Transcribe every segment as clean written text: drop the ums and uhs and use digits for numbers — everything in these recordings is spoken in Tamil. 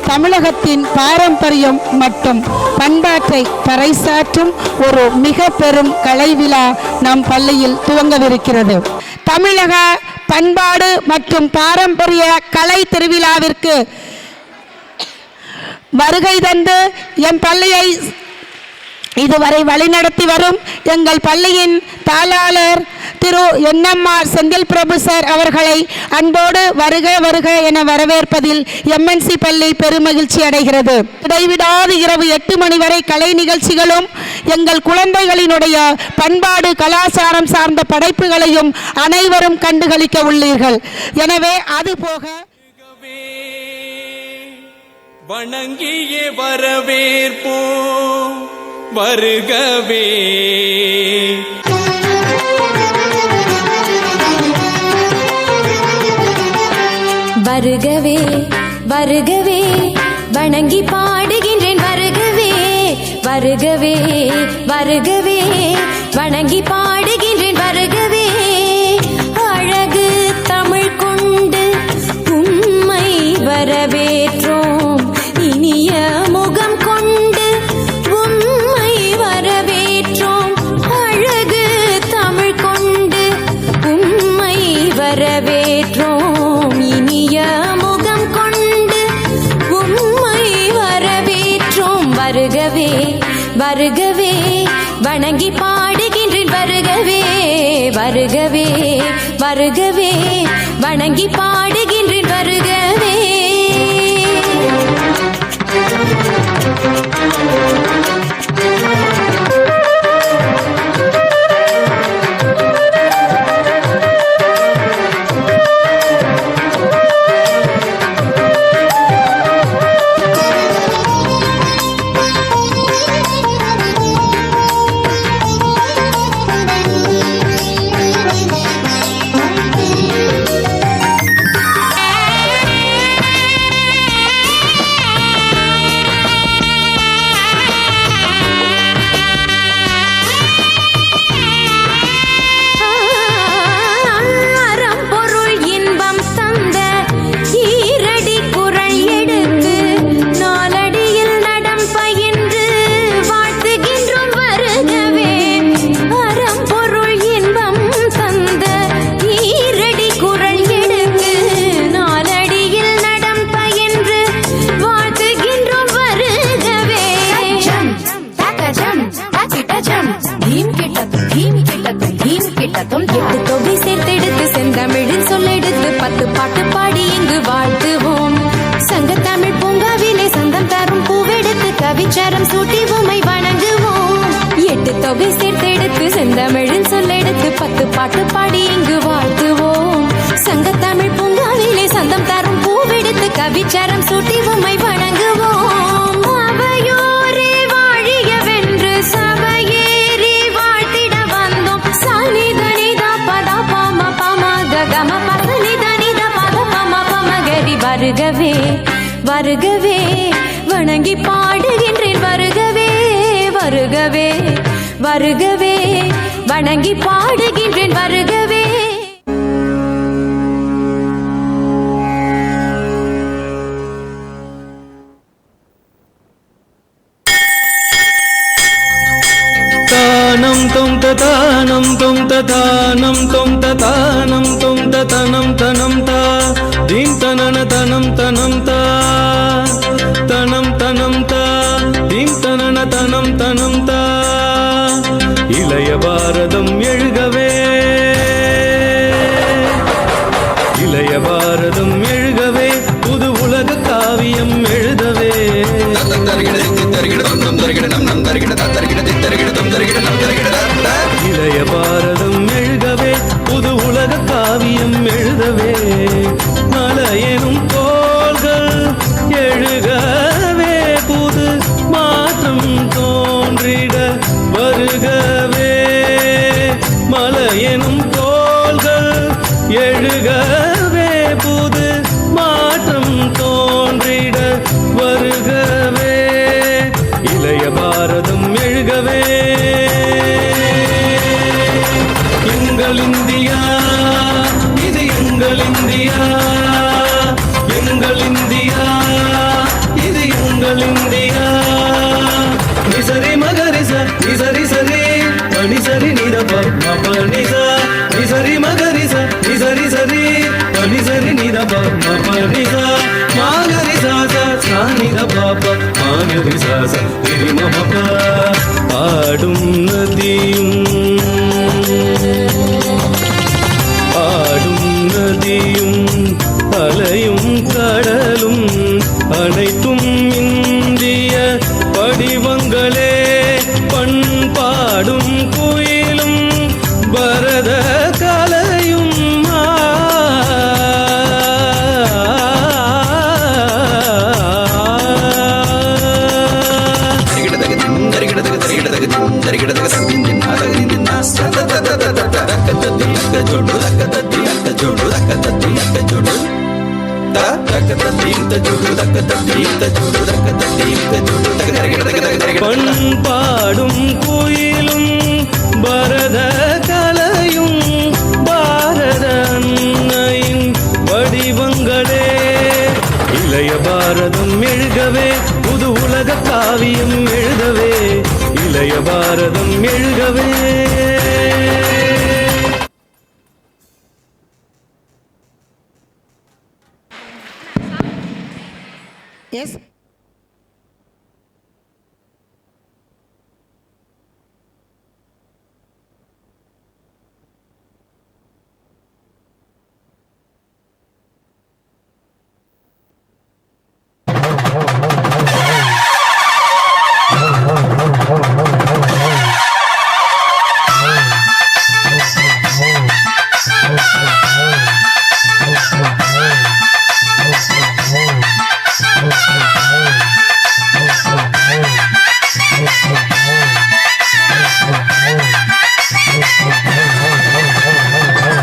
தமிழகத்தின் பாரம்பரியம் மற்றும் பண்பாட்டை பறைசாற்றும் ஒரு மிக பெரும் கலை விழா நம் பள்ளியில் துவங்கவிருக்கிறது. தமிழக பண்பாடு மற்றும் பாரம்பரிய கலை திருவிழாவிற்கு வருகை தந்து என் பள்ளியை இதுவரை வழிநடத்தி வரும் எங்கள் பள்ளியின் தாளாளர் திரு என்எம்ஆர் செந்தில் பிரபு சார் அவர்களை அன்போடு வருக வருக என வரவேற்பதில் எம்என்சி பள்ளி பெருமகிழ்ச்சி அடைகிறது. இடைவிடாது இரவு 8 மணி வரை கலை நிகழ்ச்சிகளும் எங்கள் குழந்தைகளினுடைய பண்பாடு கலாச்சாரம் சார்ந்த படைப்புகளையும் அனைவரும் கண்டுகளிக்க உள்ளீர்கள். எனவே அதுபோக வணங்கியே வரவேற்போம் வருகவே. வருகவே வருகவே வணங்கி பாடுகின்றேன் வருகவே. வருகவே வருகவே வணங்கி பாடுகின்றேன் வருகவே. அழகு தமிழ் கொண்டு உம்மை வரவேற்றோம். இனிய முகம் கொண்டு உம்மை வரவேற்றோம். அழகு தமிழ் கொண்டு உம்மை வரவேற்றோம். இனிய முகம் கொண்டு உம்மை வரவேற்றோம். வருகவே வருகவே வணங்கி பாடுகின்றேன் வருகவே. வருகவே வருகவே வணங்கி பாடுகின்றேன் வருகவே. செந்தமிழின் சொல்லெடுத்து 10 பாட்டு பாடி இங்கு வாழ்த்துவோம். சங்கத்தமிழ் பூங்காவிலே சந்தம் தரும் பூவெடுத்து கவிச்சரம் சூட்டி உம்மை வணங்குவோம். 8 தொகை சேர்த்தெடுத்து செந்தமிழின் சொல்லெடுத்து 10 பாட்டு பாடி இங்கு வாழ்த்துவோம். சங்கத்தமிழ் பூங்காவிலே சந்தம் தரும் பூவெடுத்து கவிச்சரம் சூட்டி உம்மை வணங்குவோம். அவையோரே வாழியவென்று சபையேறி வாழ்த்திட வந்தோம். சனிதனிதா பதா பாம பாம ககம பசனிதனிதா பத பாம பமகரி. வருகவே வருகவே வணங்கி பாடுகின்றேன் வருகவே. வருகவே வருகவே வணங்கி பாடுகின்றேன் வருகவே. தானம் தொம் ததானம் தொம் ததானம் தொம் ததானம் தொம் ததனம் தனம் தா தீம் தனன தனம் தனம் தா தனம் தனம் தா தீம் தனன தனம் தனம் தா. இளைய பாரதம் எழுகவே இளைய பாரதம் எழுகவே புது உலக காவியம் எழுதவே. இளைய பாரதம் எழுகவே புது உலக காவியம் எழுதவே. மலையெனும் கோள்கள் எழுகவே புது மாற்றம் தோன்றிட வருகவே. மலையெனும் கோள்கள் எழுகவே புது மாற்றம் தோன்றிட வருகவே. இளைய பாரதம் எழுகவே. எங்கள் இந்தியா இது எங்கள் இந்தியா. எங்கள் இந்தியா இது எங்கள் இந்தியா. நிசரி மகரிச நிசரி சரி பனிசரி நிதப மபனிச நிசரி மகரிச நிசரி சரி பனிசரி நிதப மபனிச மாகரிசாச சானித பாப மாகரிசாச திரிமப. ஆடும் நதியும் ஆடும் நதியும் அலையும் கடலும் அனைத்தும் இந்திய படிவங்களே. பண்பாடும் குயிலும் பரத கலையும் பண்பாடும் கோயிலும் பரத கலையும் பாரத அன்னையின் வடிவங்களே. இளைய பாரதம் எழுகவே புது உலக காவியம் எழுதவே, இளைய பாரதம் எழுகவே. எஸ்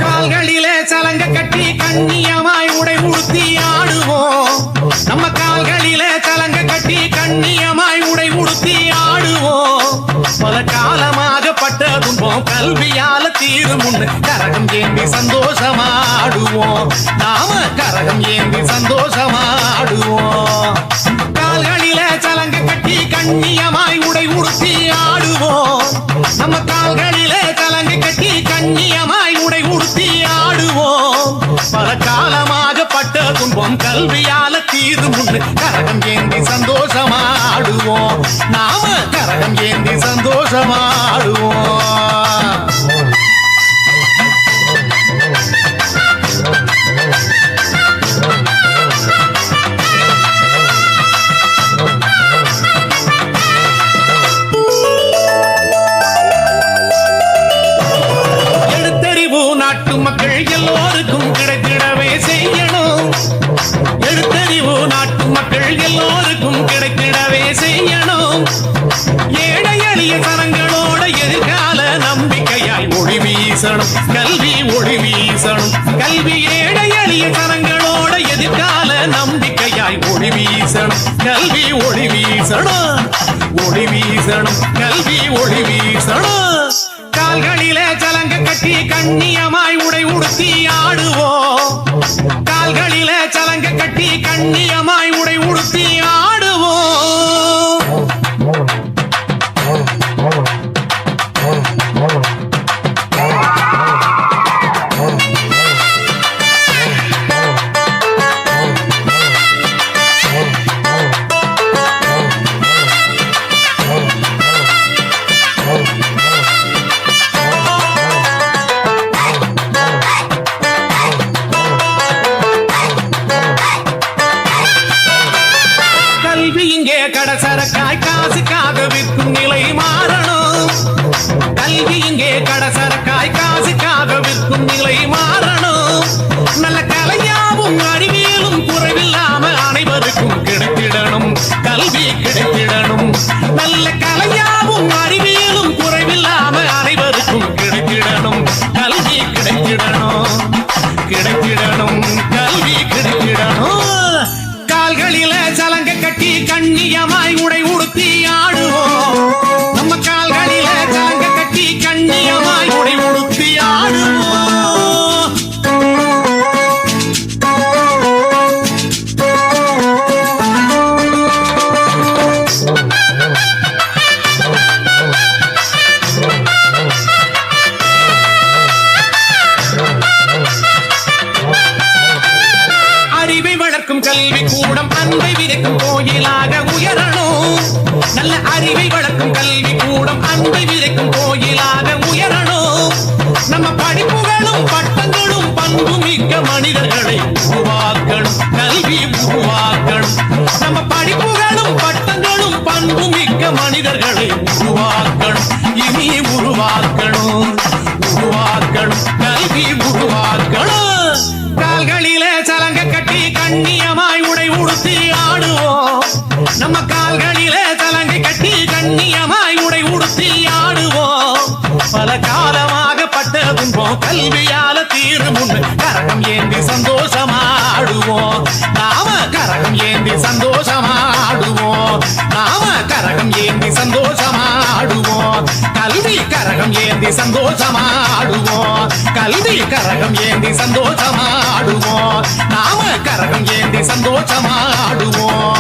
கால்களிலே சலங்க கட்டி கண்ணியமாய் உடை உடுத்தி ஆடுவோம். நம்ம கால்களிலே சலங்க கட்டி கண்ணியமாய் உடை உடுத்தி ஆடுவோம். பல காலமாக பட்ட துன்பம் கல்வியால தீரும் முன்னு கரகம் ஏந்தி சந்தோஷமாடுவோம். நாம கரகம் ஏந்தி சந்தோஷமாடுவோம். கால்களிலே சலங்க கட்டி கண்ணியமாய் உடை உடுத்தி ஆடுவோம். நம்ம கால்களிலே சலங்க கட்டி கண்ணியமாய் உடை உடுத்தி ஆடுவோம். பல காலமாக பட்ட துன்பம் கல்வியால தீரும் முன்னு கரகம் ஏந்தி சந்தோஷமாடுவோம். நாம கரகம் ஏந்தி சந்தோஷமாடுவோம். எழுத்தறிவு நாட்டு மக்கள் எல்லோருக்கும் கிடைத்திடவே செய்யணும். எழுத்தறிவு நாட்டு மக்கள் எல்லோருக்கும் கிடைத்திடவே செய்யணும். ஏழை எளிய தனங்களோட எதிர்கால நம்பிக்கையாய் ஒளி வீசணும். கல்வி ஒளி வீசணும். கல்வி ஏழை எளிய தனங்களோட எதிர்கால நம்பிக்கையாய் ஒளி வீசணும். கல்வி ஒளி வீசணும். ஒளி வீசணும். கல்வி ஒளி வீசணும். கால்களிலே சலங்க கட்டி கண்ணியமாய் உடை உடுத்தி ஆடுவோம். கால்களிலே சலங்க கட்டி கண்ணியமாய் உடை உடுத்தி ஆடுவோம். கல்வி இங்கே கடசரக்காய் காசுக்காக விற்கும் நிலை மாறணும். கல்வி இங்கே கடசரக்காய் காசுக்காக விற்கும் நிலை மாறணும். நல்ல கலையாவும் அறிவியலும் குறைவில்லாம அனைவருக்கும் கிடைத்திடணும். கல்வி கிடைத்திடணும். நல்ல கலையாவும் அறிவியலும் குறைவில்லாம அனைவருக்கும் கிடைத்திடணும். கல்வி கிடைத்திடணும். கிடைத்திடணும். கல்வி கிடைத்திடணும். கால்களிலே சலங்க கட்டி கண்ணியமாய் உடை உடுத்தி ஆடுவோம். நம்ம கால்களிலே சலங்க கட்டி கண்ணியமாய் உடை உடுத்தி ஆடுவோம். அறிவை வளர்க்கும் கல்வி கூடம் அன்பை விதைக்கும் கோயிலாக உயரணும். நல்ல அறிவை வளர்க்கும் கல்வி கூடம் அன்பை விதைக்கும் கோயிலாக உயரணும். நம்ம படிப்புகளும் பட்டங்களும் பண்புமிக்க மனிதர்களை உருவாக்கணும். கல்வி உருவாக்கணும். நம்ம படிப்புகளும் பட்டங்களும் பண்புமிக்க மனிதர்களை உருவாக்கணும். இனி உருவாக்கணும். உருவாக்கணும். கல்வி உருவாக்கணும். கால்களிலே சலங்க கட்டி கண்ணியமாய் உடை உடுத்தி ஆடுவோம். நம்ம கால்களிலே சலங்க கட்டி கண்ணியமாய் உடை உடுத்தி ஆடுவோம். பல காலமாக பட்ட துன்பம் கல்வியால தீரும் முன்னு கரகம் ஏந்தி சந்தோஷமாடுவோம். நாம கரகம் ஏந்தி சந்தோஷமா ஏந்தி சந்தோஷமாடுவோம் கல்வி கரகம் ஏந்தி சந்தோஷமாடுவோம் நாம கரகம் ஏந்தி சந்தோஷமாடுவோம்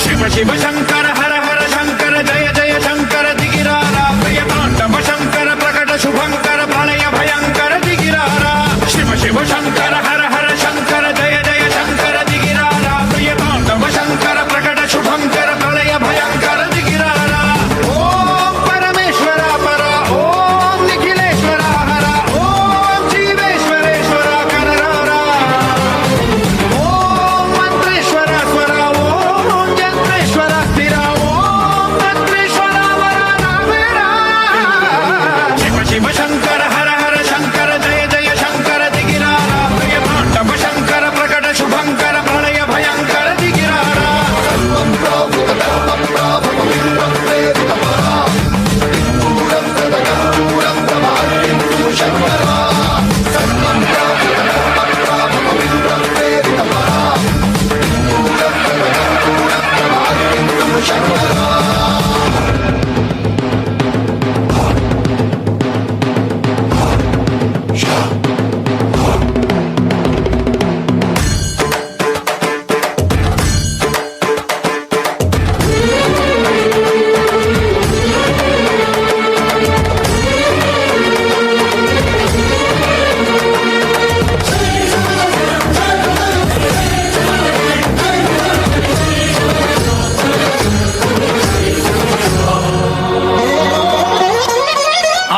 शिव शिव शंकर हर हर शंकर जय जय शंकर दिगिरारा प्रियतांडव शंकर प्रकट शुभंकर प्रलय भयंकर दिगिरारा शिव शिव शंकर हर हर शंकर जय जय शंकर दिगिरारा प्रियतांडव शंकर प्रकट शुभंकर प्रलय भयंकर दिगिरारा ओम परमेश्वरा परा ओम निखिलेश्वरा हरा ओम जीवेश्वरेश्वरा कररारा ओम मंत्रेश्वरा स्वरा ओम यंत्रेश्वरा स्थिरा ओम तंत्रेश्वरा वरा नावेरा शिव शिव शंकर हर हर शंकर जय जय शंकर दिगिरारा प्रियतांडव शंकर प्रकट शुभंकर प्रलय भयंकर दिगिरारा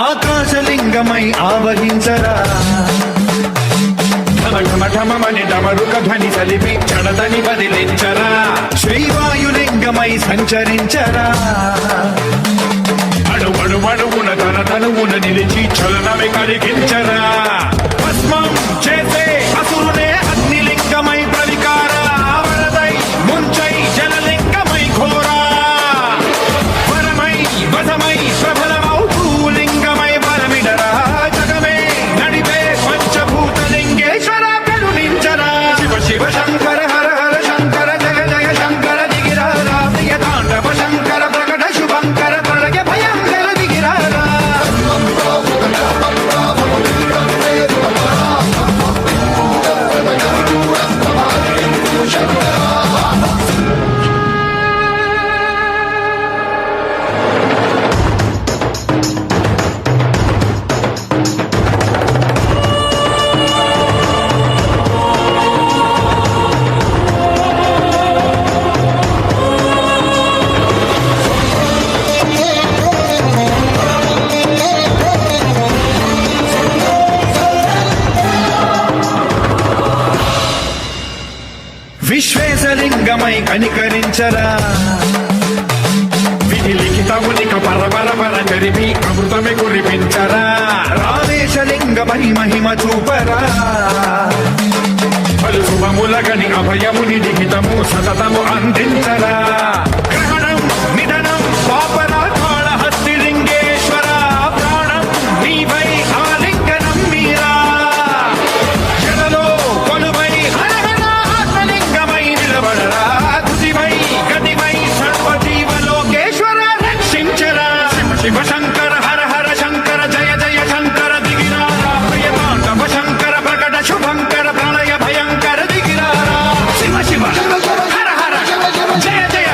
ఆకాశలింగమై ఆవహించరా ఢమ ఢమ ఢమమని డమరుక ధ్వని సలిపి చడదని బదిలించరా శ్రీవాయులింగమై సంచరించరా అణువున తన తనువున నిలిచి చలనమే కలిగించరా భస్మం చేసే అసురునే అగ్నిలింగమై ప్రవికార వరదై ముంచై జలలింగమై ఘోరా వరమై వసమై ప్రబలమౌతూ లింగమై బలమిడరా జగమే నడిపే పంచభూతలింగేశ్వర కరుణించరా శివ శివ శంకర హర హర శంకర జయ జయ శంకర దిగిరారా ప్రియతాండవ శంకర ప్రకట శుభంకర ప్రళయ భయంకర దిగిరారా విశ్వేశలింగమై కనికరించరా విధి లిఖితమునిక పరపర పర జరిపి అమృతమే కురిపించరా రామేశలింగమై మహిమ చూపరా పలు శుభములగని అభయముని లిఖితము సతతము అందించరా గ్రహణం నిధనం పాపరా కాళహస్తి లింగేశ్వర ప్రాణం నీవై ఆలింగనం మీరా జలలో కొలువై ఆత్మలింగమై నిలబడరా తుదివై గతివై సర్వజీవలోకేశ్వర రక్షించరా శివ శంకర హర హర శంకర జయ జయ శంకర దిగిరారా ప్రియతాండవ శంకర ప్రకట శుభంకర ప్రళయ భయంకర దిగిరారా శివ శివ హర హర జయ జయ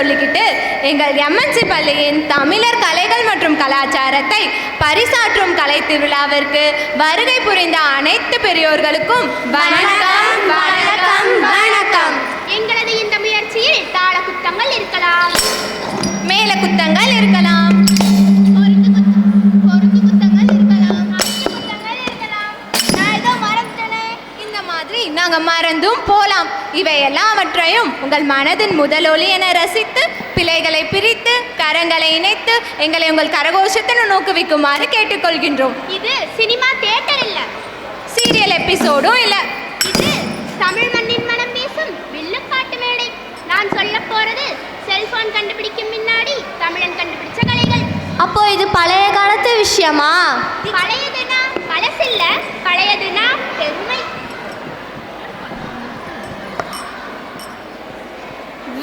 சொல்லிக்கிட்டு எங்கள் எம்என்சி பள்ளியின் தமிழர் கலைகள் மற்றும் கலாச்சாரத்தை பரிசாற்றும் கலை திருவிழாவிற்கு வருகை புரிந்த அனைத்து பெரியோர்களுக்கும் வணக்கம் வணக்கம் வணக்கம். எங்களது இந்த முயற்சியில் தாள குத்தங்கள் இருக்கலாம், மேல குத்தங்கள் இருக்கலாம், பொறுத்து குத்தங்கள் இருக்கலாம், குத்தங்கள் இருக்கலாம். நான் ஏதோ மறந்துட்டேனே. இந்த மாதிரி நாங்க மறந்தும் போலாம். இவை எல்லாவற்றையும் உங்கள் மனதின் முதலொலி என ரசித்து பிழைகளை பிரித்து கரங்களை இணைத்து எங்களை உங்கள் கரகோஷத்தின் ஊக்குவிக்குமாறு கேட்டுக்கொள்கின்றோம். இது சினிமா தியேட்டர் இல்ல, சீரியல் எபிசோடும் இல்ல, இது தமிழ் மண்ணின் மனம் பேசும் வில்லுப்பாட்டு மேடை. நான் சொல்ல போறது செல்போன் கண்டுபிடிக்கும் முன்னாடி தமிழன் கண்டுபிடிச்ச கலைகள். அப்போ இது பழைய காலத்து விஷயமா? பழையதுனா பழசில்ல, பழையதுனா பெருமை.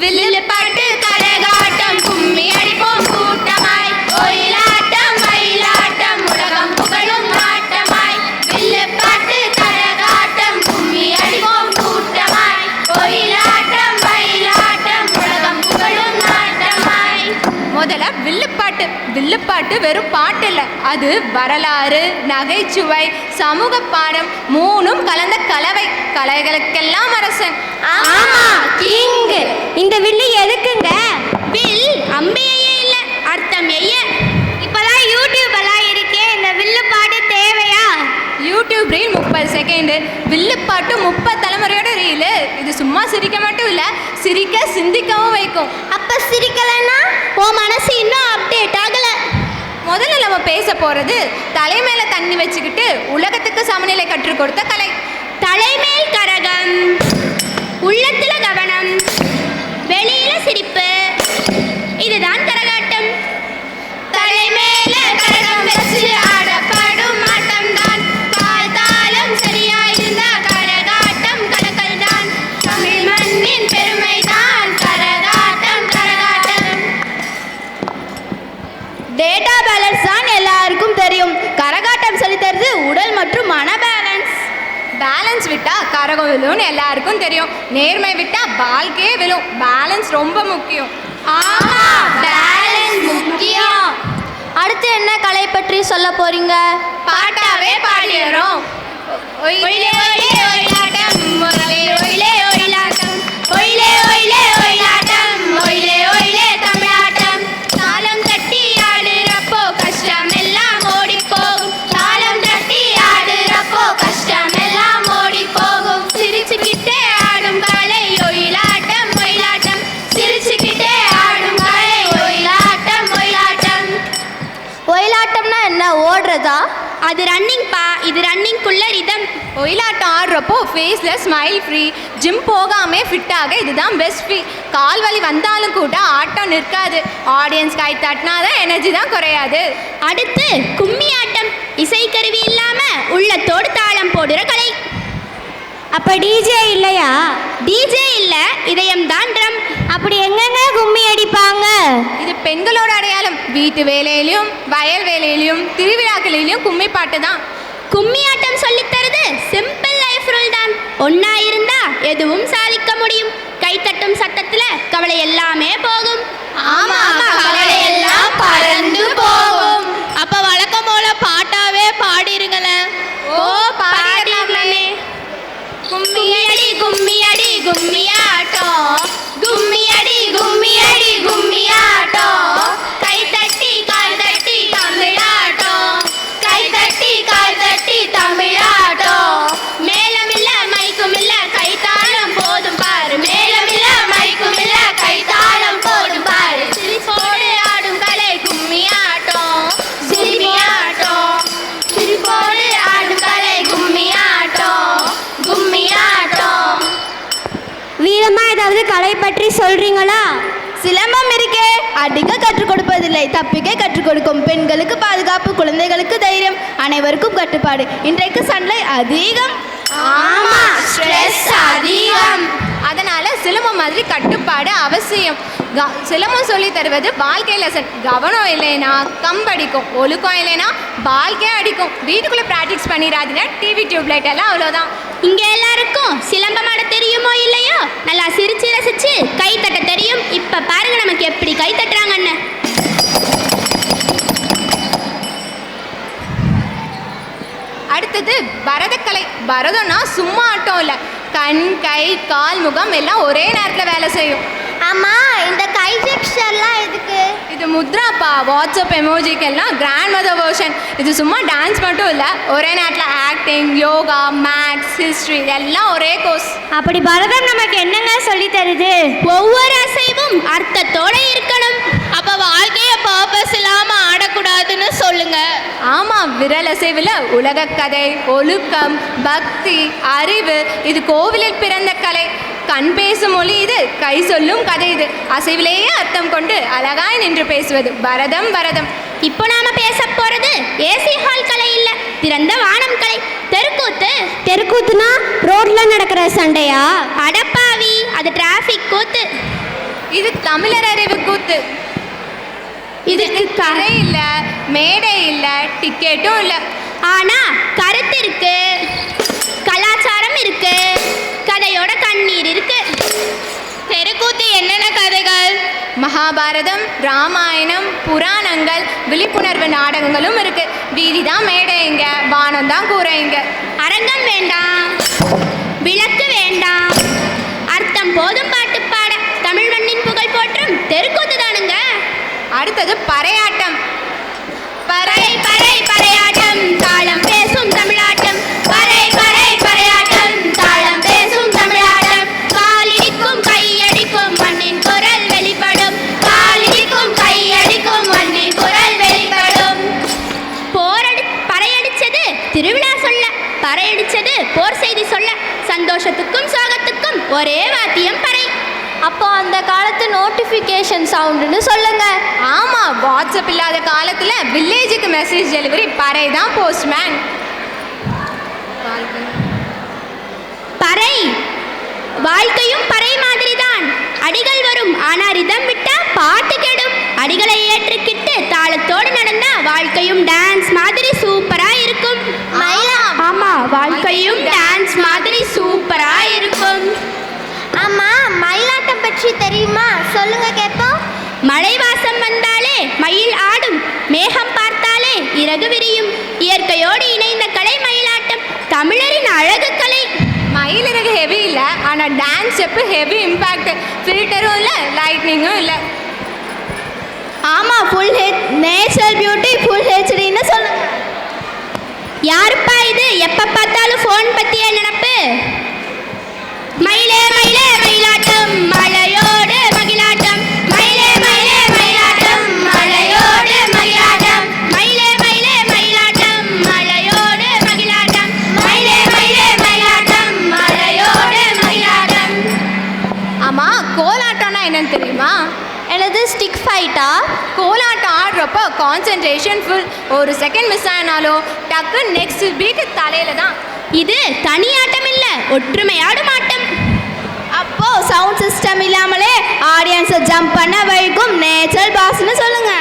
வில்லுப்பாட்டு கரகாட்டம் கும்மி அடிப்போம் கூட்டமாய், ஒயிலாட்டம் மயிலாட்டம் உலகம் புகழும் ஆட்டமாய். வில்லுப்பாட்டு கரகாட்டம் கும்மி அடிப்போம் கூட்டமாய், ஒயிலாட்டம் மயிலாட்டம் உலகம் புகழும் ஆட்டமாய். முதல்ல வில்லுப்பாட்டு. வில்லுப்பாட்டு வெறும் பாட்டு இல்லை, அது வரலாறு, நகைச்சுவை, சமூக பாடம் மூணும் கலந்த கலவை. கலைகளுக்கெல்லாம் அரசன். ஆமா, கிங். இந்த வில்லு எதுக்குங்க? வில் அம்பையே இல்ல, அர்த்தம் எய்ய. இப்பதான் யூடியூப் எல்லாம் இருக்கே, இந்த வில்லுப்பாட்டு தேவையா? யூடியூப் ரீல் 30 செகண்டு, வில்லுப்பாட்டு 30 தலைமுறையோட ரீலு. இது சும்மா சிரிக்க மட்டும் இல்லை, சிரிக்க சிந்திக்கவும் வைக்கும். அப்ப சிரிக்கலன்னா உன் மனசு இன்னும் அப்டேட் ஆகல. முதல்ல நம்ம பேச போறது தலைமையில தண்ணி வச்சுக்கிட்டு உலகத்துக்கு சமநிலை கற்றுக் கொடுத்த கலை. தலைமேல் கரகம், உள்ளத்துல கவனம், வெளியில சிரிப்பு, இதுதான் கரகாட்டம். தலைமையில கரகம் வச்சு ஆடப்படும் ஆட்டம் தான், கால் தாளம் சரியாயிருந்த கரகாட்டம் கலக்கல் தான். தமிழ் மண்ணின் பெருமை தான் கரகாட்டம் கரகாட்டம். டேட்டா பேலன்ஸ் தான் எல்லாருக்கும் தெரியும். கரகாட்டம் சொல்லித்தருது உடல் மற்றும் மன பேலன்ஸ். பேலன்ஸ் விட்டா கரகம் விழும்னு எல்லாருக்கும் தெரியும். நேர்மை விட்டா வாழ்க்கையே விழும். பேலன்ஸ் ரொம்ப முக்கியம். ஆமா, பேலன்ஸ் முக்கியம். அடுத்து என்ன கலை பற்றி சொல்ல போறீங்க? பாட்டாவே பாடிடுறோம். ஒயிலே ஒயிலே ஒயிலாட்டம், ஒயிலே ஒயிலே ஒயிலாட்டம், ஒயிலே ஒயிலே ஒயிலாட்டம், ஒயிலே ஒயிலே தமிழாட்டம். தாளம் தட்டி ஆடுறப்போ கஷ்டம் எல்லாம் ஓடி போகும், தாளம் தட்டி ஆடுறப்போ கஷ்டம் எல்லாம் ஓடி போகும். சிரிச்சுக்கிட்டே ஆடும் கலை ஒயிலாட்டம் ஒயிலாட்டம், சிரிச்சுக்கிட்டே ஆடும் கலை ஒயிலாட்டம் ஒயிலாட்டம். ஒயிலாட்டம்னா என்ன? ஓடுறதா? அது ரன்னிங் பா, இது ரன்னிங்குள்ள ரிதம். ஒயிலாட்டம் ஆடுறப்போ ஃபேஸில் ஸ்மைல் ஃப்ரீ. ஜிம் போகாமே ஃபிட்டாக இதுதான் பெஸ்ட் ஃப்ரீ. கால் வலி வந்தாலும் கூட ஆட்டம் நிற்காது. ஆடியன்ஸ் கை தட்டினாதான் எனர்ஜி தான் குறையாது. அடுத்து கும்மி ஆட்டம், இசைக்கருவி இல்லாம உள்ளத்தோடு தாளம் போடுற கலை. அப்ப டிஜே இல்லையா? டிஜே இல்ல, இதயம் தான் ட்ரம். அப்படி எங்கெங்க கும்மி அடிப்பாங்க? இது பெண்களோட அடையாளம். வீட்டு வேலையிலையும் வயல் வேலையிலையும் திருவிழாக்களிலையும் கும்மி பாட்டு தான். கும்மி ஆட்டம் சொல்லித் தருது சிம்பிள் லைஃப் ரூல் தான். ஒன்னா இருந்தா எதுவும் சாதிக்க முடியும். கைத்தட்டும் சத்தத்துல கவலை எல்லாமே போகும். ஆமா, கவலை எல்லாம் பறந்து போகும். அப்ப வழக்கம் போல பாட்டாவே பாடிருங்களேன். ஓ, பாடிடலாமே. கும்மியடி கும்மியடி கும்மியாட்டம், கும்மியடி கும்மியடி கும்மியாட்டம், கை தட்டி கால் தட்டி தமிழாட்டம், கை தட்டி கால் தட்டி தமிழாட்டம். மேளமில்ல மைக்குமில்ல கைத்தாளம் போதும் பாரு, மேளமில்ல மைக்குமில்ல கைத்தாளம் போதும் பாரு. சிரிப்போடு ஆடும் கலை கும்மியாட்டம், சிரிப்பியாட்டம், சிரிப்போடு ஆடும் கலை கும்மியாட்டம், கும்மியாட்டம். வீரமா ஏதாவது கலை பற்றி சொல்றீங்களா? சிலம்பம் இருக்கே, அடிக்க கற்றுக் கொடுப்பதில்லை, தப்பிக்க கற்றுக் கொடுக்கும். பெண்களுக்கு பாதுகாப்பு, குழந்தைகளுக்கு தைரியம், அனைவருக்கும் கட்டுப்பாடு. இன்றைக்கு சண்டை அதிகம். ஆமா, ஸ்ட்ரெஸ் அதிகம். அதனால சிலம்பம் மாதிரி கட்டுப்பாடு அவசியம். சிலம்பம் சொல்லி தருவது வாழ்க்கை லெசன். கவனம் இல்லைன்னா கம்படிக்கும், ஒழுக்கம் இல்லைன்னா பால்கே அடிக்கும். வீட்டுக்குள்ளே ப்ராக்டிஸ் பண்ணிடாதீங்க, டிவி டியூப்லைட் எல்லாம் அவ்வளோதான். இங்க எல்லாருக்கும் சிலம்பம் ஆட தெரியுமோ இல்லையோ, நல்லா சிரிச்சு ரசிச்சு கை தட்ட தெரியும். இப்ப பாருங்க நமக்கு எப்படி கை தட்டுறாங்கன்னு. அடுத்தது பரதக்கலை. பரதம்னா சும்மா ஆட்டம் இல்லை, கண் கை கால் முகம் எல்லாம் ஒரே நேரத்தில் வேலை செய்யும். அம்மா, இந்த கை ஜெஸ்டர்லாம் எதுக்கு? இது முத்ராப்பா, வாட்ஸ்அப் எமோஜிக்கெல்லாம் கிராண்ட் மதர் வெர்ஷன். இது சும்மா டான்ஸ் மட்டும் இல்லை, ஒரே நேரத்தில் ஆக்டிங், யோகா, மேக்ஸ், ஹிஸ்ட்ரி எல்லாம் ஒரே கோர்ஸ். அப்படி பரதம் நமக்கு என்னங்க சொல்லி தருது? ஒவ்வொரு அசைவும் அர்த்தத்தோட இருக்கணும். அப்ப வாழ்க்கைய பர்பஸ் இல்லாம ஆடக்கூடாதுன்னு சொல்லுங்க. ஆமாம், விரல் அசைவில் உலக கதை, ஒழுக்கம், பக்தி, அறிவு இது கோவிலில் பிறந்த கலை. கண் பேசும் மொழி இது, கை சொல்லும் கதை இது. அசைவிலேயே அர்த்தம் கொண்டு அழகாய் நின்று பேசுவது பரதம். பரதம். இப்போ நாம பேச போறது ஏசி ஹால் கலை இல்ல, திறந்த வானம் கலை, தெருக்கூத்து. தெருக்கூத்துனா ரோட்ல நடக்கிற சண்டையா? அடப்பாவி, அது டிராஃபிக் கூத்து. இது தமிழர் அறிவு கூத்து. இதுக்கு கரை இல்லை, மேடை இல்லை, டிக்கெட்டும் இல்லை. ஆனா கருத்து இருக்கு, கலாச்சாரம் இருக்கு, கதையோட கண்ணீர் இருக்கு. தெருக்கூத்து என்னென்ன கதைகள்? மகாபாரதம், ராமாயணம், புராணங்கள், விழிப்புணர்வு நாடகங்களும் இருக்கு. வீதி தான் மேடைங்க, வானம் தான் கூரைங்க. அரங்கம் வேண்டாம், விளக்கு வேண்டாம், அர்த்தம் போதும் பாட்டு பாட. தமிழ் மண்ணின் புகழ் போற்றும் தெருக்கூத்து தானுங்க. அடுத்தது பறையாட்டம். பறை பறை பறையாட்டம், தாளம் பேசும் தமிழாட்டம். பறை பறை பறையாட்டம், தாளம் பேசும் தமிழாட்டம். காலிடிக்கும் கையடிக்கும் மண்ணின் குரல் வெளிப்படும். காலிடிக்கும் கையடிக்கும் மண்ணின் குரல் வெளிப்படும். பறையடிச்சது திருவிழா சொல்ல, பறையடிச்சது போர் செய்தி சொல்ல. சந்தோஷத்துக்கும் சோகத்துக்கும் ஒரே வாத்தியம் பறை. அப்போ அந்த காலத்து நோட்டிஃபிகேஷன் சவுண்டுன்னு சொல்லுங்க. ஆமாம், வாட்ஸ்அப் இல்லாத காலத்தில் வில்லேஜுக்கு மெசேஜ் டெலிவரி பறை தான் போஸ்ட்மேன். பறை வாழ்க்கையும் பறை மாதிரி தான். அடிகள் வரும், ஆனா ரிதம் விட்டா பாட்டு கெடும். அடிகளை ஏற்றுக்கிட்டு தாளத்தோடு நடந்தா வாழ்க்கையும் டான்ஸ் மாதிரி சூப்பரா இருக்கும். ஆமா, வாழ்க்கையும் டான்ஸ் மாதிரி சூப்பரா இருக்கும். அம்மா, மயிலாட்டம் பற்றி தெரியுமா? சொல்லுங்க கேட்போம். மழை வாசம் வந்தாலே மயில் ஆடும், மேகம் பார்த்தாலே இறகு விரியும். இயற்கையோடு இணைந்த கலை மயிலாட்டம், தமிழரின் அழகு கலை. மயிலிறகு ஹெவி இல்லை, ஆனால் டான்ஸ் ஸ்டெப்பு ஹெவி இம்பேக்ட். ஃபில்டரும் இல்லை, லைட்னிங்கும் இல்லை. ஆமா, ஃபுல் நேச்சுரல் பியூட்டி, ஃபுல் ஹெச்டின்னு சொல்லுங்க. யாருப்பா இது? எப்ப பார்த்தாலும் ஃபோன் பத்தியே நினப்பு. மயிலே மயிலே மயிலாட்டம், மழையோடு மகிழாட்டம். மயிலே மயிலே மயிலாட்டம், மழையோடு மகிழாட்டம். மயிலே மயிலே மயிலாட்டம், மழையோடு மகிழாட்டம். மயிலே மயிலே மயிலாட்டம், மழையோடு மகிழாட்டம். ஆமாம், கோலாட்டம்னா என்னன்னு தெரியுமா? எனது ஸ்டிக் ஃபைட்டா? கோலாட்டம் ஆடுறப்போ கான்சென்ட்ரேஷன் ஃபுல். ஒரு செகண்ட் மிஸ் ஆனாலும் டக்கு நெக்ஸ்ட் பீட்டு தலையில தான். இது தனியாட்டம் இல்ல, ஒற்றுமையாடும் ஆட்டம். அப்போ சவுண்ட் சிஸ்டம் இல்லாமலே ஆடியன்ஸை ஜம்ப் பண்ண வைக்கும் நேச்சுரல் பாஸ்ன்னு சொல்லுங்க.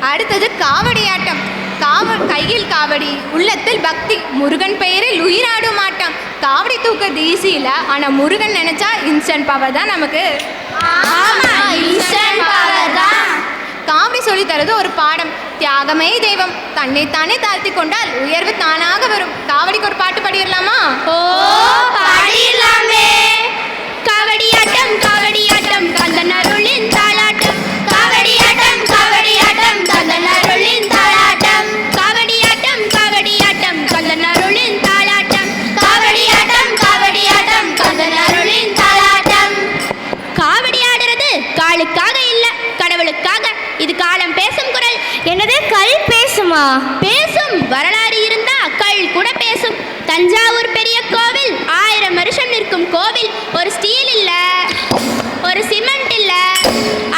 அடுத்தது காவடி ஆட்டம். கையில் காவடி, உள்ளத்தில் பக்தி, முருகன் பெயரில் உயிராடும் ஆட்டம். காவடி தூக்கிறது ஈஸி இல்லை, ஆனால் முருகன் நினைச்சா இன்ஸ்டன்ட் பவர் தான் நமக்கு. ஆமா, இன்ஸ்டன்ட் பவர் தான். காவடி சொல்லி தரது ஒரு பாடம். தியாகமே தெய்வம், தன்னைத்தானே தாழ்த்தி கொண்டால் உயர்வு தானாக வரும். காவடிக்கு ஒரு பாட்டு பாடிடலாமா? ஓ, பாடிடலாமே. காவடியாட்டம் காவடியாட்டம், கந்தன் அருளின் தாளாட்டம். காவடியாட்டம் காவடியாட்டம், கந்தன் அருளின் தாளாட்டம். காவடியாட்டம் காவடியாட்டம், கந்தன் அருளின் தாளாட்டம். காவடியாட்டம் காவடியாட்டம், கந்தன் அருளின் தாளாட்டம். காவடி ஆடுறது காலுக்காக இல்ல, கடவுளுக்காக. இது காலம் பேசும் குரல். என்னது, கல் பேசுமா? பேசும். வரலாறு இருந்தா கல் கூட பேசும். தஞ்சாவூர் பெரிய கோவில் 1000 வருஷம் நிற்கும் கோவில். ஒரு ஸ்டீல் இல்ல, ஒரு சிமெண்ட் இல்ல,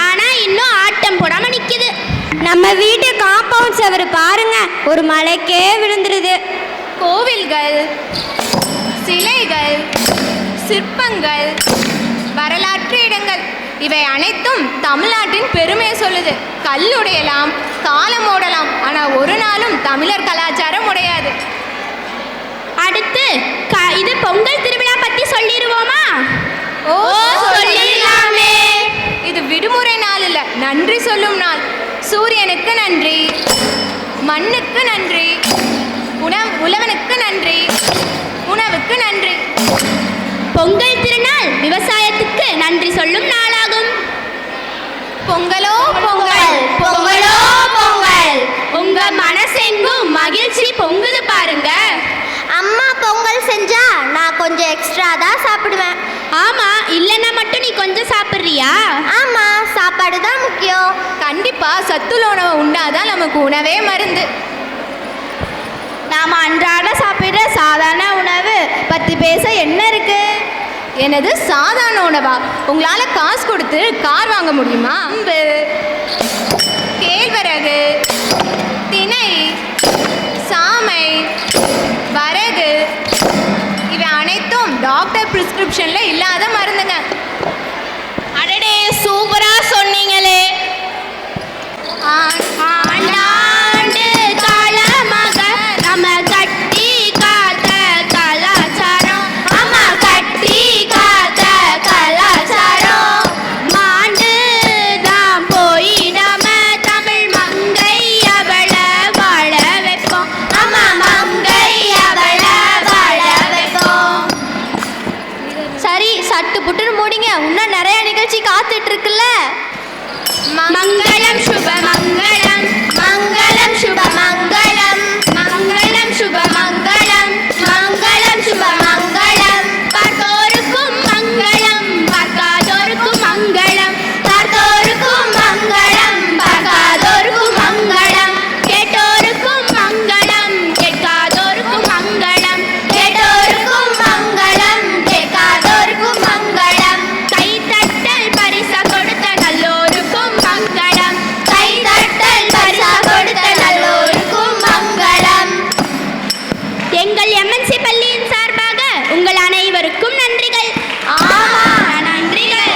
ஆனா இன்னும் ஆட்டம் போடாம நிக்குது. நம்ம வீட்டு காம்பவுண்ட் செவரு பாருங்க, ஒரு மலைக்கே விழுந்துருது. கோவில்கள் சிலைகள், சிற்பங்கள், வரலாற்று இடங்கள் இவை அனைத்தும் தமிழ்நாட்டின் பெருமையை சொல்லுது. கல்லுடையலாம், காலம் ஓடலாம், ஆனால் ஒரு நாளும் தமிழர் கலாச்சாரம் உடையாது. அடுத்து இது பொங்கல் திருவிழா பத்தி சொல்லிடுவோமா? ஓ, சொல்லிடலாமே. இது விடுமுறை நாள் இல்ல, நன்றி சொல்லும் நாள். சூரியனுக்கு நன்றி, மண்ணுக்கு நன்றி, உழவனுக்கு நன்றி, உணவுக்கு நன்றி. பொங்கல் திருநாள் விவசாயத்துக்கு நன்றி சொல்லும் நாளாகும். பொங்கலோ பொங்கல், பொங்கலோ பொங்கல், உங்க மனசெங்கும் மகிழ்ச்சி பொங்குது பாருங்க. அம்மா பொங்கல் செஞ்சா நான் கொஞ்சம் எக்ஸ்ட்ரா தான் சாப்பிடுவேன். ஆமா, இல்லைன்னா மட்டும் நீ கொஞ்சம் சாப்பிட்றியா? ஆமா, சாப்பாடு தான் முக்கியம். கண்டிப்பா சத்துள்ள உணவை உண்டாதான் நமக்கு உணவே மருந்து. நாம அன்றாட சாப்பிடுற சாதாரண உணவு பத்தி பேச என்ன இருக்கு? எனது சாதாரண உணவா? உங்களால காசு கொடுத்து கார் வாங்க முடியுமா? அம்பு, கேழ்வரகு, திணை, சாமை, வரகு இவை அனைத்தும் டாக்டர் பிரிஸ்கிரிப்ஷன்ல இல்லாத மருந்துங்க. அடடே, சூப்பரா சொன்னீங்களே. ஆண்டாண்டு காலமாக நம்ம கட்டி காத்த கலாச்சாரம், அம்மா கட்டி காத்த கலாச்சாரம் மாண்டு தான் போய் நாம தமிழ் மங்கை அவள வாழ வைப்போம். அம்மா மங்கை அவள வாழ வைப்போம். சரி, சட்டு புட்டுன்னு மூடிங்க, இன்னும் நிறைய நிகழ்ச்சி காத்துட்டு இருக்குல்ல. மங்களம் சுப மங்களம், மங்களம் சுப மங்களம், மங்களம் சுப மங்களம், மங்களம் சுப மங்களம். பார்த்தோருக்கும் மங்களம், பார்க்காதோருக்கும் மங்களம், பார்த்தோருக்கும் மங்களம், பார்க்காதோருக்கும் மங்களம். கேட்டோருக்கும் மங்களம், கேட்காதோருக்கும் மங்களம், கேட்டோருக்கும் மங்களம், கேட்காதோருக்கும் மங்களம். கைத்தட்டல் பரிசா கொடுத்த நல்லோருக்கும் மங்களம், கைத்தட்டல் பரிசா கொடுத்த நல்லோருக்கும் மங்களம். எங்கள் எம்என்சி பள்ளியின் சார்பாக உங்கள் அனைவருக்கும் நன்றிகள். ஆமா, நன்றிகள்.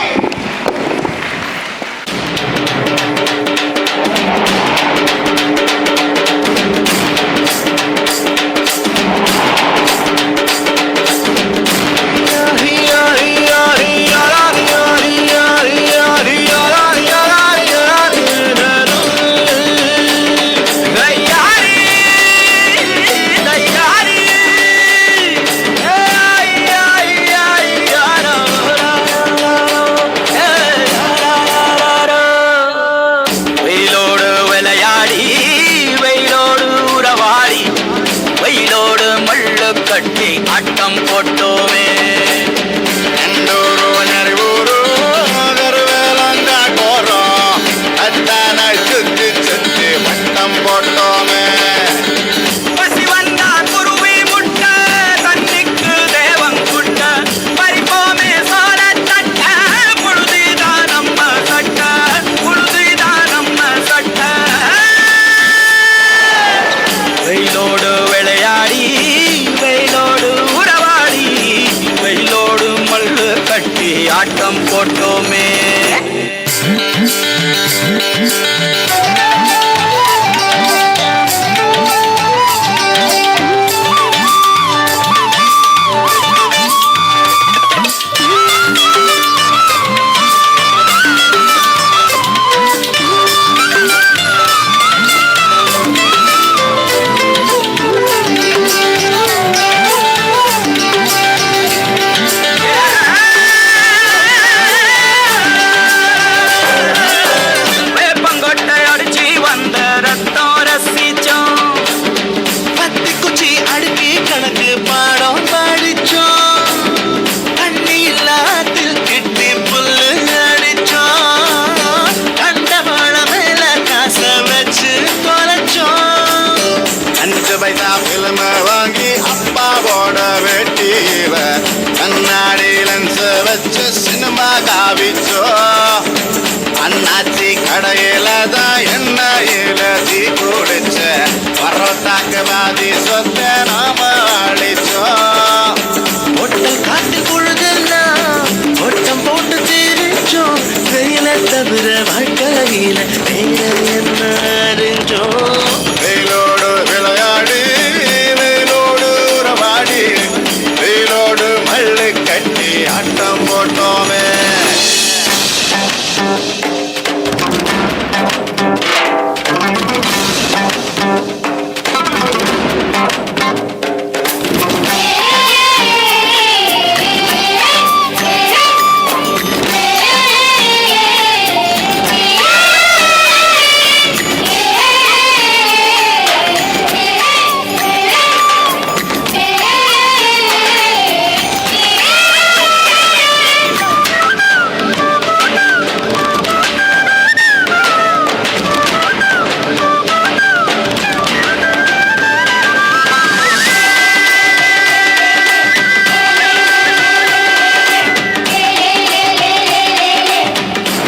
வெயிலோடு விளையாடி, வெயிலோடு உறவாடி, வெயிலோடு மல்லு கட்டி ஆட்டம் போட்டோமே. பசி வந்தா குருவி முட்டை, தண்ணிக்கு தேவன் குட்ட, பறிப்போமே சோழ தட்ட, புழுதிதான் நம்ம சட்ட, புழுதிதான் நம்ம சட்ட. வெயிலோடு விளையாடி, வெயிலோடு உறவாடி, வெயிலோடு மல்லு கட்டி ஆட்டம் போட்டோமே. வேப்பங்கொட்டை அடிச்சு வந்த ரத்தம் ரசிச்சோம், பத்தி குச்சி அடுக்கி கணக்கு பாடம் படிச்சோம், தண்ணி இல்லாத்தில் கிட்டி புல்லு அடிச்சோம், கண்ட வாழ மேல காச வச்சு தொலைச்சோம். 5 பைசா பிலிம வாங்கி அப்பாவோட வெட்டியில கண்ணாடி லென்ஸ் வச்சு சினிமா காவிச்சோ. அண்ணாச்சி கடையில தான் எண்ணெயில தீ குடிச்ச பரோட்டாக்கு பாதி சொத்த நாம அழிச்சோம். என்ன அறிஞ்சோம். வெயிலோடு விளையாடி வெயிலோடு உறவாடி வெயிலோடு மல்லு கட்டி ஆட்டம் போட்டோமே.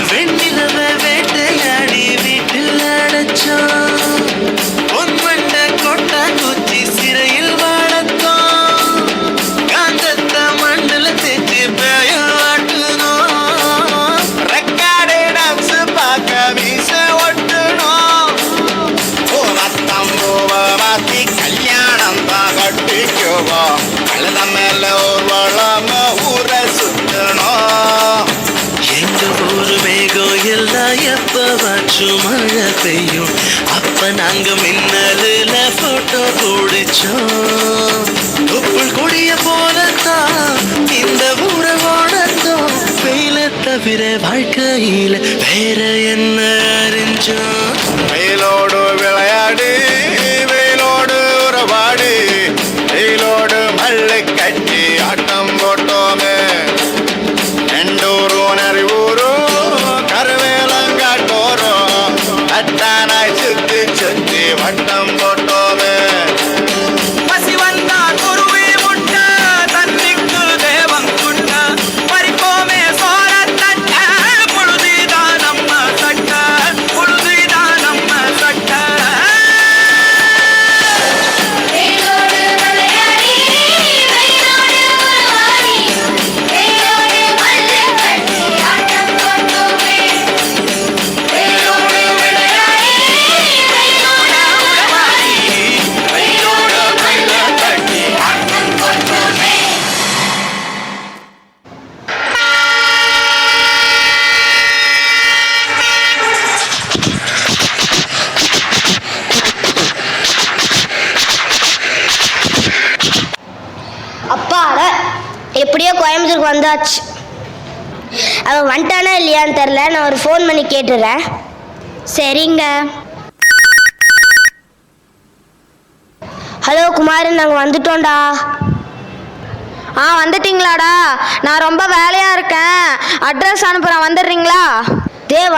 வெண்ணிலவை வேட்டையாடி வீட்டில் அடைச்சோம். பொன்வண்ட கொட்டா குச்சி சிறையில் வளர்த்தோம். காந்தத்த மண்டல தேச்சு பேயாட்டுனோம். ரெக்கார்டு டான்ஸ் பார்க்க வீச ஒட்டுனோம். பூவத்தம் பூவ மாத்தி கல்யாணம் தான் கட்டிக்குவோம். கழுத மேல ஊர்வலம் ஊரை சுத்தணும். எங்க ஊரு மேகம் எல்லாம் எப்பவாச்சும் மழை பெய்யும். அப்ப நாங்க மின்னலுல போட்டோ பிடிச்சோம். தொப்புள் கொடிய போலத்தான் இந்த ஊரை வாழ்ந்தோம். வெயில தவிர வாழ்க்கையில வேற என்ன அறிஞ்சோம். வெயிலோடு விளையாடி வெயிலோடு உறவாடி வெயிலோடு மல்லு கட்டி ஆட்டம் போட்டோமே. நெண்டூரும் நரிவூரும் கருவேலங்காட்டோரும் அட்டானாய் சுத்தி சுத்தி வட்டம் போட்டோமே. பசி வந்தான் குருவி முட்ட தன்னிக்கு தேவம் குட்ட பறிப்போமே சோரத்தட்ட பொழுதுதான் நம்ம சட்ட பொழுதுதான் நம்ம சட்ட. அப்பாட எப்படியோ கோயம்புத்தூருக்கு வந்தாச்சு. அவன் வந்துட்டானா இல்லையான்னு தெரில. நான் ஒரு ஃபோன் பண்ணி கேட்டுறேன். சரிங்க. ஹலோ குமார், நாங்கள் வந்துட்டோம்டா. வந்துட்டீங்களாடா? நான் ரொம்ப வேலையாக இருக்கேன். அட்ரஸ் அனுப்புகிறேன், வந்துடுறீங்களா?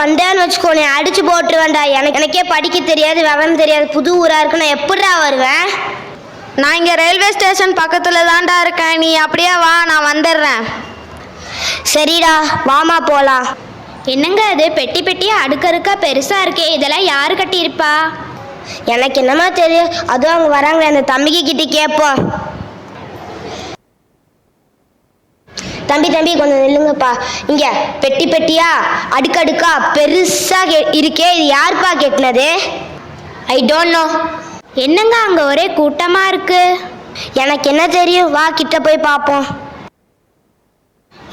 வந்தேன்னு வச்சுக்கோ, நீ அடிச்சு போட்டுருவேன்டா. எனக்கே படிக்க தெரியாது, விவரம் தெரியாது, புது ஊராக இருக்கு. நான் எப்படிடா வருவேன்? நான் இங்கே ரயில்வே ஸ்டேஷன் பக்கத்தில் தான்டா இருக்கேன். நீ அப்படியே வா, நான் வந்துடுறேன். சரிடா, வாமா போகலாம். என்னங்க அது பெட்டி பெட்டியாக அடுக்கடுக்கா பெருசாக இருக்கே, இதெல்லாம் யார் கட்டியிருப்பா? எனக்கு என்னமா தெரியும். அதுவும் அவங்க வராங்க, அந்த தம்பிக்கு கிட்ட கேட்போம். தம்பி கொஞ்சம் நில்லுங்கப்பா. இங்கே பெட்டி பெட்டியா அடுக்கடுக்கா பெருசாக இருக்கே, இது யாருப்பா கெட்டினது? I don't know. என்னங்க அங்கே ஒரே கூட்டமாக இருக்கு? எனக்கு என்ன தெரியும், வா கிட்ட போய் பார்ப்போம்.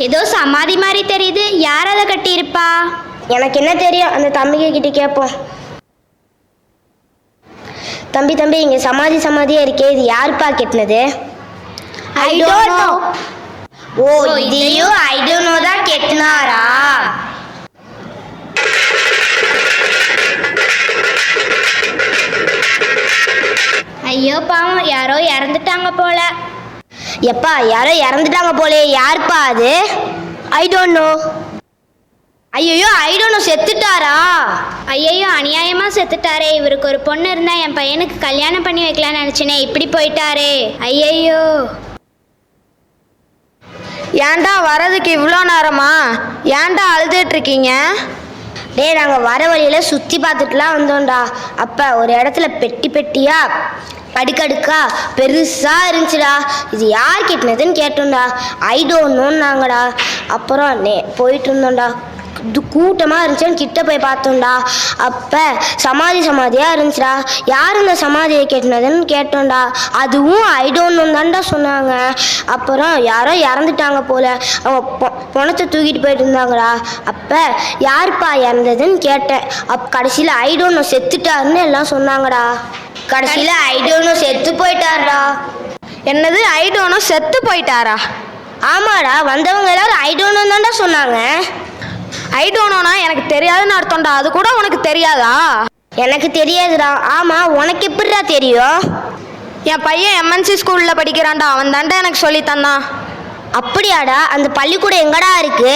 ஏதோ சமாதி மாதிரி தெரியுது, யார் அதை கட்டியிருப்பா? எனக்கு என்ன தெரியும், அந்த தம்பிக்கு கிட்ட கேட்போம். தம்பி இங்கே சமாதியாக இருக்கே, இது யாருப்பா கெட்டினது? I don't know. ஓ, இதையும் ஐ டோன்ட் நோ தான் கெட்டினாரா? ஐயோ பாவம், யாரோ இறந்துட்டாங்க போல. எப்பா, யாரோ இறந்துட்டாங்க போலே, யாருப்பா அது? I don't know. ஐயோ, ஐ டோன்ட் நோ, செத்துட்டாரா? ஐயோ, அநியாயமா செத்துட்டாரே. இவருக்கு ஒரு பொண்ணு இருந்தா என் பையனுக்கு கல்யாணம் பண்ணி வைக்கலாம்னு நினைச்சேனே, இப்படி போயிட்டாரே. ஐயோ. ஏன்டா வரதுக்கு இவ்வளோ நேரமா? ஏன்டா அழுதுட்டு இருக்கீங்க? டேய், நாங்கள் வர வழியில் சுற்றி பார்த்துட்டுலாம் வந்தோம்டா. அப்போ ஒரு இடத்துல பெட்டி பெட்டியா அடுக்கடுக்கா பெருசாக இருந்துச்சுடா. இது யார் கெட்டினதுன்னு கேட்டோம்டா. I don't நோன்னாங்கடா. அப்புறம் போயிட்டு இருந்தோம்டா. கூட்டமாக இருந்துச்சுன்னு கிட்ட போய் பார்த்தோம்டா. அப்போ சமாதியாக இருந்துச்சுடா. யார் இந்த சமாதியை கேட்டினதுன்னு கேட்டோம்டா. அதுவும் ஐ டோன்ட் நோ தான்டா சொன்னாங்க. அப்புறம் யாரோ இறந்துட்டாங்க போல, அவங்க பணத்தை தூக்கிட்டு போயிட்டு இருந்தாங்கடா. அப்போ யாருப்பா இறந்ததுன்னு கேட்டேன். கடைசியில் ஐ டோன்ட் நோ செத்துட்டாருன்னு எல்லாம் சொன்னாங்கடா. கடைசியில் ஐ டோன்ட் நோ செத்து போயிட்டாருடா. என்னது ஐ டோன்ட் நோ செத்து போயிட்டாரா? ஆமாடா, வந்தவங்க எல்லாரும் ஐ டோன்ட் நோ தான்டா சொன்னாங்க. ஐ டோன்ட் நோனா எனக்கு தெரியாதுன்னு அர்த்தம்டா. அது கூட உனக்கு தெரியாதா? எனக்கு தெரியாதுடா. ஆமாம், உனக்கு எப்படிடா தெரியும்? என் பையன் எம்என்சி ஸ்கூலில் படிக்கிறான்டா. அவன் தாண்டா எனக்கு சொல்லி தந்தான். அப்படியாடா? அந்த பள்ளிக்கூடம் எங்கடா இருக்கு?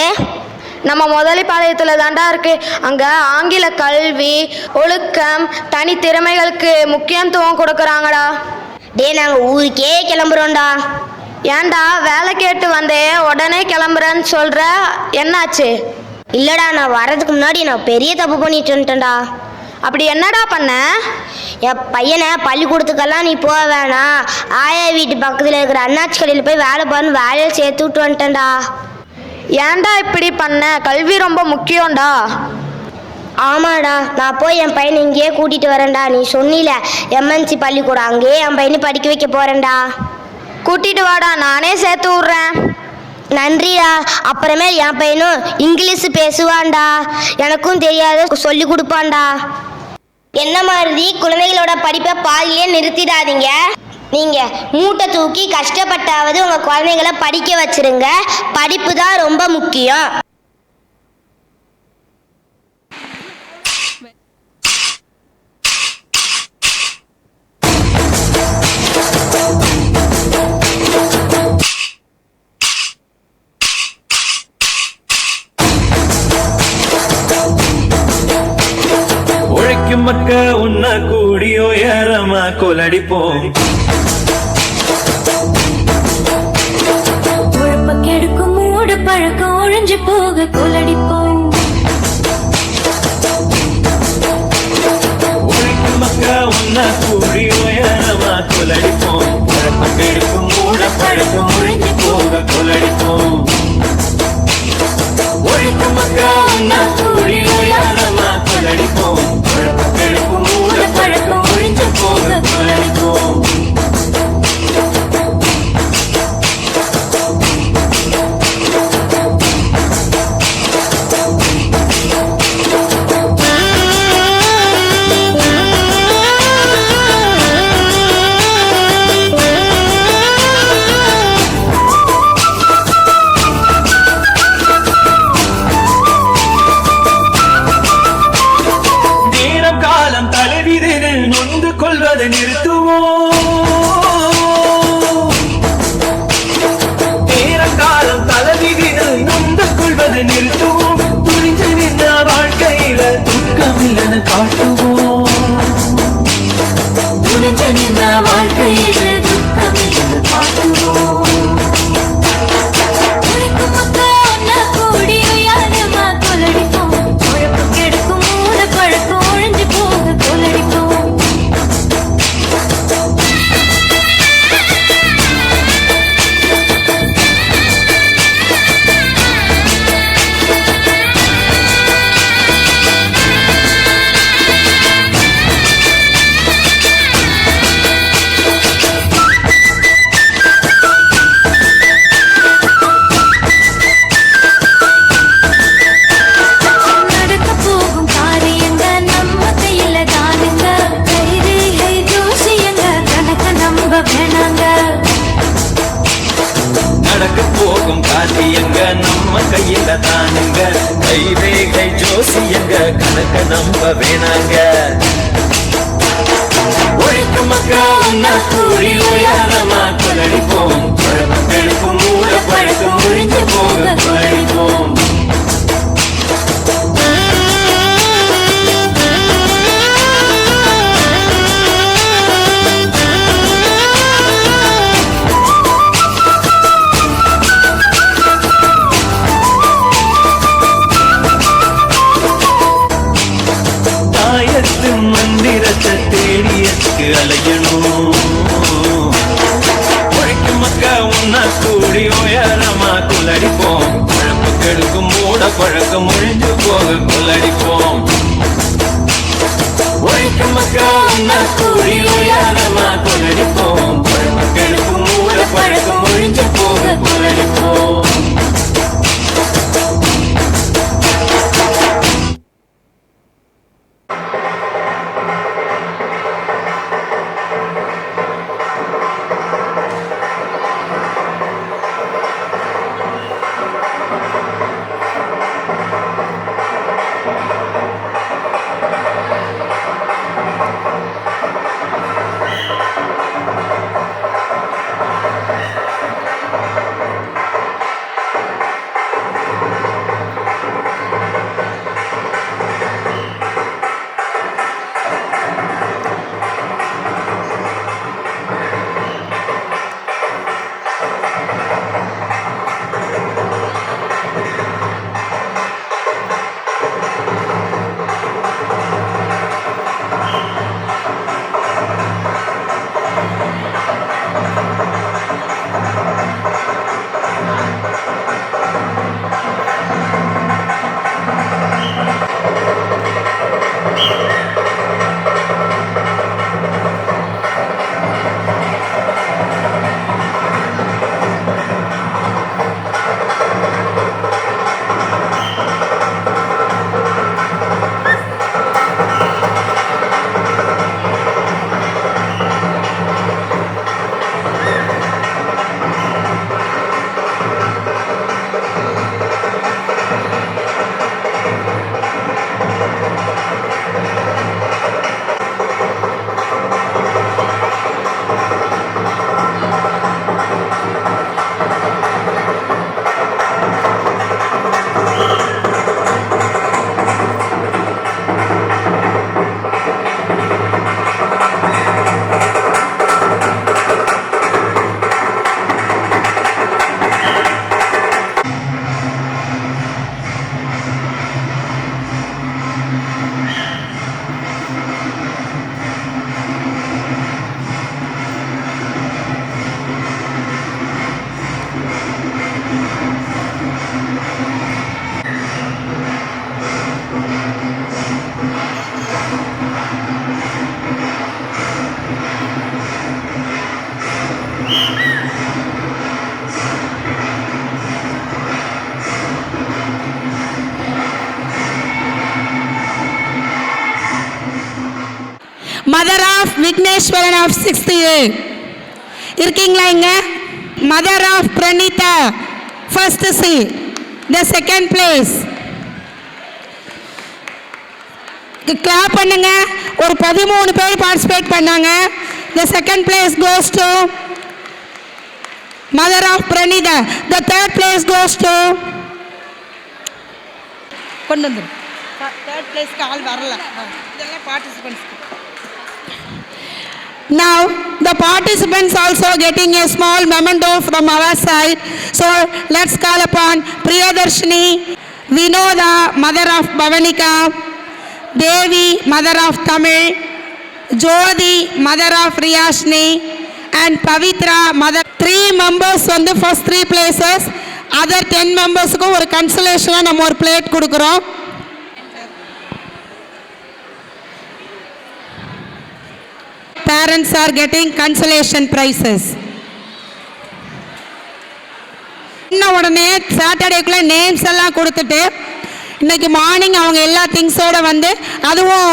நம்ம முதலிப்பாளையத்தில் தாண்டா இருக்கு. அங்கே ஆங்கில கல்வி, ஒழுக்கம், தனி திறமைகளுக்கு முக்கியத்துவம் கொடுக்குறாங்கடா. டே, நாங்கள் ஊருக்கே கிளம்புறோம்டா. ஏன்டா வேலை கேட்டு வந்தேன் உடனே கிளம்புறேன்னு சொல்கிற, என்னாச்சு? இல்லைடா, நான் வர்றதுக்கு முன்னாடி நான் பெரிய தப்பு பண்ணிட்டு வந்துட்டேன்டா. அப்படி என்னடா பண்ண? என் பையனை பள்ளிக்கூடத்துக்கெல்லாம் நீ போக வேணாம், ஆயா வீட்டு பக்கத்தில் இருக்கிற அண்ணாச்சி கடையில் போய் வேலை பாருன்னு வேலையை சேர்த்து விட்டு வந்துட்டேன்டா. ஏன்டா இப்படி பண்ண? கல்வி ரொம்ப முக்கியம்டா. ஆமாடா, நான் போய் என் பையனை இங்கேயே கூட்டிகிட்டு வரேன்டா. நீ சொன்னில எம்என்சி பள்ளிக்கூடம், அங்கேயே என் பையனை படிக்க வைக்க போகிறேன்டா. கூட்டிட்டு வாடா, நானே சேர்த்து விட்றேன். நன்றிடா. அப்புறமே என் பையனும் இங்கிலீஷ் பேசுவான்டா. எனக்கும் தெரியாத சொல்லி கொடுப்பான்டா. என்ன மாதிரி குழந்தைகளோட படிப்பை பாதியிலே நிறுத்திடாதீங்க. நீங்கள் மூட்டை தூக்கி கஷ்டப்பட்டாவது உங்கள் குழந்தைங்கள படிக்க வச்சிருங்க. படிப்பு தான் ரொம்ப முக்கியம். உழைக்கும் மக்க உன்ன கூடியோ ஏறமா கொலடிப்போம். உழப்ப கெடுக்கும் மூட பழக்கம் ஒழிஞ்சு போக கொலடிப்போம். உழைக்கும் மக்க உன்ன கூடியோ ஏறமா கொலடிப்போம். உழைப்ப கெடுக்கும் மூட பழக்கம் ஒழிஞ்சு போக கொலடிப்போம். உழைக்கும் மக்க உன்ன கூடியோ ஏறமா கொலடிப்போம். உழைப்ப கெடுக்கும் மூட பழக்கம் ஒழிஞ்சு போக கொலடிப்போம். நொந்து கொள்வதை நிறுத்துவோம். நேரங்காலம் தலைவிதிகள் நொந்து கொள்வதை நிறுத்துவோம். துணிஞ்சு நின்ற வாழ்க்கையில துக்கமில்லன காட்டுவோம். துணிஞ்சு நின்ற வாழ்க்கையில துக்கமில்லன காட்டுவோம். நடக்க போகும் காரியங்க நம்ம கையில தானுங்க. கைரேகை ஜோசியங்க கணக்க நம்ப வேணாங்க. உழைக்கும் மக்கா உன்ன கூறி உயரமா கொலடிப்போம். குழப்பங்களுக்கும் மூட பழக்கம் ஒழிஞ்சு போக கொலடிப்போம். மந்திரத்தை தேடியதுக்கு அலையணும். உழைக்கும் மக்கா உன்ன கூடி உயரமா கொலடிப்போம். குழப்ப கெடுக்கும் மூட பழக்கம் ஒழிஞ்சு போக கொள்ளடிப்போம். உழைக்கும் மக்கள் உண்ணா கூலி ஓயாதமா கொள்ளடிப்போம். மக்களுக்கும் மூல பழக்கம் ஒழிஞ்சு போக கொள்ளடிப்போம். Mother of Vigneshwaran of 6th A இருக்கீங்களா இங்க? Mother of Praneetha first C, the second place. Clap பண்ணுங்க. ஒரு 13 பேர் பார்ட்டிசிபேட் பண்ணாங்க. The second place goes to mother of Praneetha. The third place goes to கொண்டு வந்து தேர்ட் பிளேஸ்க்கு ஆள் வரல. இதெல்லாம் participants. Now the participants also getting a small memento from our side. So let's call upon Priyadarshini, Vinoda, mother of Bhavanika, Devi, mother of Tamil, Jodi, mother of Riyashni, and Pavitra, mother. 3 members on the first 3 places. Other 10 members க்கு ஒரு consolation நம்ம ஒரு plate கொடுக்கிறோம். Parents are getting consolation prizes. இன்னும் உடனே சாட்டர்டேக்குள்ள நேம்ஸ் எல்லாம் கொடுத்துட்டு இன்னைக்கு மார்னிங் அவங்க எல்லா திங்ஸோட வந்து அதுவும்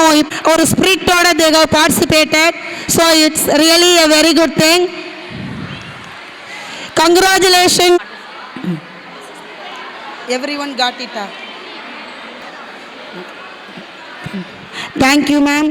ஒரு ஸ்பிரிட்டோட they have participated. So it's really a very good thing. Congratulations. Everyone got it. Thank you, ma'am.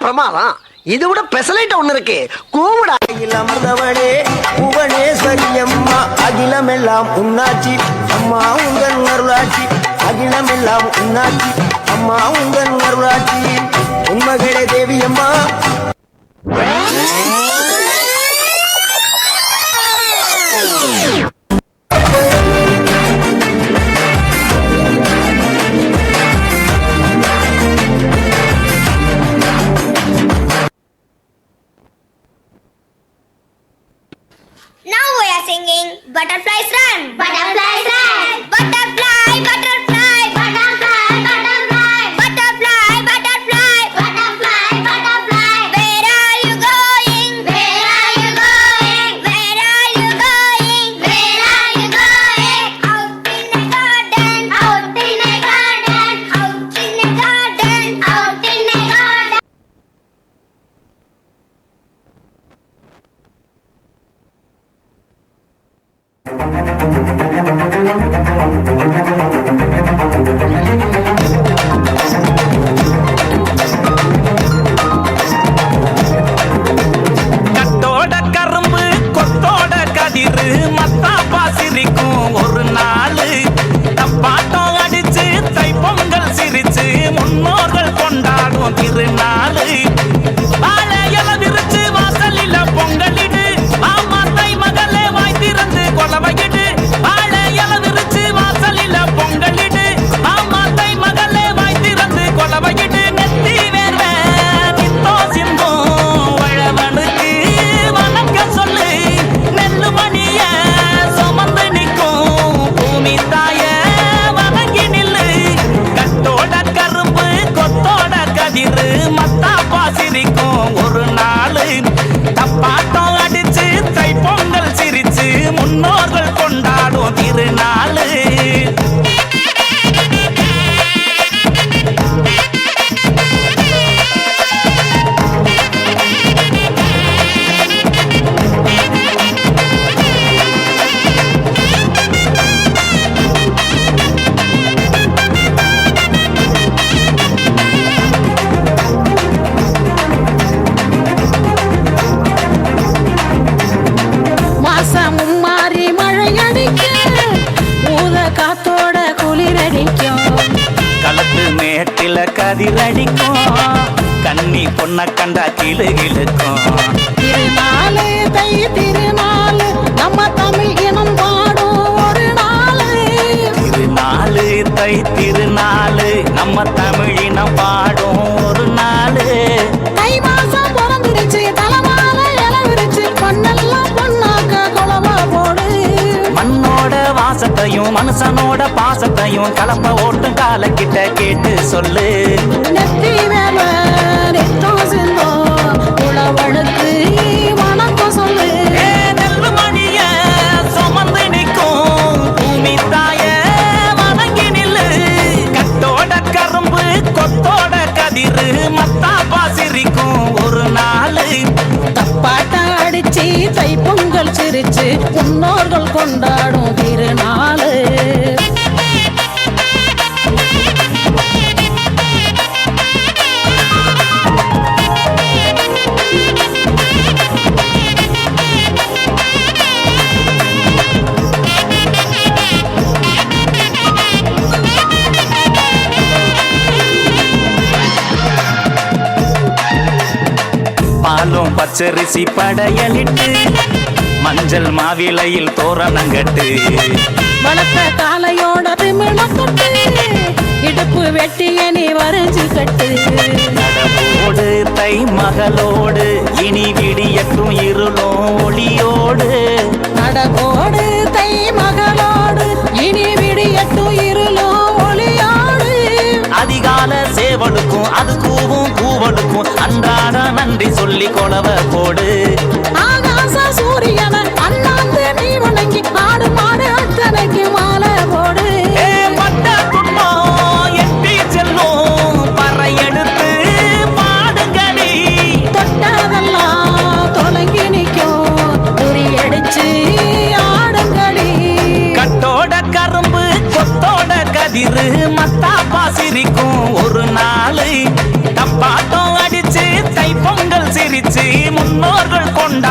பிரமாதம். இது விட பெசலைட் ஒண்ணு இருக்கு. கூவுடா. அமிர்தவளே புவனேஸ்வரி அம்மா, அகிலமெல்லாம் உன்னாட்சி அம்மா உங்கள் அருளாட்சி. அகிலமெல்லாம் உன்னாட்சி அம்மா உங்கள் அருளாட்சி உண்மகளே தேவி அம்மா. Now we are singing Butterflies Run. Butterflies Run. Butterfly, butterfly, butterfly, butterfly, butterfly, butterfly, butterfly, butterfly. Where are you going? Where are you going? Where are you going? Where are you going? Out in a garden. Out in a garden. Out in a garden. Out in a garden. கட்டோட கரும்பு கொத்தோட கதிரு மத்தாப்பா சிரிக்கும் ஒரு நாள் தப்பாட்டம் அடிச்சு தைப்பொங்கல் சிரிச்சு முன்னோர்கள் கொண்டாடும் திருநாள் வாழையில விரிச்சு வாசலில பொங்கலிடு ஆமா தை மகளே வாய் திறந்து கொலவையிடு வாழையில விரிச்சு வாசலில பொங்கலிடு ஆமா தை மகளே வாய் திறந்து கொலவையிடு நெத்தி வேர்வ நித்தோ சிந்தும் வழவனுக்கு வணக்க சொல்லு நெல்லு மணிய சுமந்து நிற்கும் பூமி தாய வணங்கி நில்லு கட்டோட கரும்பு கொத்தோட கதிரு மத்தாப்பா சிரிக்கும் ஒரு நாள் தப்பாட்டம் அடிச்சு தைப்பொங்கல் சிரிச்சு முன்னோர்கள் கொண்டாடும் திருநாள் மாசமும் மாறி மழை அடிக்க ஊத காத்தோட குளிரடிக்கும் களத்து மேட்டில கதிரடிக்கும் கண்ணி பொண்ண கண்டா கிளுகிழுக்கும் திருநாளு தை திருநாளு நம்ம தமிழ் இனம் பாடும் ஒரு நாளு திருநாளு தை திருநாளு நம்ம தமிழினம் பாடும் ஒரு நாள் தை மாசம் பிறந்துடுச்சு தலைமால இல விரிச்சு பொண்ணெல்லாம் பொண்ணாக்க குளமா போடு மண்ணோட வாசத்தையும் மனுஷனோட பாசத்தையும் கலப்ப ஓட்டும் காலக்கிட்ட கேட்டு சொல்லு நெத்தி மேல நெத்தம் சிந்தோம் உழவழுக்கு வணக்கம் சொல்லு ஏ நெல்லு மணிய சுமந்து நிற்கும் பூமி தாய வணங்கி நில்லு கட்டோட கரும்பு கொத்தோட கதிரு மத்தாப்பா சிரிக்கும் ஒரு நாள் தப்பாட்டம் அடிச்சு தைப்பொங்கல் சிரிச்சு முன்னோர்கள் கொண்டாடும் திருநாளு பாலும் பச்சரிசி படையலிட்டு மஞ்சள் மாவிலையில் தோரணங்கட்டு வளர்த்த காலையோட திமிழக்கட்டு இடுப்பு வெட்டிய நீ வரைஞ்சு கட்டு நடவோடு தை மகளோடு இனி விடியட்டும் இருளும் ஒளியோடு நடகோடு தை மகளோடு இனி விடியட்டு இருளோ ஒளியோடு அதிகால சேவலுக்கும் அது கூவும் கூவலுக்கும் அன்றாட நன்றி சொல்லி கொலவ போடு ஆகாச சூரியன அண்ணாந்து நீ வணங்கி ஆடு மாடு அத்தனைக்கு மாலை போடு ஏ பட்ட துன்பம் எட்டி செல்லும் பறை எடுத்து பாடுங்கடி தொட்டதெல்லாம் தொலைங்கி நிற்கும் குறி அடிச்சு ஆடுங்கடி கட்டோட கரும்பு கொத்தோட கதிரு மத்தாப்பா சிரிக்கும் ஒரு நாள் தப்பாட்டம் அடிச்சு தை பொங்கல் சிரிச்சு முன்னோர்கள் கொண்ட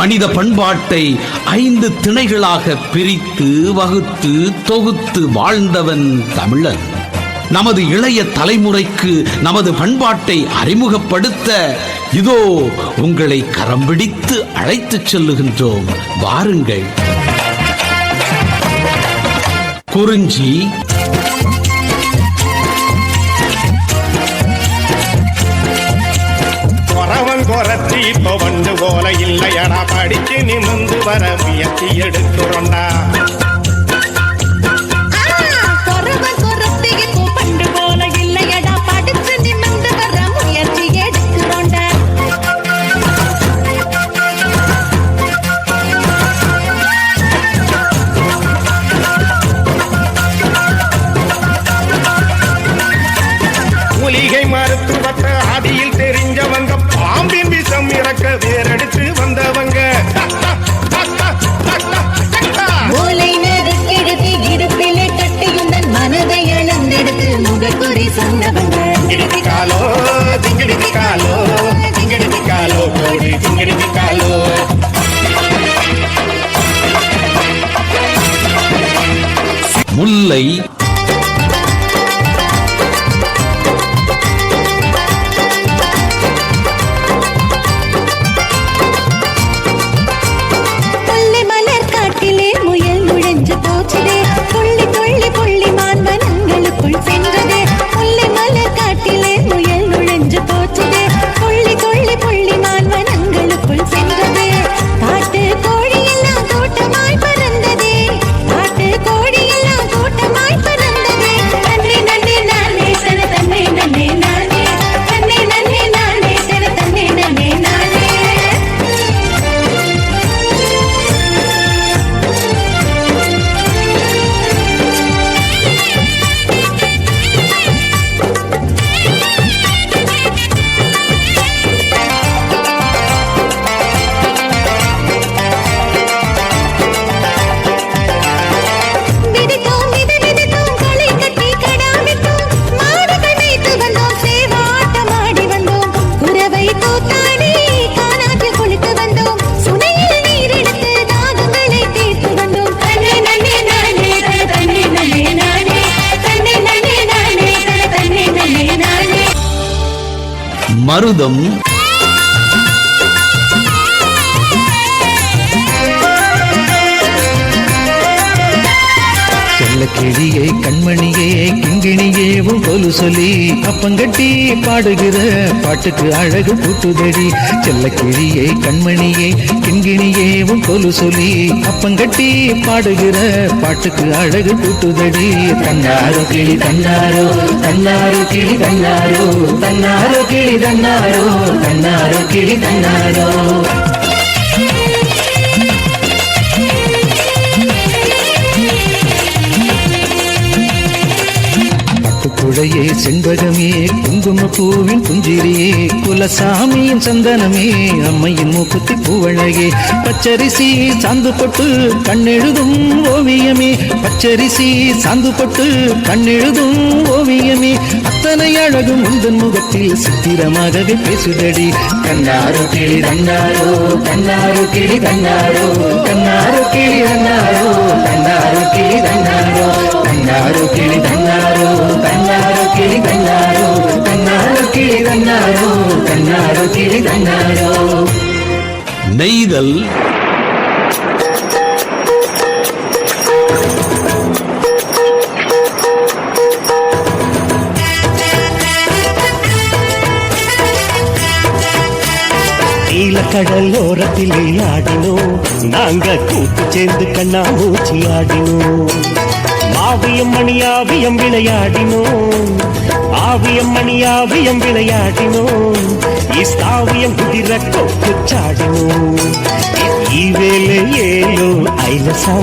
மனித பண்பாட்டை 5 திணைகளாக பிரித்து வகுத்து தொகுத்து வாழ்ந்தவன் தமிழன். நமது இளைய தலைமுறைக்கு நமது பண்பாட்டை அறிமுகப்படுத்த இதோ உங்களை கரம் பிடித்து அழைத்துச் செல்லுகின்றோம். வாருங்கள். குறிஞ்சி, குறத்தி பவண்டு போல இல்லையடா, படிச்சு நிமிந்து வர முயற்சி எடுத்துறோண்டா. மூலிகை மருத்துவத்தை ஆதியில் தெரிஞ்சவங்க, பாம்பின் விஷம் இறக்க வேறெடுத்து வந்தவங்க. மூளை நெருக்கெடுத்து இடுப்பிலே கட்டியுந்தன் மனதை இழந்தெடுத்து முகக்குறி சொன்னவங்க. திங்கிடிக்காலோ திங்கிடிக்காலோ திங்கிடிக்காலோ கோடி திங்கிடிக்காலோ. முல்லை, மருதம், செல்லக்கிளியே கண்மணியே கிங்கிணியே உன் கொலு சொல்லி அப்பங்கட்டி பாடுகிற பாட்டுக்கு அழகு கூட்டுதடி. செல்லக்கிளியே கண்மணியே கிங்கிணியே உன் கொலு சொல்லி அப்பங்கட்டி பாடுகிற பாட்டுக்கு அழகு கூட்டுதடி. தன்னாரோ கிளி தன்னாரோ தன்னாரோ கிளி தன்னாரோ தன்னாரோ கிளி தன்னாரோ தன்னாரோ கிளி தன்னாரோ. குழையே செண்பகமே குங்கும பூவின் புஞ்சிரியே குலசாமியின் சந்தனமே அம்மையின் மூக்குத்தி பூவழகே. பச்சரிசி சாந்து பொட்டு கண்ணெழுதும் ஓவியமே, பச்சரிசி சாந்து பொட்டு கண்ணெழுதும் ஓவியமே. அத்தனை அழகும் உந்தன் முகத்தில் சித்திரமாகவே பேசுதடி. கண்ணாரோ கிளி தன்னாரோ கண்ணாரோ கிளி தன்னாரோ கண்ணாரோ கிளி தன்னாரோ கண்ணாரோ கிளி தன்னாரோ கண்ணாரோ கிளி தன்னாரோ கண்ணாரோ கிளி தன்னாரோ கண்ணாரோ கிளி தன்னாரோ கண்ணாரோ கிளி தன்னாரோ. நெய்தல், நீலக்கடல் ஓரத்தில் ஆடினோம், நாங்க கூட்டு சேர்ந்து கண்ணாமூச்சி ஆடினோம். ஆவியம் மணியாவியம் விளையாடினோம், ஆவியம் மணியாவியம் விளையாடினோம். இஸ்தாவியம் குதிர கொக்கு சாடினோம். ஈவேல ஏலோ ஐலசா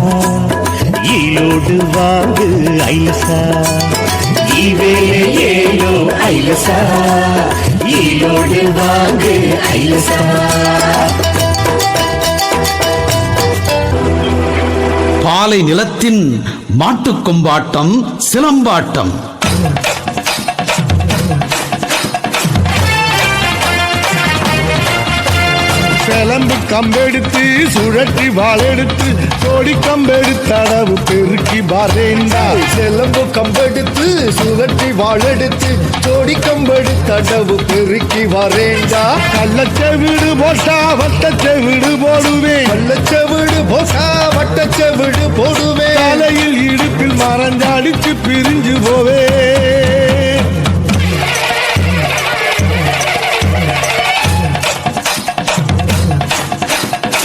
ஈலோடு வாங்கு ஐலசா. ஈவேல ஏலோ ஐலசா ஈலோடு வாங்கு ஐலசா. பாலை நிலத்தின் மாட்டுக் கொம்பாட்டம் சிலம்பாட்டம். கிளம்பு கம்பெடுத்து சுழற்றி வாழெடுத்து சோடி கம்பெடுத்தடவு பெருக்கி பாரேண்டா செலம்பு கம்பெடுத்து சுழற்றி வாழெடுத்து ஜோடி கம்பெடுத்தடவு பெருக்கி வரேண்டா கள்ளச்செவிடு போட்டா வட்டச்செவிடு போடுவேன் கள்ளச்செவிடு போசா வட்டச்செவிடு போடுவேன் தலையில் இடுப்பில் மறைஞ்சடிச்சு பிரிஞ்சு போவே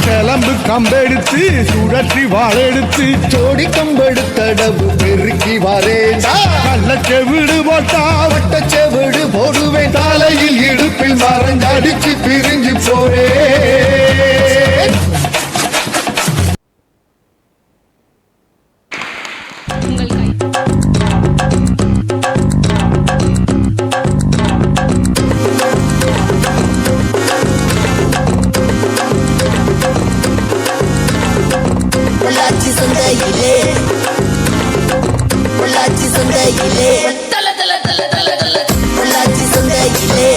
கிளம்பு கம்பெடுத்து சுழற்றி வாழெடுத்து ஜோடி கம்பெடுத்தடவு பெருக்கி வரேண்டா கள்ளச்செவிடு போட்டா வட்டச்செவிடு போடுவேன் தலையில் இடுப்பில் மறைஞ்சடிச்சு பிரிஞ்சு போவேன் பொள்ளாச்சி சந்தையிலே பொள்ளாச்சி சந்தையிலே பொள்ளாச்சி சந்தையிலே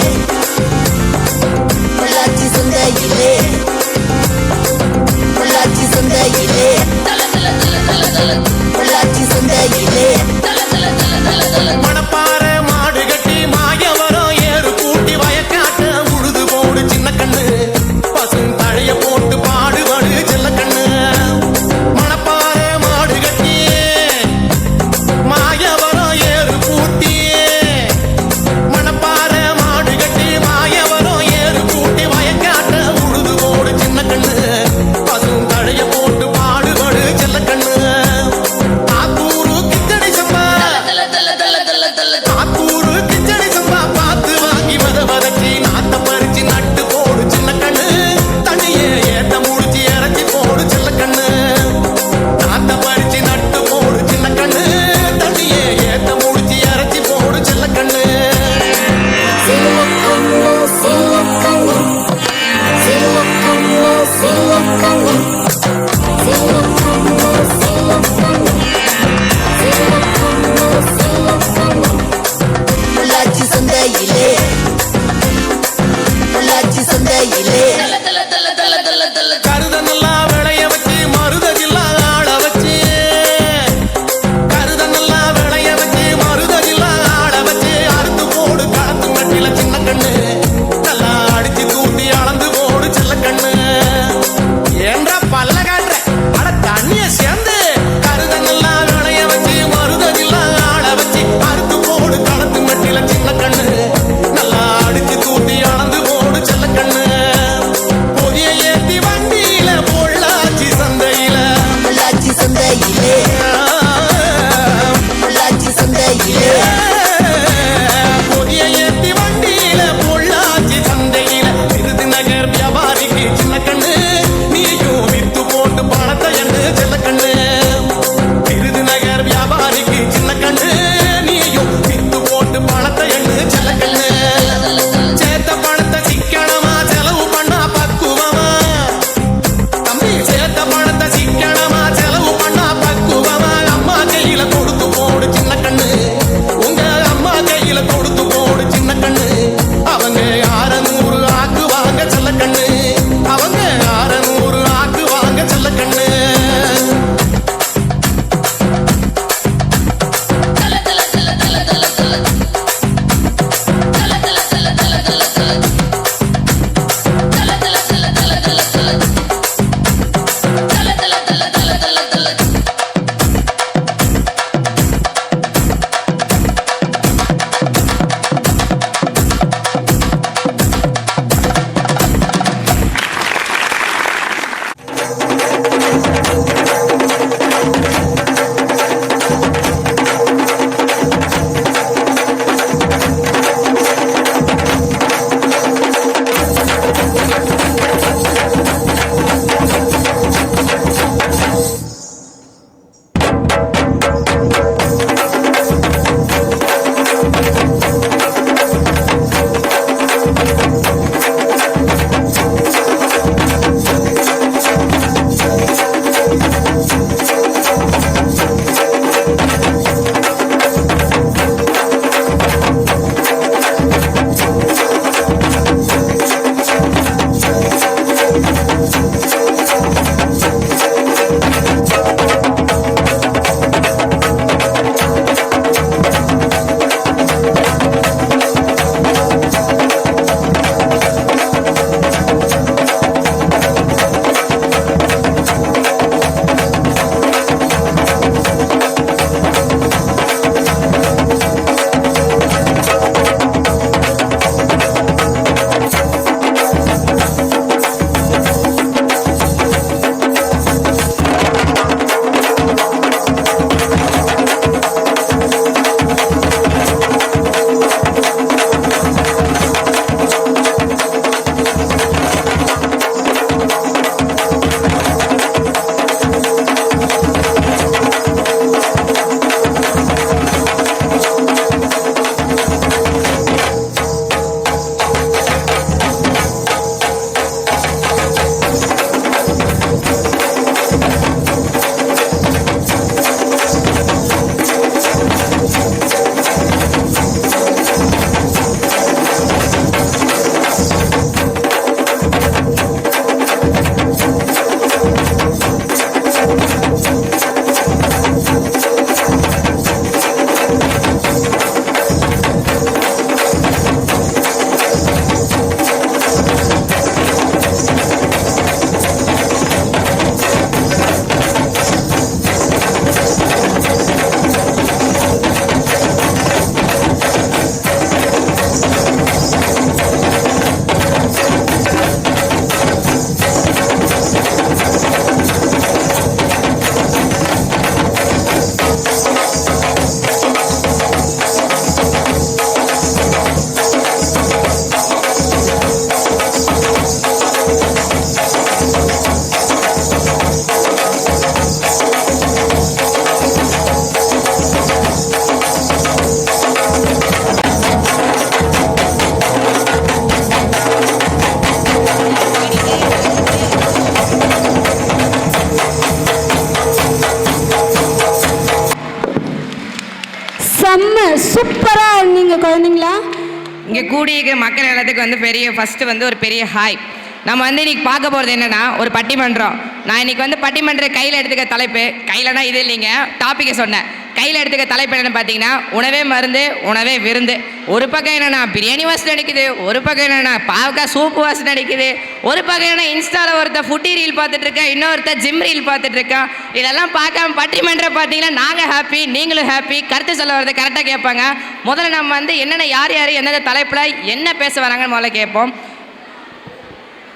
இங்கே கூடியிருக்கிற மக்கள் எல்லாத்துக்கும் வந்து ஃபஸ்ட்டு வந்து ஒரு பெரிய ஹாய். நம்ம வந்து இன்றைக்கி பார்க்க போகிறது என்னென்னா ஒரு பட்டிமன்றம். நான் இன்றைக்கி வந்து பட்டிமன்றம் கையில் எடுத்துக்க தலைப்பு, கையிலனா இது இல்லைங்க, டாப்பிக்கை சொன்னேன். கையில் எடுத்துக்க தலைப்பு என்னென்னு பார்த்தீங்கன்னா உணவே மருந்து உணவே விருந்து. ஒரு பக்கம் என்னென்னா பிரியாணி வாசனை அடிக்குது, ஒரு பக்கம் என்னென்னா பாவக்காய் சூப்பு வாசனை அடிக்குது, ஒரு பக்கம் என்ன இன்ஸ்டாவில் ஒருத்தர் ஃபுட்டி ரீல் பார்த்துட்ருக்கேன், இன்னொருத்தர் ஜிம் ரீல் பார்த்துட்ருக்கேன். இதெல்லாம் பார்க்காம பட்டிமன்றம் பார்த்தீங்கன்னா நாங்கள் ஹாப்பி, நீங்களும் ஹாப்பி. கருத்து சொல்ல வரது கரெக்டாக கேட்பாங்க. முதல்ல நம்ம வந்து என்னென்ன யார் எந்தெந்த தலைப்பில் என்ன பேச வராங்கன்னு முதல்ல கேட்போம்.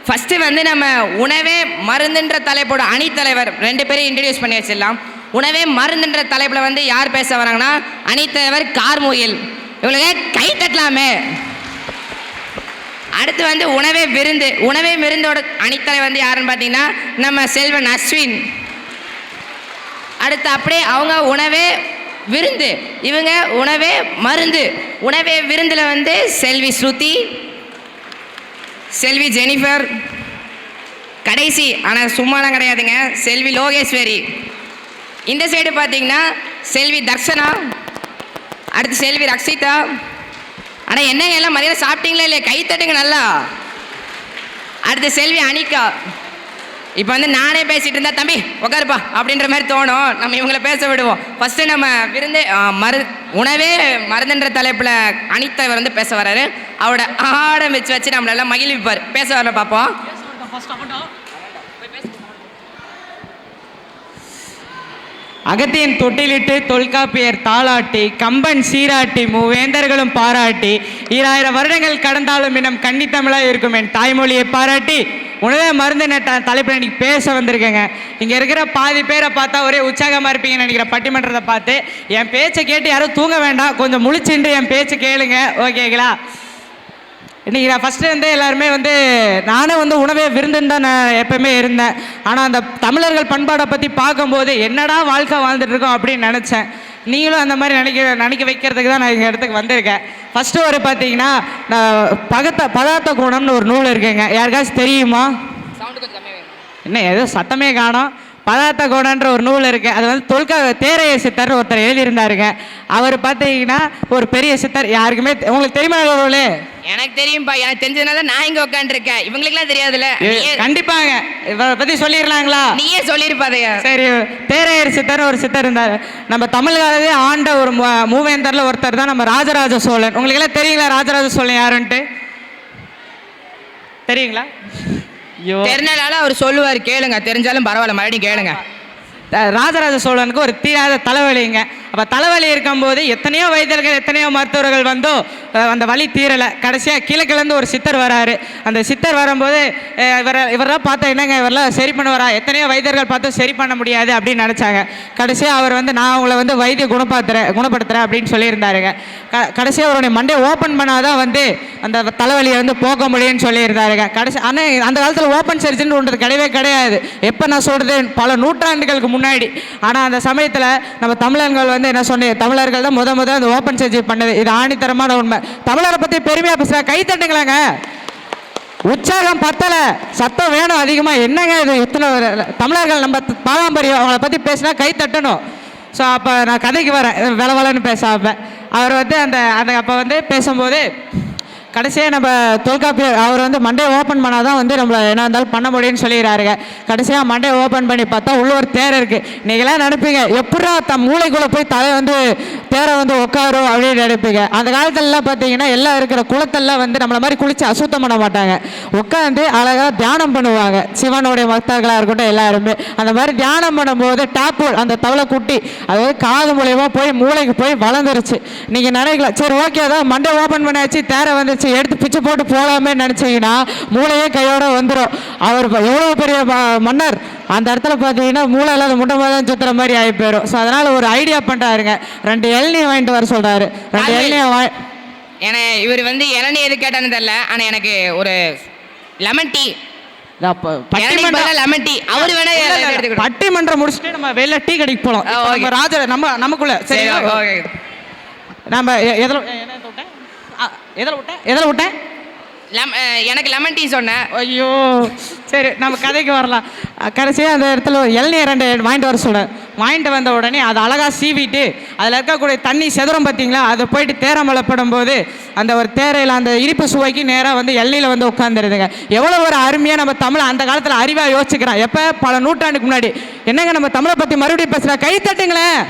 ஃபஸ்ட்டு வந்து நம்ம உணவே மருந்துன்ற தலைப்போட அணித்தலைவர் 2 பேரையும் இன்ட்ரடியூஸ் பண்ணி வச்சிடலாம். உணவே மருந்துன்ற தலைப்பில் வந்து யார் பேச வராங்கன்னா அணித்தலைவர் கார்முகில். இவங்களுக்கு கை தட்டலாமே. அடுத்து வந்து உணவே விருந்து. உணவே விருந்தோட அணித்தலைவர் வந்து யாருன்னு பார்த்தீங்கன்னா நம்ம செல்வன் அஸ்வின். அடுத்து அப்படியே அவங்க உணவே விருந்து, இவங்க உணவே மருந்து. உணவே விருந்தில் வந்து செல்வி ஸ்ருதி, செல்வி ஜெனிஃபர், கடைசி ஆனால் சும்மாலாம் கிடையாதுங்க செல்வி லோகேஸ்வரி. இந்த சைடு பார்த்தீங்கன்னா செல்வி தர்ஷனா, அடுத்து செல்வி ரக்ஷிதா. ஆனால் என்னங்க எல்லாம் மதியம் சாப்பிட்டீங்களா இல்லையா? கை தட்டுங்க நல்லா. அடுத்து செல்வி அனிகா. இப்போ வந்து நானே பேசிகிட்டு இருந்தா தம்பி உட்காருப்பா அப்படின்ற மாதிரி தோணும். நம்ம இவங்கள பேச விடுவோம். ஃபஸ்ட்டு நம்ம விருந்து உணவே மருந்துன்ற தலைப்பில் அனித்தவர் வந்து பேச வர்றாரு. அவரோட வச்சு நம்மளெல்லாம் மகிழ்விப்பார். பேச வர பார்ப்போம். அகத்தியன் தொட்டிலிட்டு தொல்காப்பியர் தாளாட்டி கம்பன் சீராட்டி மூவேந்தர்களும் பாராட்டி 2000 வருடங்கள் கடந்தாலும் இன்னும் கன்னித்தமிழாக இருக்கும் என் தாய்மொழியை பாராட்டி உணவே மருந்து தலைப்பில் இன்னைக்கு பேச வந்திருக்கேங்க. இங்கே இருக்கிற பாதி பேரை பார்த்தா ஒரே உற்சாகமாக இருப்பீங்கன்னு நினைக்கிற பட்டிமன்றத்தை பார்த்து. என் பேச்சை கேட்டு யாரும் தூங்க வேண்டாம், கொஞ்சம் முழிச்சுட்டு என் பேச்சு கேளுங்க, ஓகேங்களா? இன்றைக்கி நான் ஃபஸ்ட்டு வந்து எல்லாருமே வந்து நானும் வந்து உணவே விருந்துன்னு தான் நான் எப்போயுமே இருந்தேன். ஆனால் அந்த தமிழர்கள் பண்பாடை பற்றி பார்க்கும்போது என்னடா வாழ்க்கை வாழ்ந்துட்டுருக்கோம் அப்படின்னு நினச்சேன். நீங்களும் அந்த மாதிரி நினைக்க வைக்கிறதுக்கு தான் நான் எங்கள் இடத்துக்கு வந்திருக்கேன். ஃபஸ்ட்டு ஒரு பார்த்தீங்கன்னா நான் பதார்த்த குணம்னு ஒரு நூல் இருக்குங்க. யாருக்காச்சும் தெரியுமா? என்ன ஏதோ சத்தமே காணோம். பதார்த்த குணன்ற ஒரு நூல் இருக்குது. அது வந்து தேரைய சித்தர் ஒருத்தர் எழுதியிருந்தாருங்க. அவர் பார்த்தீங்கன்னா ஒரு பெரிய சித்தர். யாருக்குமே உங்களுக்கு தெரியுமா? எனக்கு தெரியும்பா. எனக்கு தெரிஞ்சதுனால நான் இங்கே உட்காந்துருக்கேன். இவங்களுக்குலாம் தெரியாதுல்ல. கண்டிப்பாங்க இவரை பற்றி சொல்லிடலாங்களா? நீயே சொல்லியிருப்பாதையா? சரி, தேரையர் சித்தர் ஒரு சித்தர் இருந்தார். நம்ம தமிழ்காரவே ஆண்ட ஒரு மூவேந்தரில் ஒருத்தர் தான் நம்ம ராஜராஜ சோழன். உங்களுக்கெல்லாம் தெரியுங்களா ராஜராஜ சோழன் யாருன்ட்டு? தெரியுங்களா? தெரிஞ்சனால அவர் சொல்லுவார், கேளுங்க. தெரிஞ்சாலும் பரவாயில்ல, மறுபடியும் கேளுங்க. ராஜராஜ சோழனுக்கு ஒரு தீராத தலைவலிங்க. அப்போ தலைவலி இருக்கும்போது எத்தனையோ வைத்தியர்கள் எத்தனையோ மருத்துவர்கள் வந்தோ அந்த வலி தீரலை. கடைசியாக கிழக்கிலேருந்து ஒரு சித்தர் வராரு. அந்த சித்தர் வரும்போது இவரெல்லாம் பார்த்தா என்னங்க இவரெல்லாம் சரி பண்ணுவாரா? எத்தனையோ வைத்தியர்கள் பார்த்து சரி பண்ண முடியாது அப்படின்னு நினச்சாங்க. கடைசியாக அவர் வந்து நான் உங்களை வந்து வைத்திய குணப்படுத்துகிறேன் அப்படின்னு சொல்லியிருந்தாருங்க. கடைசியாக அவருடைய மண்டையை ஓப்பன் பண்ணாதான் வந்து அந்த தலைவலியை வந்து போக்க முடியும்னு சொல்லியிருந்தாருங்க. ஆனால் அந்த காலத்தில் ஓப்பன் சர்ஜரின்னு ஒன்றது கிடையவே கிடையாது. எப்போ நான் சொல்கிறது பல நூற்றாண்டுகளுக்கு முன்னாடி. ஆனால் அந்த சமயத்தில் நம்ம தமிழர்கள் வந்து என்ன சொன்னேன், தமிழர்கள் தான் முத அந்த ஓப்பன் சர்ஜரி பண்ணது. இது ஆணித்தரமான உண்மை. தமிழரை பற்றி பெருமையாக பேசுகிறேன். கை தட்டுங்களாங்க. உற்சாகம் பத்தலை, சத்தம் வேணும் அதிகமாக. என்னங்க இது இத்தனை தமிழர்கள் நம்ம பாரம்பரியம், அவங்கள பற்றி பேசினா கை தட்டணும். ஸோ அப்போ நான் கதைக்கு வரேன், வெளவலன்னு பேசாமல். அவர் வந்து அந்த அப்போ வந்து பேசும்போது கடைசியாக நம்ம தொல்காப்பியர் அவர் வந்து மண்டையை ஓப்பன் பண்ணால் தான் வந்து நம்மளை என்ன இருந்தாலும் பண்ண முடியும்னு சொல்லிடுறாருங்க. கடைசியாக மண்டையை ஓப்பன் பண்ணி பார்த்தா உள்ள ஒரு தேரை இருக்குது. நீங்களாம் நினைப்பீங்க எப்படா மூளைக்குள்ளே போய் தலை வந்து தேரை வந்து உட்காரும் அப்படின்னு நினைப்பீங்க. அந்த காலத்துலலாம் பார்த்தீங்கன்னா எல்லாம் இருக்கிற குளத்தெல்லாம் வந்து நம்மளை மாதிரி குளித்து அசுத்தம் பண்ண மாட்டாங்க. உட்காந்து அழகாக தியானம் பண்ணுவாங்க. சிவனுடைய பக்தர்களாக இருக்கட்டும் எல்லாருமே அந்த மாதிரி தியானம் பண்ணும்போது டாப்போல் அந்த தவளை குட்டி அதாவது காது மூலியமாக போய் மூளைக்கு போய் வளர்ந்துருச்சு. நீங்கள் நினைக்கலாம் சரி ஓகே தான் மண்டை ஓப்பன் பண்ணியாச்சு தேரை வந்துச்சு எடுத்து பிச்சு போட்டு போகலாமே நினச்சிங்கன்னா மூளையே கையோட வந்துடும். அவர் எவ்வளோ பெரிய மன்னர் அந்த இடத்துல பார்த்தீங்கன்னா மூளை இல்லாத முட்டை தான் சுற்றுற மாதிரி ஆகி போயிடும். ஸோ அதனால் ஒரு ஐடியா பண்ணுறாருங்க. 2 இளநீர் வாங்கிட்டு வர சொல்கிறாரு. 2 இளநீர் ஏன்னா இவர் வந்து இளநீ எது கேட்டான்னு தெரியல. ஆனால் எனக்கு ஒரு லெமன் டீ பட்டிமன்றம் முடிச்சுட்டு நம்ம வெளில டீ கடைக்கு போகலாம். ராஜா நமக்குள்ள சரி நம்ம எதில் விட்டேன் எனக்கு லெமன் டீ சொன்னேன். ஐயோ சரி நம்ம கதைக்கு வரலாம். கடைசியாக அந்த இடத்துல இளநீர் 2 வாங்கிட்டு வர சொல்கிறேன். வாங்கிட்டு வந்த உடனே அதை அழகாக சீவிட்டு அதில் இருக்கக்கூடிய தண்ணி செதறும் பார்த்தீங்களா, அதை போயிட்டு தேரமலைப்படும் போது அந்த ஒரு தேரையில் அந்த இனிப்பு சுவைக்கு நேராக வந்து எல்லையில் வந்து உட்காந்துருதுங்க. எவ்வளோ ஒரு அருமையாக நம்ம தமிழ் அந்த காலத்தில் அறிவாக யோசிச்சுக்கிறோம். எப்போ பல நூற்றாண்டுக்கு முன்னாடி என்னங்க நம்ம தமிழை பற்றி மறுபடியும் பேசுகிறா, கை தட்டுங்களேன்,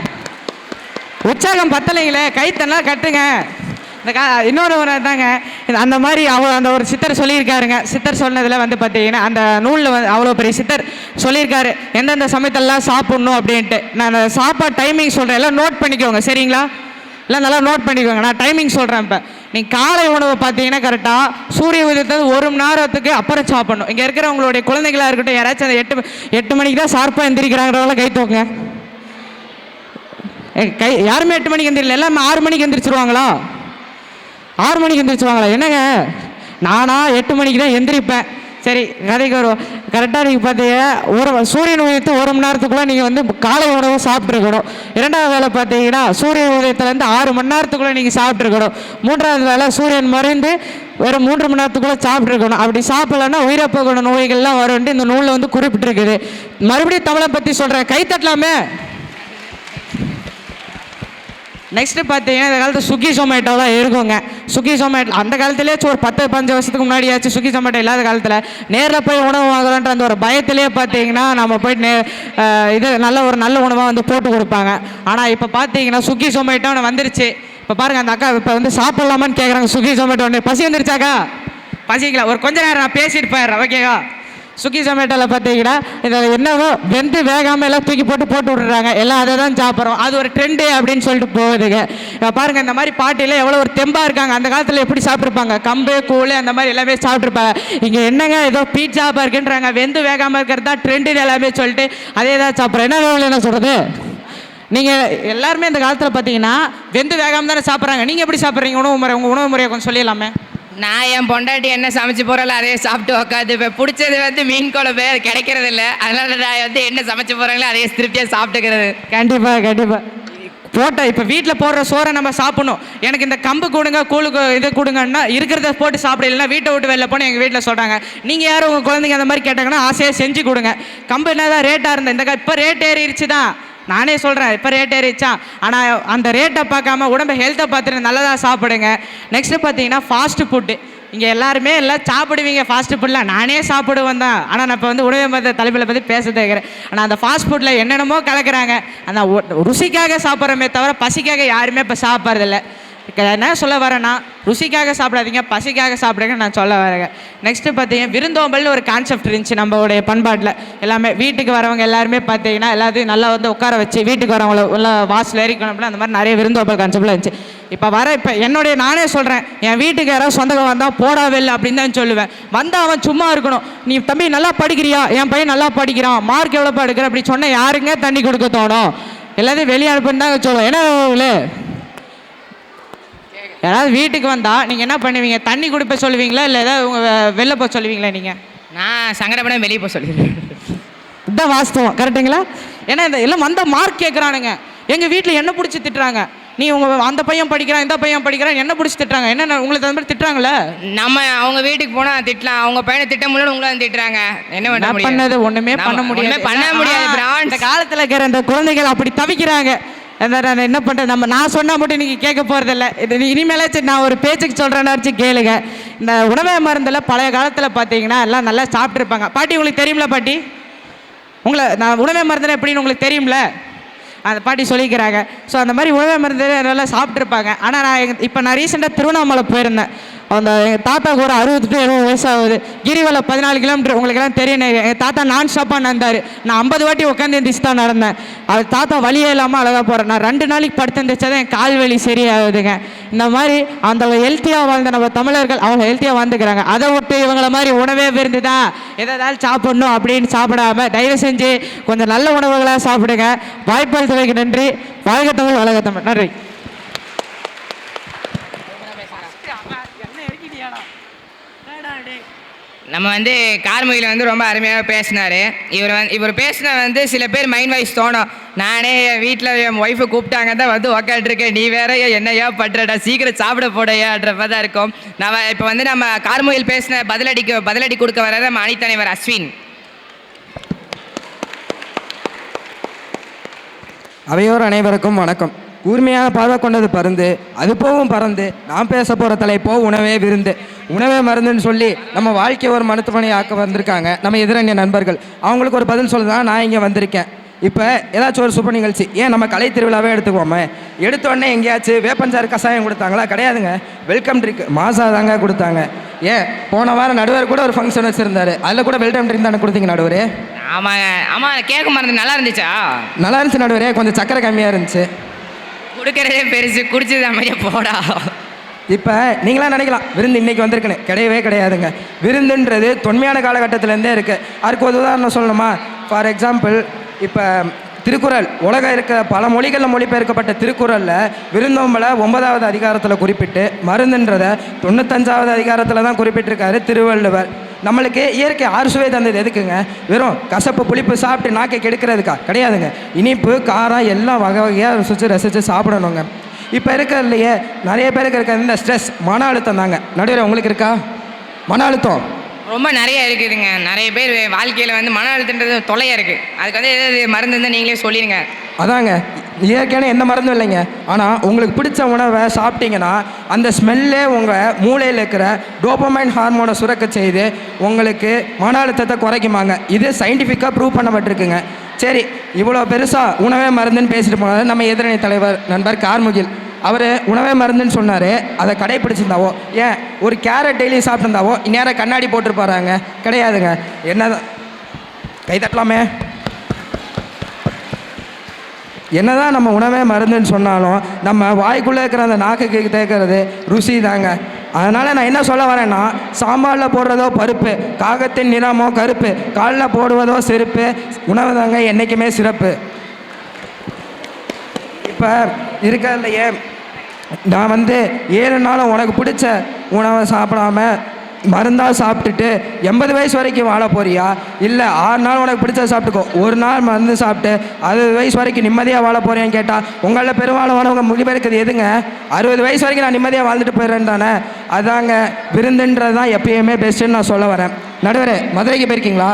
உற்சாகம் பத்தலைங்களே, கைத்தன்னா கட்டுங்க. இந்த இன்னொரு ஒரு தாங்க அந்த மாதிரி அந்த ஒரு சித்தர் சொல்லியிருக்காருங்க. சித்தர் சொன்னதில் வந்து பார்த்தீங்கன்னா அந்த நூலில் வந்து அவ்வளோ பெரிய சித்தர் சொல்லியிருக்காரு எந்தெந்த சமயத்தெல்லாம் சாப்பிட்ணும் அப்படின்ட்டு. நான் சாப்பாடு டைமிங் சொல்கிறேன், எல்லாம் நோட் பண்ணிக்கோங்க சரிங்களா, எல்லாம் நல்லா நோட் பண்ணிக்கோங்க. நான் டைமிங் சொல்கிறேன். இப்போ நீங்கள் காலை உணவு பார்த்தீங்கன்னா கரெக்டாக சூரிய உதயத்தை 1 மணி நேரத்துக்கு அப்புறம் சாப்பிடணும். இங்கே இருக்கிறவங்களுடைய குழந்தைகளாக இருக்கட்டும், யாராச்சும் அந்த 8 மணிக்கு தான் ஷார்ப்பாக எந்திரிக்கிறாங்கிறவங்களாம் கை தூக்குங்க. யாருமே 8 மணிக்கு எந்திரிக்கல, எல்லாமே 6 மணிக்கு எந்திரிச்சிருவாங்களா? 6 மணிக்கு எந்திரிச்சுவாங்களா? என்னங்க நானா 8 மணிக்கு தான் எந்திரிப்பேன். சரி கதைக்கு வருவோம். கரெக்டாக நீங்கள் பார்த்தீங்கன்னா சூரியன் உதயத்து 1 மணி நேரத்துக்குள்ளே நீங்கள் வந்து காலை உணவு சாப்பிட்ருக்கணும். 2வது வேலை பார்த்தீங்கன்னா சூரியன் உதயத்துலேருந்து 6 மணி நேரத்துக்குள்ளே நீங்கள் சாப்பிட்ருக்கணும். 3வது வேலை சூரியன் மறைந்து வெறும் 3 மணி நேரத்துக்குள்ளே சாப்பிட்ருக்கணும். அப்படி சாப்பிடலன்னா உயிரப்போகணும் நோய்கள்லாம் வரும்ட்டு இந்த நூலில் வந்து குறிப்பிட்டிருக்குது. மறுபடியும் தமிழை பற்றி சொல்கிறேன், கை தட்டலாமே. நெக்ஸ்ட்டு பார்த்தீங்கன்னா இந்த காலத்தில் ஸ்விக்கி ஜொமேட்டோலாம் இருக்குங்க. ஸ்விக்கி ஜொமேட்டோ அந்த காலத்திலே ஒரு 10-15 வருஷத்துக்கு முன்னாடியாச்சும் ஸ்விக்கி ஜொமேட்டோ இல்லாத காலத்தில் நேரில் போய் உணவு வாங்கலான்ற அந்த ஒரு பயத்திலே பார்த்தீங்கன்னா நம்ம போய்ட்டு இது நல்ல உணவாக வந்து போட்டு கொடுப்பாங்க. ஆனால் இப்போ பார்த்தீங்கன்னா ஸ்விக்கி ஜொமேட்டோன்னு வந்துருச்சு. இப்போ பாருங்கள் அந்த அக்கா இப்போ வந்து சாப்பிட்லாமான்னு கேட்குறாங்க. ஸ்விக்கி ஜொமேட்டோன்னு பசி வந்துருச்சாக்கா? பசிக்கல, ஒரு கொஞ்ச நேரம் நான் பேசிட்டு போயிடுறேன் ஓகேவா. ஸ்விக்கி ஜொமேட்டோவில் பார்த்தீங்கன்னா இதில் என்னவோ வெந்து வேகாமல் எல்லாம் தூக்கி போட்டு விட்டுறாங்க, எல்லாம் அதை தான் சாப்பிட்றோம். அது ஒரு ட்ரெண்டு அப்படின்னு சொல்லிட்டு போகுதுங்க. பாருங்கள் இந்த மாதிரி பாட்டியில் எவ்வளோ ஒரு தெம்பாக இருக்காங்க. அந்த காலத்தில் எப்படி சாப்பிட்ருப்பாங்க, கம்பு கூழ் அந்த மாதிரி எல்லாமே சாப்பிட்ருப்பாங்க. இங்கே என்னங்க ஏதோ பீட்சா பர்கர்ன்றாங்க, வெந்து வேகாமல் இருக்கிறது தான் ட்ரெண்டு எல்லாமே சொல்லிட்டு அதே தான் சாப்பிட்றோம். என்ன சொல்கிறது, நீங்கள் எல்லாருமே இந்த காலத்தில் பார்த்தீங்கன்னா வெந்து வேகாமல் தானே சாப்பிட்றாங்க. நீங்கள் எப்படி சாப்பிட்றீங்க உணவு முறை? உங்கள் உணவு முறையை கொஞ்சம் சொல்லிடலாமே. நான் என் பொண்டாட்டி என்ன சமைச்சு போகிறாங்களோ அதே சாப்பிட்டு உக்காது. இப்போ பிடிச்சது வந்து மீன் குழம்பு, அது கிடைக்கிறது இல்லை. அதனால் நான் வந்து என்ன சமைச்சு போகிறாங்களோ அதே திருப்தியாக சாப்பிட்டுக்கிறது. கண்டிப்பாக போட்டால் இப்போ வீட்டில் போடுற சோறை நம்ம சாப்பிடணும். எனக்கு இந்த கம்பு கொடுங்க கூழுக்கு இது கொடுங்கன்னா இருக்கிறத போட்டு சாப்பிடலாம். வீட்டை விட்டு வெளில போனால் எங்கள் வீட்டில் சொல்கிறாங்க, நீங்கள் யாரும் உங்கள் குழந்தைங்க அந்த மாதிரி கேட்டாங்கன்னா ஆசையாக செஞ்சு கொடுங்க. கம்பு என்ன தான் ரேட்டாக இருந்தேன், இந்த இப்போ ரேட் ஏறிடுச்சு தான் நானே சொல்கிறேன். இப்போ ரேட் ஏறிச்சா, ஆனால் அந்த ரேட்டை பார்க்காம உடம்பு ஹெல்த்தை பார்த்துட்டு நல்லதாக சாப்பிடுங்க. நெக்ஸ்ட்டு பார்த்தீங்கன்னா ஃபாஸ்ட்டு ஃபுட்டு. இங்கே எல்லாருமே எல்லாம் சாப்பிடுவீங்க ஃபாஸ்ட் ஃபுட்லாம், நானே சாப்பிடுவேன் தான். ஆனால் நான் இப்போ வந்து உணவு மத தலைப்பில் பற்றி பேச தேக்கிறேன். ஆனால் அந்த ஃபாஸ்ட் ஃபுட்டில் என்னென்னமோ கலக்கிறாங்க. அந்த ருசிக்காக சாப்பிட்றமே தவிர பசிக்காக யாருமே இப்போ சாப்பிட்றதில்ல. என்ன சொல்ல வரேன்னா, ருசிக்காக சாப்பிடாதீங்க, பசிக்காக சாப்பிடுங்க நான் சொல்ல வரேங்க. நெக்ஸ்ட்டு பார்த்தீங்கன்னா விருந்தோம்பல்னு ஒரு கான்செப்ட் இருந்துச்சு நம்மளுடைய பண்பாட்டில். எல்லாமே வீட்டுக்கு வரவங்க எல்லாருமே பார்த்தீங்கன்னா எல்லாத்தையும் நல்லா வந்து உட்கார வச்சு வீட்டுக்கு வரவங்கள உள்ள வாசல் ஏறிக்கணும், அந்த மாதிரி நிறைய விருந்தோம்பல் கான்செப்டில் இருந்துச்சு. இப்போ என்னுடைய நானே சொல்கிறேன், என் வீட்டுக்கு யாராவது சொந்தம் வந்தால் போடாவே இல்லை அப்படின்னு தான் சொல்லுவேன். வந்தால் அவன் சும்மா இருக்கணும். நீ தம்பி நல்லா படிக்கிறியா, என் பையன் நல்லா படிக்கிறான், மார்க் எவ்வளோப்பா எடுக்கிற அப்படி சொன்னால் யாருங்க தண்ணி கொடுக்க தோணும்? எல்லாத்தையும் வெளியே அனுப்புன்னு தான் சொல்லுவேன். ஏன்னா யாராவது வீட்டுக்கு வந்தால் நீங்கள் என்ன பண்ணுவீங்க, தண்ணி கொடுப்ப சொல்லுவீங்களா இல்லை ஏதாவது உங்கள் வெளில போக சொல்லுவீங்களா? நீங்கள் நான் சங்கடப்பட வெளியே போக சொல்லிடுவேன். இதுதான் வாஸ்தவம், கரெக்டுங்களா? ஏன்னா இந்த எல்லாம் வந்த மார்க் கேட்குறானுங்க. எங்கள் வீட்டில் என்ன பிடிச்சி திட்டுறாங்க, நீ உங்கள் அந்த பையன் படிக்கிறான் இந்த பையன் படிக்கிறான் என்ன பிடிச்சி திட்டுறாங்க. என்ன உங்களுக்கு அந்த மாதிரி திட்டுறாங்களே? நம்ம அவங்க வீட்டுக்கு போனால் திட்டலாம், அவங்க பையனை திட்ட முடியல உங்களை திட்டுறாங்க. என்ன பண்ணது ஒன்றுமே பண்ண முடியாது. இந்த காலத்தில் இருக்கிற அந்த குழந்தைகள் அப்படி தவிக்கிறாங்க. நான் என்ன பண்ணுறது, நான் சொன்னால் மட்டும் நீங்கள் கேட்க போகிறதில்ல. இது இனிமேலாச்சும் நான் ஒரு பேச்சுக்கு சொல்கிறேன்னாச்சு கேளுங்க. இந்த உணவே மருந்தில் பழைய காலத்தில் பார்த்தீங்கன்னா எல்லாம் நல்லா சாப்பிட்ருப்பாங்க. பாட்டி உங்களுக்கு தெரியுமில பாட்டி, நான் உணவே மருந்தில் எப்படின்னு உங்களுக்கு தெரியுமில, அந்த பாட்டி சொல்லிக்கிறாங்க. ஸோ அந்த மாதிரி உணவே மருந்து நல்லா சாப்பிட்ருப்பாங்க. ஆனால் நான் ரீசெண்டாக திருவண்ணாமலை போயிருந்தேன். அந்த எங்கள் தாத்தாவுக்கு ஒரு 60-70 வயசாகுது. கிரிவலை 14 கிலோமீட்டர் உங்களுக்கெல்லாம் தெரியும். எங்கள் தாத்தா நான் ஸ்டாப்பாக நடந்தார். நான் 50 வாட்டி உட்காந்து எந்திரிச்சு தான் நடந்தேன். அது தாத்தா வழியே இல்லாமல் அழகாக போகிறேன். நான் 2 நாளைக்கு படுத்து எந்திரிச்சா தான் என் கால் வலி சரியாகுதுங்க. இந்த மாதிரி அந்த ஹெல்த்தியாக வாழ்ந்த நம்ம தமிழர்கள் அவங்க ஹெல்த்தியாக வாழ்ந்துக்கிறாங்க. அதை விட்டு இவங்கள மாதிரி உணவே விருந்து தான் எதாவது சாப்பிடணும் அப்படின்னு சாப்பிடாம தயவு செஞ்சு கொஞ்சம் நல்ல உணவுகளாக சாப்பிடுங்க. வாய்ப்பளித்தமைக்கு நன்றி. வாழ்க தமிழ், வளர்க தமிழ். நன்றி. நம்ம வந்து கார்முகில் வந்து ரொம்ப அருமையாக பேசினார். இவர் பேசின வந்து சில பேர் மைண்ட் வாய்ஸ் தோணும். நானே என் வீட்டில் என் ஒய்ஃபை கூப்பிட்டாங்க தான் வந்து உக்காண்டிருக்கேன், நீ வேற என்னையா பண்ணுறடா சீக்கிரம் சாப்பிட போடையான்ற மாதிரி தான் இருக்கும். இப்போ வந்து நம்ம கார்முகில் பேசின பதிலடி கொடுக்க வர நம்ம அணித்தலைவர் அஸ்வின். அவையோர் அனைவருக்கும் வணக்கம். கூர்மையான பார்வை கொண்டது பருந்து, அது போவும் பறந்து. நான் பேச போகிற தலைப்போ உணவே விருந்து. உணவே மருந்துன்னு சொல்லி நம்ம வாழ்க்கையை ஒரு மருத்துவமனை ஆக்க வந்திருக்காங்க நம்ம எதிரணிய நண்பர்கள். அவங்களுக்கு ஒரு பதில் சொல்ல தான் நான் இங்கே வந்திருக்கேன். இப்போ ஏதாச்சும் ஒரு சுப நிகழ்ச்சி, ஏன் நம்ம கலை திருவிழாவே எடுத்துக்குவோமே, எடுத்தோடனே எங்கேயாச்சும் வேப்பஞ்சாறு கஷாயம் கொடுத்தாங்களா? கிடையாதுங்க. வெல்கம் ட்ரிங்க் மாசா தாங்க கொடுத்தாங்க. ஏன் போன வாரம் நடுவர் கூட ஒரு ஃபங்க்ஷன் வச்சுருந்தாரு, அதில் கூட வெல்கம் ட்ரிங்க் தானே கொடுத்தீங்க நடுவர்? ஆமாங்க. ஆமாம், கேட்க மருந்து நல்லா இருந்துச்சா? நல்லா இருந்துச்சு நடுவரே, கொஞ்சம் சக்கரை கம்மியாக இருந்துச்சு. கொடுக்கறதே பெருசு, குடிச்சது அமைதியா போடா. இப்போ நீங்களாம் நினைக்கலாம் விருந்து இன்னைக்கு வந்திருக்குன்னு. கிடையவே கிடையாதுங்க. விருந்துன்றது தொன்மையான காலகட்டத்திலேருந்தே இருக்குது. அதுக்கு ஒரு உதாரணம் சொல்லணுமா? ஃபார் எக்ஸாம்பிள், இப்போ திருக்குறள், உலகம் இருக்க பல மொழிகளில் மொழிபெயர்க்கப்பட்ட திருக்குறளில் விருந்தோம்பலை 9வது அதிகாரத்தில் குறிப்பிட்டு மருந்துன்றதை 95வது அதிகாரத்தில் தான் குறிப்பிட்டிருக்காரு திருவள்ளுவர். நம்மளுக்கு இயற்கை 6 சுவை தந்தது எதுக்குங்க? வெறும் கசப்பு புளிப்பு சாப்பிட்டு நாக்கை கெடுக்கிறதுக்கா? கிடையாதுங்க. இனிப்பு காரம் எல்லாம் வகை வகையாக ருசிச்சு ரசித்து சாப்பிடணுங்க. இப்போ இருக்கிறதுலையே நிறைய பேருக்கு இருக்கிற இந்த ஸ்ட்ரெஸ், மன அழுத்தம் தாங்க. நடுவில் உங்களுக்கு இருக்கா மன அழுத்தம்? ரொம்ப நிறைய இருக்குதுங்க. நிறைய பேர் வாழ்க்கையில் வந்து மன அழுத்தன்றது தொலையாக இருக்குது. அதுக்கு வந்து எதாவது மருந்து இருந்தால் நீங்களே சொல்லிடுங்க. அதாங்க, இயற்கையான எந்த மருந்தும் இல்லைங்க. ஆனால் உங்களுக்கு பிடிச்ச உணவை சாப்பிட்டீங்கன்னா அந்த ஸ்மெல்லே உங்கள் மூளையில் இருக்கிற டோபமைன் ஹார்மோனை சுரக்க செய்து உங்களுக்கு மன அழுத்தத்தை குறைக்குமாங்க. இது சயின்டிஃபிக்காக ப்ரூவ் பண்ணப்பட்டிருக்குங்க. சரி, இவ்வளோ பெருசாக உணவே மருந்துன்னு பேசிட்டு போனது நம்ம எதிரணி தலைவர் நண்பர் கார்முகில். அவர் உணவே மருந்துன்னு சொன்னார். அதை கடைப்பிடிச்சிருந்தாவோ, ஏன் ஒரு கேரட் டெய்லி சாப்பிட்டுருந்தாவோ இந்நேரம் கண்ணாடி போட்டிருப்பாராங்க? கிடையாதுங்க. என்னதான் கை தட்டலாமே. என்னதான் நம்ம உணவே மருந்துன்னு சொன்னாலும் நம்ம வாய்க்குள்ளே இருக்கிற அந்த நாக்குக்கு தேக்கிறது ருசி தாங்க. அதனால் நான் என்ன சொல்ல வரேன்னா, சாம்பாரில் போடுறதோ பருப்பு, காகத்தின் நிறமோ கருப்பு, காலில் போடுவதோ செருப்பு, உணவு தாங்க என்றைக்குமே சிறப்பு. இப்போ இருக்கிறதுலையே நான் வந்து 7 நாளும் உனக்கு பிடிச்ச உணவை சாப்பிடாம மருந்தாக சாப்பிட்டுட்டு 80 வயசு வரைக்கும் வாழ போறியா? இல்லை 6 நாள் உனக்கு பிடிச்ச சாப்பிட்டுக்கோ, ஒரு நாள் மருந்து சாப்பிட்டு 60 வயசு வரைக்கும் நிம்மதியாக வாழ போறியான்னு கேட்டால் உங்களில் பெரும்பாலானவங்க முடிவெடுக்கிறது எதுங்க? 60 வயசு வரைக்கும் நான் நிம்மதியாக வாழ்ந்துட்டு போயிடுறேன் தானே. அதாங்க விருந்துன்றது தான் எப்பயுமே பெஸ்ட்டுன்னு நான் சொல்ல வரேன். நடுவரே, மதுரைக்கு போயிருக்கீங்களா?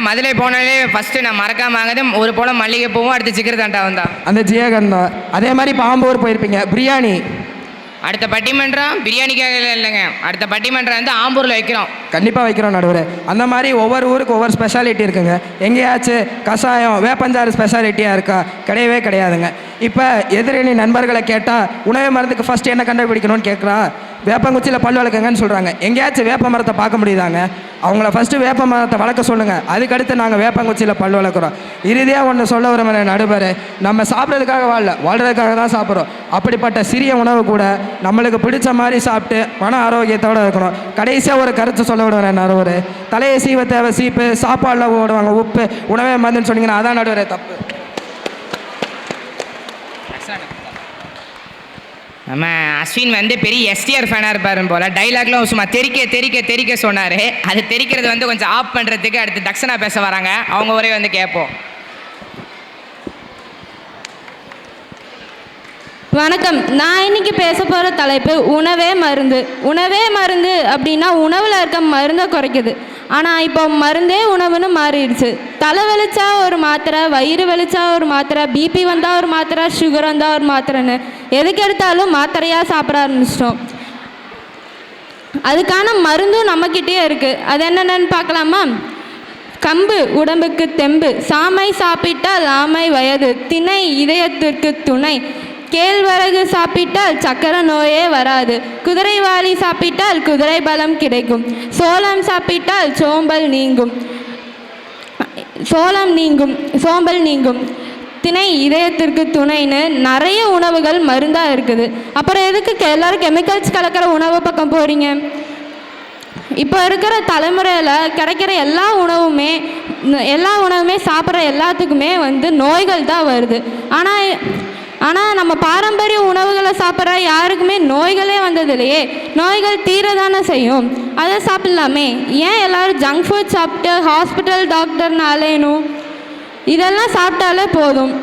மதுரை போனாலே ஃபஸ்ட்டு நான் மறக்காம வாங்குது ஒரு போல மல்லிகை பூவும், அடுத்து சிக்கர் தாண்டா வந்தா அந்த ஜியகந்தம். அதே மாதிரி பாம்பூர் போயிருப்பீங்க, பிரியாணி. அடுத்த பட்டிமன்றம் பிரியாணிக்காக இல்லைங்க, அடுத்த பட்டிமன்றம் வந்து ஆம்பூரில் வைக்கிறோம். கண்டிப்பாக வைக்கிறோம் நடுவர். அந்த மாதிரி ஒவ்வொரு ஊருக்கு ஒவ்வொரு ஸ்பெஷாலிட்டி இருக்குங்க. எங்கேயாச்சும் கஷாயம் வேப்பஞ்சாறு ஸ்பெஷாலிட்டியாக இருக்கா? கிடையவே கிடையாதுங்க. இப்போ எதிரணி நண்பர்களை கேட்டால் உணவு மருந்துக்கு ஃபஸ்ட்டு என்ன கண்டுபிடிக்கணும்னு கேட்குறா. வேப்பங்குச்சியில் பல் வளர்க்குங்கன்னு சொல்கிறாங்க. எங்கேயாச்சும் வேப்ப மரத்தை பார்க்க முடியுதாங்க? அவங்கள ஃபஸ்ட்டு வேப்ப மரத்தை வளர்க்க சொல்லுங்கள், அதுக்கடுத்து நாங்கள் வேப்பங்குச்சியில் பல் வளர்க்குறோம். இறுதியாக ஒன்று சொல்ல வர நடுவர், நம்ம சாப்பிட்றதுக்காக வாழல, வாழ்கிறதுக்காக தான் சாப்பிட்றோம். அப்படிப்பட்ட சிறிய உணவு கூட நம்மளுக்கு பிடிச்ச மாதிரி சாப்பிட்டு மன ஆரோக்கியத்தோடு இருக்கணும். கடைசியாக ஒரு கருத்து சொல்ல விடுவேன் நடுவர், தலையை சீவ தேவை சீப்பு, சாப்பாடில் ஓடுவாங்க உப்பு, உணவே மருந்துன்னு சொன்னீங்கன்னா அதான் நடுவரே தப்பு. நம்ம அஸ்வின் வந்து பெரிய எஸ்டிஆர் ஃபேனாக இருப்பார் போல். டைலாக்லாம் சும்மா தெரிக்க சொன்னார். அது தெரிக்கிறது வந்து கொஞ்சம் ஆஃப் பண்ணுறதுக்கு அடுத்து தக்ஷனா பேச வராங்க, அவங்க ஒரே வந்து கேட்போம். வணக்கம். நான் இன்னைக்கு பேச போகிற தலைப்பு உணவே மருந்து. உணவே மருந்து அப்படின்னா உணவில் இருக்க மருந்தை குறைக்குது. ஆனால் இப்போ மருந்தே உணவுன்னு மாறிடுச்சு. தலை வலிச்சா ஒரு மாத்திரை, வயிறு வலிச்சா ஒரு மாத்திரை, பிபி வந்தால் ஒரு மாத்திரை, சுகர் வந்தால் ஒரு மாத்திரைன்னு எதுக்கு எடுத்தாலும் மாத்திரையாக சாப்பிட ஆரம்பிச்சிட்டோம். அதுக்கான மருந்தும் நம்மக்கிட்டே இருக்குது. அது என்னென்னு பார்க்கலாமா? கம்பு உடம்புக்கு தெம்பு, சாமை சாப்பிட்டால் ஆமை வயது, திணை இதயத்திற்கு துணை, கேழ்வரகு சாப்பிட்டால் சக்கரை நோயே வராது, குதிரைவாலி சாப்பிட்டால் குதிரை பலம் கிடைக்கும், சோளம் சாப்பிட்டால் சோம்பல் நீங்கும், திணை இதயத்திற்கு துணைன்னு நிறைய உணவுகள் மருந்தாக இருக்குது. அப்புறம் எதுக்கு எல்லாரும் கெமிக்கல்ஸ் கலக்கிற உணவு பக்கம் போகிறீங்க? இப்போ இருக்கிற தலைமுறையில் கிடைக்கிற எல்லா உணவுமே சாப்பிட்ற எல்லாத்துக்குமே வந்து நோய்கள் தான் வருது. ஆனால் நம்ம பாரம்பரிய உணவுகளை சாப்பிட்ற யாருக்குமே நோய்களே வந்தது இல்லையே. நோய்கள் தீர தானே செய்யும், அதை சாப்பிட்லாமே. ஏன் எல்லோரும் ஜங்க் ஃபுட் சாப்பிட்டு ஹாஸ்பிட்டல் டாக்டர்னு அலையணும்? இதெல்லாம் சாப்பிட்டாலே போதும்.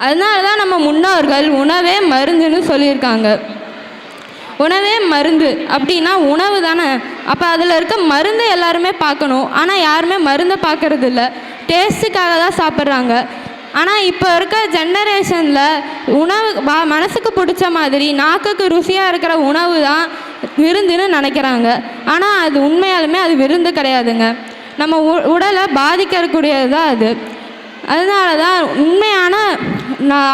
அதனால தான் நம்ம முன்னோர்கள் உணவே மருந்துன்னு சொல்லியிருக்காங்க. உணவே மருந்து அப்படின்னா உணவு தானே. அப்போ அதில் இருக்க மருந்தை எல்லாருமே பார்க்கணும். ஆனால் யாருமே மருந்தை பார்க்கறது இல்லை, டேஸ்ட்டுக்காக தான் சாப்பிட்றாங்க. ஆனால் இப்போ இருக்க ஜெனரேஷனில் உணவு மனசுக்கு பிடிச்ச மாதிரி நாக்குக்கு ருசியாக இருக்கிற உணவு தான் விருந்துன்னு நினைக்கிறாங்க. ஆனால் அது உண்மையாலுமே அது விருந்து கிடையாதுங்க, நம்ம உடலை பாதிக்கக்கூடியது தான் அது. அதனால தான் உண்மையான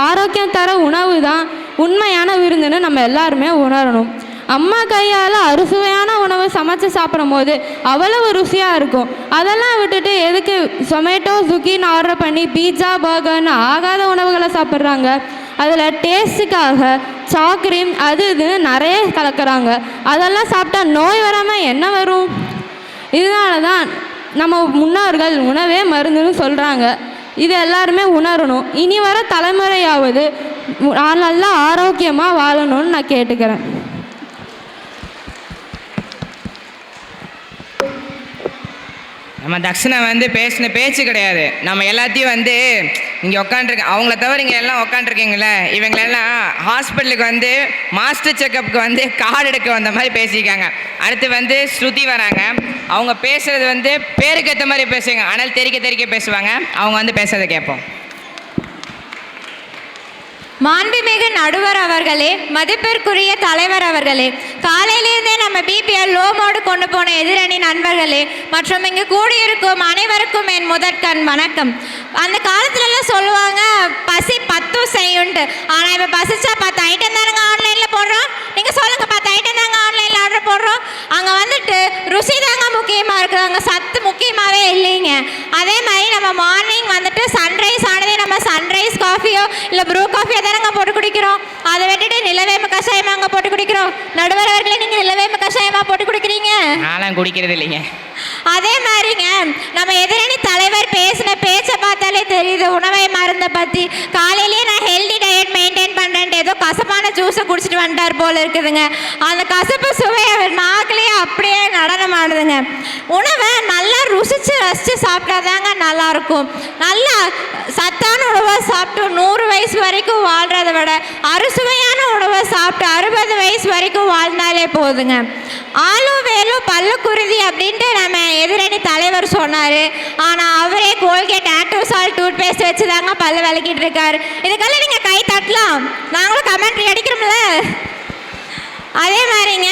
ஆரோக்கியம் தர உணவு தான் உண்மையான விருந்துன்னு நம்ம எல்லாருமே உணரணும். அம்மா கையால் அறுசுவையான உணவு சமைச்சு சாப்பிடும் போது அவ்வளவு ருசியாக இருக்கும். அதெல்லாம் விட்டுட்டு எதுக்கு சொமேட்டோ ஸ்விக்கின்னு ஆர்டர் பண்ணி பீட்சா பர்கர்னு ஆகாத உணவுகளை சாப்பிட்றாங்க. அதில் டேஸ்ட்டுக்காக சாக்ரீம் அது இதுன்னு நிறைய கலக்கிறாங்க. அதெல்லாம் சாப்பிட்டா நோய் வராமல் என்ன வரும்? இதனால தான் நம்ம முன்னோர்கள் உணவே மருந்துன்னு சொல்கிறாங்க. இது எல்லாருமே உணரணும். இனி வர தலைமுறையாவது நல்லா ஆரோக்கியமாக வாழணும்னு நான் கேட்டுக்கிறேன். நம்ம தக்ஷணை வந்து பேசின பேச்சு கிடையாது. நம்ம எல்லாத்தையும் வந்து இங்கே உட்காந்துருக்க அவங்கள தவிர இங்கே எல்லாம் உட்காந்துருக்கீங்களே, இவங்களெல்லாம் ஹாஸ்பிட்டலுக்கு வந்து மாஸ்டர் செக்கப்புக்கு வந்து கார்டு எடுக்க வந்த மாதிரி பேசியிருக்காங்க. அடுத்து வந்து ஸ்ருதி வராங்க. அவங்க பேசுகிறது வந்து பேருக்கு ஏற்ற மாதிரி பேசுவாங்க, ஆனால் தெறிக்க பேசுவாங்க. அவங்க வந்து பேசுறதை கேட்போம். மாண்புமிகு நடுவர் அவர்களே, மதிப்பிற்குரிய தலைவர் அவர்களே, காலையிலேருந்தே நம்ம பிபிஎல் லோ மோடு கொண்டு போன எதிரணி நண்பர்களே மற்றும் இங்கு கூடியிருக்கும் அனைவருக்கும் என் முதற்கண் வணக்கம். அந்த காலத்துலலாம் சொல்லுவாங்க பசி 10 செய்யுண்டு. ஆனால் இப்போ பசிச்சா 10 ஐட்டம் தானுங்க ஆன்லைனில் போடுறோம். நீங்கள் சொல்லுங்கள், 10 ஐட்டம் தாங்க ஆன்லைனில் ஆர்டர் போடுறோம். அங்கே வந்துட்டு ருசி தாங்க முக்கியமாக இருக்குது, அங்கே சத்து முக்கியமாகவே இல்லைங்க. அதே மாதிரி நம்ம மார்னிங் வந்துட்டு சன்ரைஸ் ஆனதே நம்ம சன்ரைஸ் காஃபியோ இல்லை ப்ரூ காஃபியோ தானங்க போட்டு குடிக்கிறோம். அதை விட்டுட்டு நிலவேம்பு கஷாயமாக அங்கே போட்டு குடிக்கிறோம். நடுவர் அவர்களே, நீங்கள் நிலவேம்பு கஷாயமாக போட்டு குடிக்கிறீங்க? நானும் குடிக்கிறது இல்லைங்க. அதே மாதிரிங்க நம்ம எதிரணி தலைவர் பேசின பேச்சை பார்த்தாலே தெரியுது உணவை மருந்தை பற்றி. காலையிலேயே நான் ஹெல்தி டயட் மெயின்டைன் பண்ணுறேன்ட்டு ஏதோ கசப்பான ஜூஸை குடிச்சிட்டு வந்துட்டார் போல் இருக்குதுங்க. அந்த கசப்பு சுவை அவர் நாக்கிலேயே அப்படியே நடனம் ஆடுதுங்க. உணவை நல்லா ருசித்து ரசித்து சாப்பிட்டாதாங்க நல்லாயிருக்கும். நல்லா சத்தான உணவை சாப்பிட்டு 100 வயசு வரைக்கும் வாழ்கிறத விட அறுசுவையான உணவை சாப்பிட்டு 60 வயசு வரைக்கும் வாழ்ந்தாலே போதுங்க. ஆளு வேலு பல்லு குருதி அப்படின்ட்டு நம்ம எதிரணி தலைவர் சொன்னார். ஆனால் அவரே Colgate active salt toothpaste வச்சு தாங்க பல்லு விளக்கிட்டு இருக்காரு. இதுக்கெல்லாம் நீங்கள் கை தட்டலாம், நாங்களும் கமெண்ட்ரி அடிக்கிறோம்ல. அதே மாதிரிங்க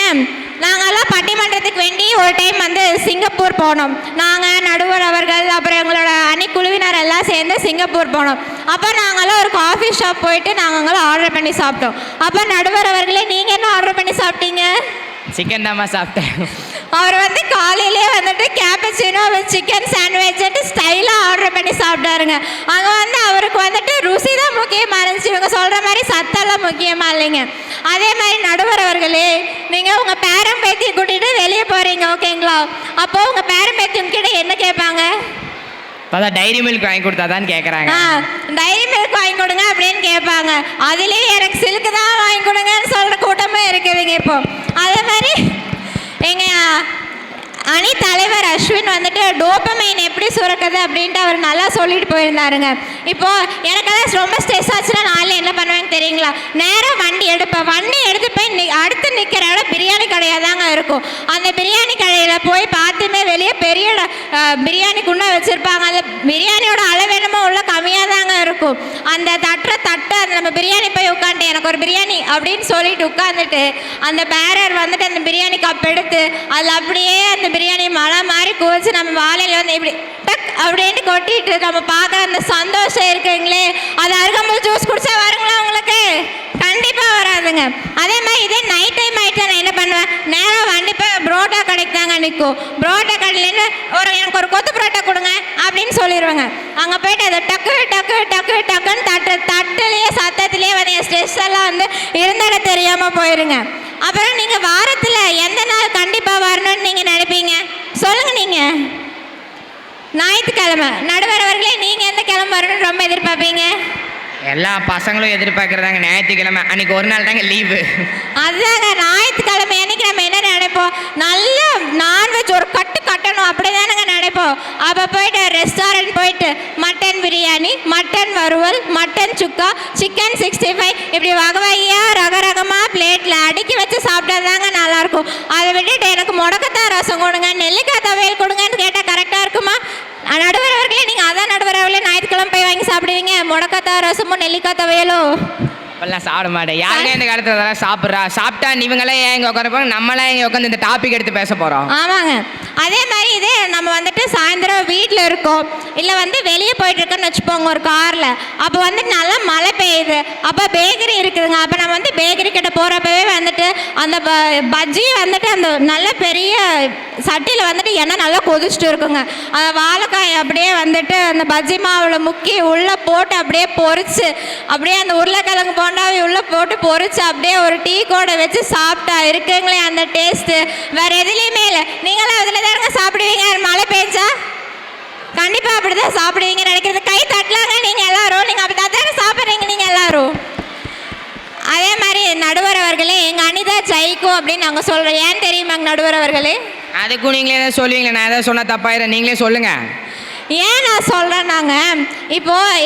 நாங்கள்லாம் பட்டிமன்றத்துக்கு வேண்டி ஒரு டைம் வந்து சிங்கப்பூர் போனோம். நாங்கள் நடுவர் அவர்கள் அப்புறம் எங்களோட அணி குழுவினர் எல்லாம் சேர்ந்து சிங்கப்பூர் போனோம். அப்போ நாங்களாம் ஒரு காஃபி ஷாப் போயிட்டு நாங்களாம் ஆர்டர் பண்ணி சாப்பிட்டோம். அப்போ நடுவர் அவர்களே, நீங்கள் என்ன ஆர்டர் பண்ணி சாப்பிட்டீங்க? சிக்கன் தாம்மா சாப்பிட்டேன். அவர் வந்து காலையிலே வந்துட்டு கேப்பச்சினோ சிக்கன் சாண்ட்விச் ஸ்டைலாக ஆர்டர் பண்ணி சாப்பிட்டாருங்க. அங்கே வந்து அவருக்கு வந்துட்டு ருசி தான் முக்கியமாக இருந்துச்சு, இவங்க சொல்கிற மாதிரி சத்தெல்லாம் முக்கியமாக இல்லைங்க. அதே மாதிரி நடுவர் அவர்களே, நீங்கள் உங்கள் பேரன் பேத்தியை கூட்டிகிட்டு வெளியே போகிறீங்க, ஓகேங்களா? அப்போது உங்கள் பேரன் பேத்தி உங்ககிட்ட என்ன கேட்பாங்க? அதான் டைரி மில்க் வாங்கி கொடுத்தாதான் கேட்குறாங்க. டைரி மில்க் வாங்கி கொடுங்க அப்படின்னு கேட்பாங்க. அதுலேயே எனக்கு சில்க்கு தான் வாங்கி கொடுங்கன்னு சொல்கிற கூட்டமே இருக்குதுங்க இப்போ. அதே மாதிரி எங்கள் அணி தலைவர் அஸ்வின் வந்துட்டு டோபமைன் எப்படி சுரக்குது அப்படின்ட்டு அவர் நல்லா சொல்லிட்டு போயிருந்தாருங்க. இப்போது எனக்கெல்லாம் ரொம்ப ஸ்ட்ரெஸ் ஆச்சுன்னா நாளில் என்ன பண்ணுவேங்க தெரியுங்களா? நேராக வண்டி எடுப்பேன். வண்டி எடுத்து போய் அடுத்து நிற்கிற இடம் பிரியாணி கடையாக தாங்க இருக்கும். அந்த பிரியாணி கடையில் போய் பார்த்துமே வெளியே பெரிய பிரியாணி குண்டா வச்சுருப்பாங்க. அந்த பிரியாணியோட அளவு என்னமோ உள்ள கம்மியாக தாங்க இருக்கும். அந்த தட்டு அந்த நம்ம பிரியாணி போய் உட்காந்துட்டு எனக்கு ஒரு பிரியாணி அப்படின்னு சொல்லிட்டு உட்காந்துட்டு அந்த பேரர் வந்துட்டு அந்த பிரியாணி கப் எடுத்து அதில் அப்படியே அந்த பிரியாணி மழை மாதிரி குவிச்சு நம்ம வாழையில் வந்து இப்படி டக் அப்படின்ட்டு கொட்டிட்டு நம்ம பார்க்குற அந்த சந்தோஷம் இருக்குங்களே, அது அருகம்புல் ஜூஸ் குடிச்சா வருங்களா உங்களுக்கு? கண்டிப்பாக வராதுங்க. அதே மாதிரி இதே நைட் டைம் ஆகிட்டு நான் என்ன பண்ணுவேன், நேராக வண்டி போய் புரோட்டா கடைக்கு தாங்க நிற்கும். புரோட்டா கடையிலேருந்து எனக்கு ஒரு கொத்து புரோட்டா கொடுங்க அப்படின்னு சொல்லிடுவேங்க. அங்கே போயிட்டு அதை டக்கு டக்கு டக்கு டக்குன்னு தட்டுலேயே சத்தத்துலேயே வந்து என் ஸ்ட்ரெஸ் எல்லாம் வந்து இருந்தட தெரியாமல் போயிருங்க. அப்புறம் நீங்கள் வாரத்தில் எந்த நாள் கண்டிப்பாக வரணும்னு நீங்கள் நினைப்பீங்க சொல்லுங்கள்? நீங்கள் ஞாயிற்றுக்கிழமை. நடுவர் அவர்களே, நீங்கள் எந்த கிழமை வரணும்னு ரொம்ப எதிர்பார்ப்பீங்க? எல்லா பசங்களும் எதிர்பார்க்குறதாங்க ஞாயிற்றுக்கிழமை அன்றைக்கி ஒரு நாள் தாங்க லீவு. அதுதாங்க ஞாயிற்றுக்கிழமை அன்னைக்கு நம்ம என்ன நினைப்போம், நல்ல நான்வெஜ் ஒரு கட்டு கட்டணும் அப்படி தானேங்க நினைப்போம். அப்போ போயிட்டு ரெஸ்டாரண்ட் போயிட்டு மட்டன் பிரியாணி, மட்டன் வறுவல், மட்டன் சுக்கா, சிக்கன் 65 இப்படி வகை வகையாக ரகரகமாக பிளேட்டில் அடுக்கி வச்சு சாப்பிட்டா தாங்க நல்லாயிருக்கும். அதை விட்டுட்டு எனக்கு முடக்கத்தான் ரசம் கொடுங்க, நெல்லிக்காய் துவையல் கொடுங்கன்னு கேட்டால் கரெக்டாக இருக்குமா? நடுவர் அவர்களே, நீங்கள் அதான் நடுவர் அவர்களே ஞாயிற்றுக்கிழமை போய் வாங்கி சாப்பிடுவீங்க முடக்கத்தான் ரசமும் நெல்லிக்காய் துவையலும்? அப்பெல்லாம் சாப்பிட மாட்டேன். யாருங்க இந்த காலத்தில் அதெல்லாம் சாப்பிட்றா? சாப்பிட்டா நீங்களே ஏன் இங்கே உட்காந்துருப்பாங்க, நம்மளாம் இங்கே உட்காந்து இந்த டாபிக் எடுத்து பேச போகிறோம். ஆமாங்க. அதே மாதிரி இதே நம்ம வந்துட்டு சாயந்தரம் வீட்டில் இருக்கோம், இல்லை வந்து வெளியே போயிட்டுருக்கோன்னு வச்சுப்போங்க ஒரு காரில். அப்போ வந்துட்டு நல்லா மழை பெய்யுது, அப்போ பேக்கரி இருக்குதுங்க. அப்போ நம்ம வந்து பேக்கரி கிட்ட போகிறப்பவே வந்துட்டு அந்த பஜ்ஜி வந்துட்டு அந்த நல்ல பெரிய சட்டியில் வந்துட்டு எண்ணெய் நல்லா கொதிச்சுட்டு இருக்குங்க. அந்த வாழைக்காய் அப்படியே வந்துட்டு அந்த பஜ்ஜி மாவில் முக்கி உள்ளே போட்டு அப்படியே பொரிச்சு, அப்படியே அந்த உருளைக்கிழங்கு போண்டாவை உள்ளே போட்டு பொரிச்சு அப்படியே ஒரு டீ கூட வச்சு சாப்பிட்டா இருக்குங்களே அந்த டேஸ்ட்டு வேறு எதுலேயுமே இல்லை. நீங்களும் அதில் தாங்க சாப்பிடுவீங்க மழை பெஞ்சா? கண்டிப்பாக அப்படி தான் சாப்பிடுவீங்க நினைக்கிறது. கை தட்டலாங்க நீங்கள் எல்லாரும், நீங்கள் அப்படி தானே சாப்பிட்றீங்க நீங்கள் எல்லாரும். அதே மாதிரி நடுவர் அவர்களே, எங்கள் அணிதா ஜெயிக்கும் அப்படின்னு நாங்கள் சொல்கிறோம். ஏன் தெரியுமாங்க நடுவர் அவர்களே? அதுக்கும் நீங்களே எதாவது சொல்லுவீங்களே, நான் எதாவது சொன்னால் தப்பாயிரம், நீங்களே சொல்லுங்கள். ஏன் நான் சொல்கிறேன்னாங்க, இப்போது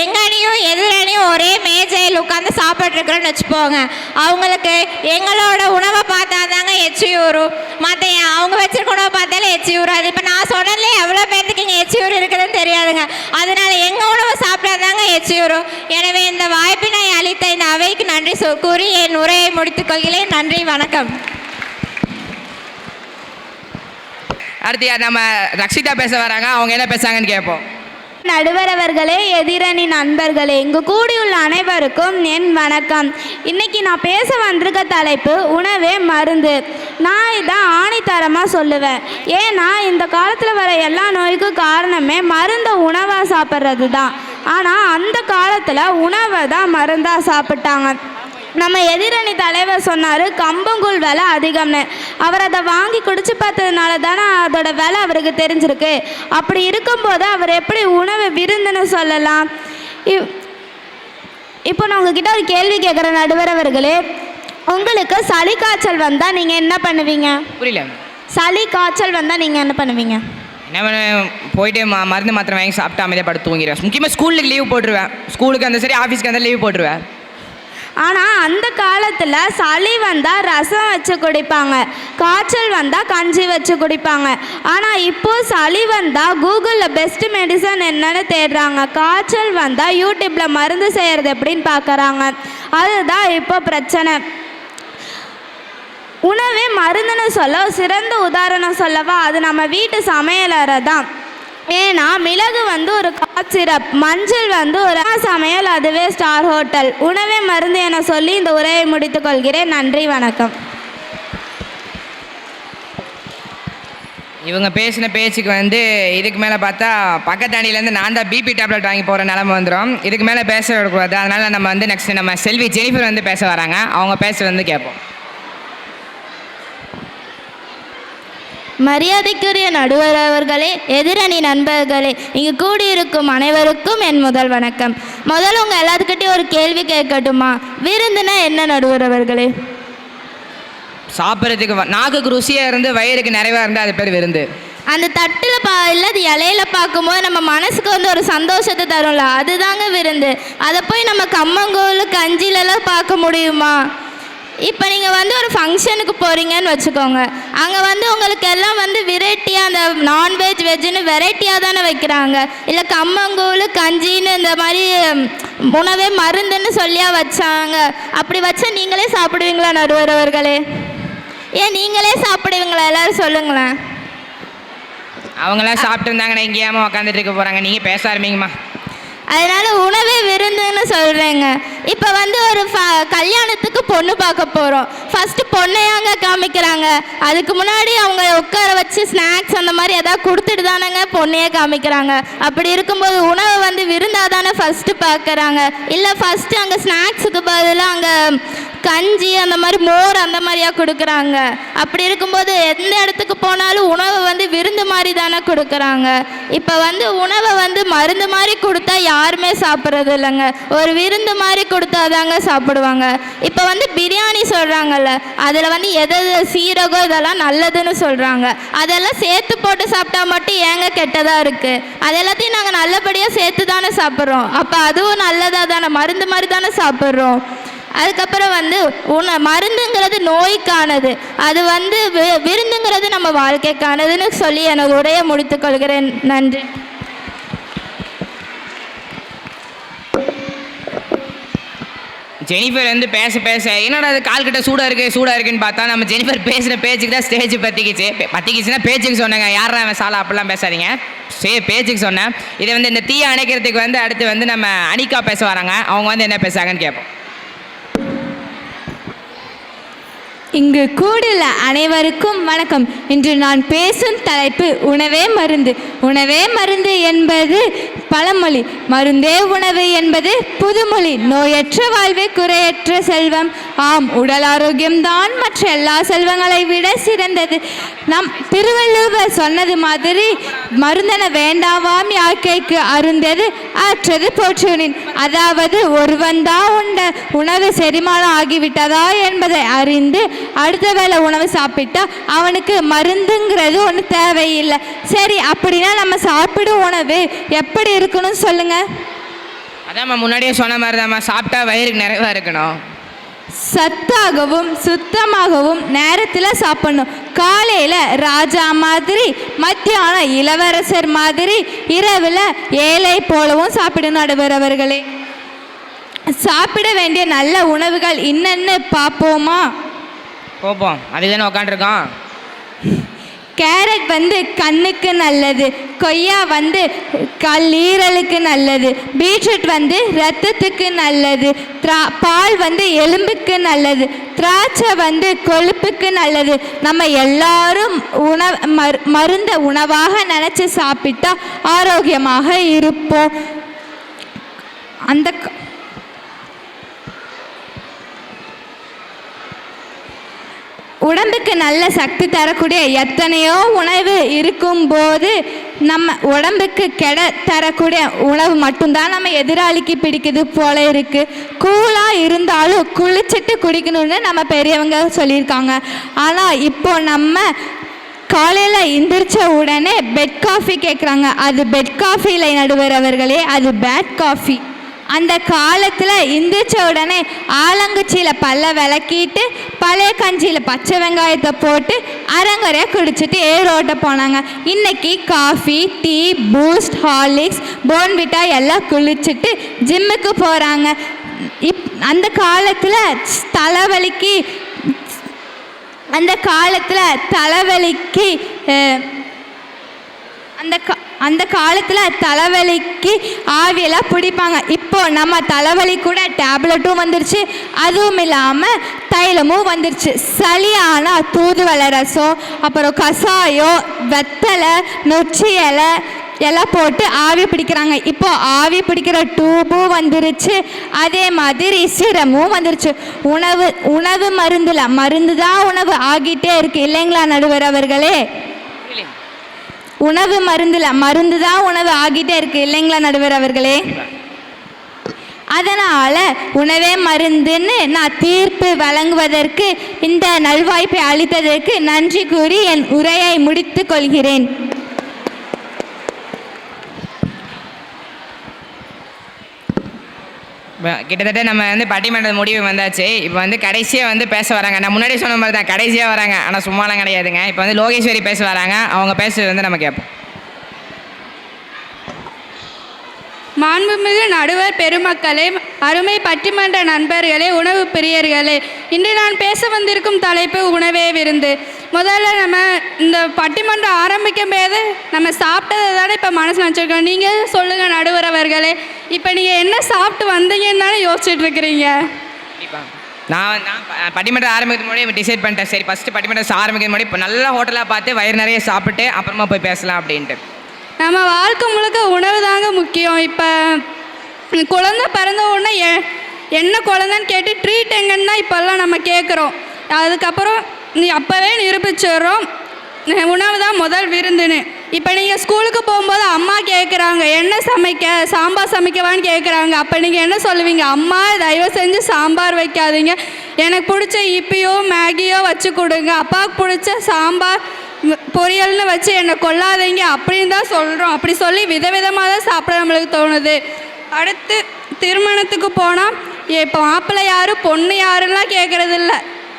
எங்கள் அணியும் எதிரணியும் ஒரே மேஜையில் உட்காந்து சாப்பிட்ருக்குறோன்னு வச்சுப்போங்க. அவங்களுக்கு எங்களோட உணவை பார்த்தா தாங்க எச்சி ஊறும், மற்ற அவங்க வச்சிருக்க உணவை பார்த்தாலே எச்சி ஊறாது. இப்போ நான் சொன்னதுலே எவ்வளோ பேர்த்துக்கு இங்கே எச்சி ஊர் இருக்குதுன்னு தெரியாதுங்க. அதனால எங்கள் உணவை சாப்பிட்டா தாங்க எச்சி ஊறும். எனவே இந்த வாய்ப்பினை அளித்த இந்த அவைக்கு நன்றி கூறி என் உரையை முடித்துக்கொள்கிறேன். நன்றி, வணக்கம். அடுத்து நம்ம ரக்ஷிதா பேச வராங்க, அவங்க என்ன பேசுறாங்கன்னு கேட்போம். நடுவர் அவர்களே, எதிரணி நண்பர்களே, இங்கு கூடியுள்ள அனைவருக்கும் என் வணக்கம். இன்னைக்கு நான் பேச வந்திருக்க தலைப்பு உணவே மருந்து. நான் இதான் ஆணித்தரமாக சொல்லுவேன். ஏன்னா இந்த காலத்தில் வர எல்லா நோய்க்கும் காரணமே மருந்தை உணவாக சாப்பிட்றது தான். ஆனால் அந்த காலத்தில் உணவை தான் மருந்தாக சாப்பிட்டாங்க. நம்ம எதிரணி தலைவர் சொன்னார் கம்பங்கூழ் விலை அதிகம்னு. அவர் அதை வாங்கி குடிச்சு பார்த்ததுனால தானே அதோட விலை அவருக்கு தெரிஞ்சிருக்கு. அப்படி இருக்கும்போது அவர் எப்படி உணவை விருந்துன்னு சொல்லலாம்? இப்போ நான் உங்ககிட்ட ஒரு கேள்வி கேட்குறேன் நடுவர் அவர்களே. உங்களுக்கு சளி காய்ச்சல் வந்தால் நீங்கள் என்ன பண்ணுவீங்க? புரியல. சளி காய்ச்சல் வந்தால் நீங்கள் என்ன பண்ணுவீங்க? என்ன போயிட்டு மருந்து மாத்திரை வாங்கி சாப்பிட்டு அமைதியாக படுத்து தூங்கிடுவேன். முக்கியமாக ஸ்கூலுக்கு லீவ் போட்டுருவேன். ஸ்கூலுக்கு அந்த சரி ஆஃபீஸ்க்கு அந்த லீவ் போட்டுருவேன். ஆனால் அந்த காலத்தில் சளி வந்தால் ரசம் வச்சு குடிப்பாங்க, காய்ச்சல் வந்தால் கஞ்சி வச்சு குடிப்பாங்க. ஆனால் இப்போது சளி வந்தால் கூகுளில் பெஸ்ட் மெடிசன் என்னன்னு தேடுறாங்க, காய்ச்சல் வந்தால் யூடியூப்பில் மருந்து செய்கிறது எப்படின்னு பார்க்குறாங்க. அதுதான் இப்போ பிரச்சனை. உணவே மருந்துன்னு சொல்ல சிறந்த உதாரணம் சொல்லவா, அது நம்ம வீட்டு சமையலறை தான். ஏன்னா மிளகு வந்து ஒரு காஃப் சிரப், மஞ்சள் வந்து ஒரு சமையல், அதுவே ஸ்டார் ஹோட்டல். உணவே மருந்து என சொல்லி இந்த உரையை முடித்துக் கொள்கிறேன். நன்றி, வணக்கம். இவங்க பேசின பேச்சுக்கு வந்து இதுக்கு மேலே பார்த்தா பக்கத்தாண்டிலேருந்து நான் தான் பிபி டேப்லெட் வாங்கி போகிற நிலமை வந்துடும். இதுக்கு மேலே பேச விடக்கூடாது. அதனால் நம்ம வந்து நெக்ஸ்ட் நம்ம செல்வி ஜெனிஃபர் வந்து பேச வராங்க, அவங்க பேச வந்து கேட்போம். மரியாதைக்குரிய நடுவர் அவர்களே, எதிரணி நண்பர்களே, இங்கு கூடியிருக்கும் அனைவருக்கும் என் முதல் வணக்கம். முதல்ல உங்கள் எல்லாத்துக்கிட்டையும் ஒரு கேள்வி கேட்கட்டுமா? விருந்துனா என்ன நடுவர் அவர்களே? சாப்பிட்றதுக்கு நாக்குக்கு ருசியாக இருந்து வயிறுக்கு நிறைவாக இருந்தால் அது பேர் விருந்து. அந்த தட்டில் இல்லை அது இலையில பார்க்கும்போது நம்ம மனசுக்கு வந்து ஒரு சந்தோஷத்தை தரும்ல, அதுதாங்க விருந்து. அதை போய் நம்ம கம்மங்கூழ் கஞ்சிலெல்லாம் பார்க்க முடியுமா? இப்போ நீங்கள் வந்து ஒரு ஃபங்க்ஷனுக்கு போகிறீங்கன்னு வச்சுக்கோங்க, அங்கே வந்து உங்களுக்கு எல்லாம் வந்து வெரைட்டியாக அந்த நான்வெஜ் வெஜ்ஜுன்னு வெரைட்டியாக தானே வைக்கிறாங்க. இல்லை கம்மங்கூழ் கஞ்சின்னு இந்த மாதிரி உணவே மருந்துன்னு சொல்லியா வச்சாங்க. அப்படி வச்சா நீங்களே சாப்பிடுவீங்களா நடுவர் அவர்களே? ஏன் நீங்களே சாப்பிடுவீங்களா? எல்லோரும் சொல்லுங்களேன். அவங்களாம் சாப்பிட்டு இருந்தாங்கன்னா எங்கேயாமல் உக்காந்துட்டு இருக்க போகிறாங்க, நீங்கள் பேச ஆரம்பிங்கம்மா. அதனால் உணவே விருந்துன்னு சொல்கிறேங்க. இப்போ வந்து ஒரு கல்யாணத்துக்கு பொண்ணு பார்க்க போகிறோம். ஃபஸ்ட்டு பொண்ணையாங்க காமிக்கிறாங்க, அதுக்கு முன்னாடி அவங்க உட்கார வச்சு ஸ்நாக்ஸ் அந்த மாதிரி எதாவது கொடுத்துட்டு தானேங்க பொண்ணையே காமிக்கிறாங்க. அப்படி இருக்கும்போது உணவை வந்து விருந்தாக தானே ஃபஸ்ட்டு பார்க்குறாங்க. இல்லை ஃபஸ்ட்டு அங்கே ஸ்நாக்ஸுக்கு பதிலாக அங்கே கஞ்சி அந்த மாதிரி மோர் அந்த மாதிரியா கொடுக்குறாங்க. அப்படி இருக்கும்போது எந்த இடத்துக்கு போனாலும் உணவை வந்து விருந்து மாதிரி தானே கொடுக்குறாங்க. இப்போ வந்து உணவை வந்து மருந்து மாதிரி கொடுத்தா யாருமே சாப்பிட்றது இல்லைங்க. ஒரு விருந்து மாதிரி கொடுத்தா தாங்க சாப்பிடுவாங்க. இப்போ வந்து பிரியாணி சொல்கிறாங்கல்ல, அதில் வந்து எது சீரகம் இதெல்லாம் நல்லதுன்னு சொல்கிறாங்க. அதெல்லாம் சேர்த்து போட்டு சாப்பிட்டா மட்டும் ஏங்க கெட்டதாக இருக்குது? அது எல்லாத்தையும் நாங்கள் நல்லபடியாக சேர்த்து தானே சாப்பிட்றோம். அப்போ அதுவும் நல்லதாக தானே, மருந்து மாதிரி தானே சாப்பிட்றோம். அதுக்கப்புறம் வந்து மருந்துங்கிறது நோய்க்கானது, அது வந்து விருந்துங்கிறது நம்ம வாழ்க்கைக்கானதுன்னு சொல்லி எனது உரையை முடித்துக்கொள்கிறேன். நன்றி. ஜெனிஃபர் வந்து பேச பேச என்னடா அது கால் கிட்ட சூடாக இருக்குன்னு பார்த்தா நம்ம ஜெனிஃபர் பேசுகிற பேச்சுக்கு தான் ஸ்டேஜ் பற்றிக்கிச்சுன்னா பேச்சுக்கு சொன்னாங்க. யாரா அவன் சாலா அப்படிலாம் பேசாதீங்க, பேச்சுக்கு சொன்னேன். இதை வந்து இந்த தீயை அணைக்கிறதுக்கு வந்து அடுத்து வந்து நம்ம அனிகா பேச வராங்க. அவங்க வந்து என்ன பேசுகிறாங்கன்னு கேட்போம். இங்கு கூடியுள்ள அனைவருக்கும் வணக்கம். இன்று நான் பேசும் தலைப்பு உணவே மருந்து. உணவே மருந்து என்பது பழமொழி, மருந்தே உணவு என்பது புதுமொழி. நோயற்ற வாழ்வே குறையற்ற செல்வம். ஆம், உடல் ஆரோக்கியம்தான் மற்ற எல்லா செல்வங்களை விட சிறந்தது. நம் திருவள்ளுவர் சொன்னது மாதிரி மருந்தன வேண்டாவாம் யாக்கைக்கு அருந்தது ஆற்றது போற்றுவின். அதாவது ஒருவன்தான் உண்ட உணவு செரிமானம் ஆகிவிட்டதா என்பதை அறிந்து அடுத்த வேளை உணவு சாப்பிட்டா அவனுக்கு மருந்துங்கிறது ஒன்று தேவையில்லை. சரி, அப்படின்னா நம்ம சாப்பிடும் உணவு எப்படி இருக்கணும் சொல்லுங்க. அதான் முன்னாடியே சொன்ன மாதிரி தான், சாப்பிட்டா வயிறுக்கு நிறைவா இருக்கணும். சத்தாகவும் சுத்தமாகவும் நேரத்தில் சாப்பிடணும். காலையில் ராஜா மாதிரி, மத்தியானம் இளவரசர் மாதிரி, இரவில் ஏழை போலவும் சாப்பிடணும். நடுவர் அவர்களே, சாப்பிட வேண்டிய நல்ல உணவுகள் என்னென்னு பார்ப்போமா? போப்போம், அதுதானே உட்காந்துருக்கோம். கேரட் வந்து கண்ணுக்கு நல்லது, கொய்யா வந்து கல்லீரலுக்கு நல்லது, பீட்ரூட் வந்து இரத்தத்துக்கு நல்லது, பால் வந்து எலும்புக்கு நல்லது, திராட்சை வந்து கொழுப்புக்கு நல்லது. நம்ம எல்லாரும் மருந்த உணவாக நினச்சி சாப்பிட்டா ஆரோக்கியமாக இருப்போம். அந்த உடம்புக்கு நல்ல சக்தி தரக்கூடிய எத்தனையோ உணவு இருக்கும்போது நம்ம உடம்புக்கு கெட தரக்கூடிய உணவு மட்டும்தான் நம்ம எதிராளிக்கு பிடிக்குது போல இருக்குது. கூலாக இருந்தாலும் குளிச்சுட்டு குடிக்கணும்னு நம்ம பெரியவங்க சொல்லியிருக்காங்க. ஆனால் இப்போ நம்ம காலையில் எந்திரிச்ச உடனே பெட் காஃபி கேட்குறாங்க. அது பெட் காஃபி இல்லை நடுவர் அவர்களே, அது பேட் காஃபி. அந்த காலத்தில் எந்திரிச்ச உடனே ஆலங்குச்சியில் பல்ல விளக்கிட்டு பழைய கஞ்சியில் பச்சை வெங்காயத்தை போட்டு அரங்கரையாக குடிச்சிட்டு ஏரோட்ட போனாங்க. இன்றைக்கி coffee, tea, boost, Horlicks, Bournvita எல்லாம் குளிச்சுட்டு ஜிம்முக்கு போகிறாங்க. அந்த காலத்தில் தலைவலிக்கு ஆவியெல்லாம் பிடிப்பாங்க. இப்போ நம்ம தலைவலி கூட டேப்லெட்டும் வந்துருச்சு, அதுவும் இல்லாமல் தைலமும் வந்துருச்சு. சளி ஆனால் தூதுவளை ரசம், அப்புறம் கசாயம், வெத்தலை, நொச்சி இலை எல்லாம் போட்டு ஆவி பிடிக்கிறாங்க. இப்போ ஆவி பிடிக்கிற டியூபும் வந்துருச்சு, அதே மாதிரி சிரமும் வந்துருச்சு. உணவு மருந்து தான் உணவு ஆகிட்டே இருக்கு இல்லைங்களா நடுவர் அவர்களே? உணவு மருந்து தான் உணவு ஆகிட்டே இருக்கு இல்லைங்களா நடுவர் அவர்களே? அதனால் உணவே மருந்துன்னு நான் தீர்ப்பு வழங்குவதற்கு இந்த நல்வாய்ப்பை அளித்ததற்கு நன்றி கூறி என் உரையை முடித்துக் கொள்கிறேன். கிட்டத்தட்ட நம்ம வந்து பட்டிமன்ற முடிவு வந்தாச்சு. இப்போ வந்து கடைசியாக வந்து பேச வராங்க. நான் முன்னாடி சொன்ன மாதிரி தான் கடைசியாக வராங்க, ஆனால் சும்மாலாம் கிடையாதுங்க. இப்போ வந்து லோகேஸ்வரி பேச வராங்க. அவங்க பேசுறது வந்து நம்ம கேட்போம். மாண்புமிகு நடுவர் பெருமக்களே, அருமை பட்டிமன்ற நண்பர்களே, உணவு பிரியர்களே, இன்று நான் பேச வந்திருக்கும் தலைப்பு உணவே விருந்து. முதல்ல நம்ம இந்த பட்டிமன்றம் ஆரம்பிக்கும் போது நம்ம சாப்பிட்டதை தானே இப்போ மனசில் வச்சுருக்கோம். நீங்கள் சொல்லுங்கள் நடுவர் அவர்களே, இப்போ நீங்கள் என்ன சாப்பிட்டு வந்தீங்கன்னு தானே யோசிச்சுட்டு இருக்கிறீங்க. நான் பட்டிமன்றம் ஆரம்பிக்கிறது முன்னாடி டிசைட் பண்ணிட்டேன். சரி, ஃபஸ்ட்டு பட்டிமன்றம் ஆரம்பிக்கிறது முன்னாடி இப்போ நல்ல ஹோட்டலாக பார்த்து வயிறு நிறைய சாப்பிட்டு அப்புறமா போய் பேசலாம் அப்படின்ட்டு. நம்ம வாழ்க்கை முழுக்க உணவு தாங்க முக்கியம். இப்போ குழந்தை பிறந்த உடனே என்ன குழந்தைன்னு கேட்டு ட்ரீட் எங்கன்னு தான் இப்போல்லாம் நம்ம கேட்குறோம். அதுக்கப்புறம் அப்போவே நிரூபிச்சிடுறோம் உணவு தான் முதல் விருந்துன்னு. இப்போ நீங்கள் ஸ்கூலுக்கு போகும்போது அம்மா கேட்குறாங்க என்ன சமைக்க, சாம்பார் சமைக்கவான்னு கேட்குறாங்க. அப்போ நீங்கள் என்ன சொல்லுவீங்க? அம்மா தயவு செஞ்சு சாம்பார் வைக்காதீங்க, எனக்கு பிடிச்ச இப்பியோ மேகியோ வச்சு கொடுங்க, அப்பாவுக்கு பிடிச்ச சாம்பார் பொரியல்னு வச்சு என்னை கொள்ளாதீங்க அப்படின்னு தான் சொல்கிறோம். அப்படி சொல்லி விதவிதமாக தான் சாப்பிட நம்மளுக்கு தோணுது. அடுத்து திருமணத்துக்கு போனால் இப்போ மாப்பிள்ளை யார் பொண்ணு யாருலாம் கேட்குறதில்ல,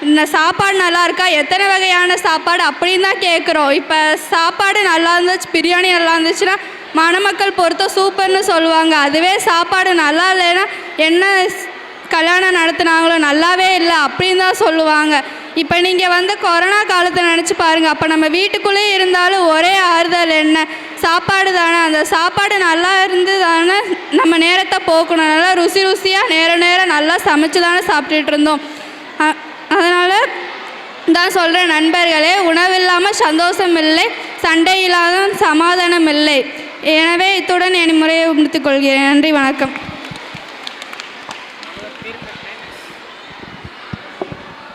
இந்த சாப்பாடு நல்லா இருக்கா, எத்தனை வகையான சாப்பாடு அப்படின்னு தான் கேட்குறோம். இப்போ சாப்பாடு நல்லா இருந்துச்சு, பிரியாணி நல்லா இருந்துச்சுன்னா மணமக்கள் பொறுத்த சூப்பர்னு சொல்லுவாங்க. அதுவே சாப்பாடு நல்லா இல்லைன்னா என்ன கல்யாணம் நடத்துனாங்களோ நல்லாவே இல்லை அப்படின்னு தான் சொல்லுவாங்க. இப்போ நீங்கள் கொரோனா காலத்தை நினச்சி பாருங்கள். அப்போ நம்ம வீட்டுக்குள்ளேயே இருந்தாலும் ஒரே ஆறுதல் என்ன, சாப்பாடு தானே. அந்த சாப்பாடு நல்லா இருந்து தானே நம்ம நேரத்தை போக்கணும். நல்லா ருசியாக நேரம் நல்லா சமைச்சு தானே சாப்பிட்டுட்டு இருந்தோம். அதனால் தான் சொல்கிறேன் நண்பர்களே, உணவில்லாமல் சந்தோஷம் இல்லை, சண்டை இல்லாத சமாதானம் இல்லை. எனவே இத்துடன் என் முறையை முடித்துக்கொள்கிறேன். நன்றி, வணக்கம்.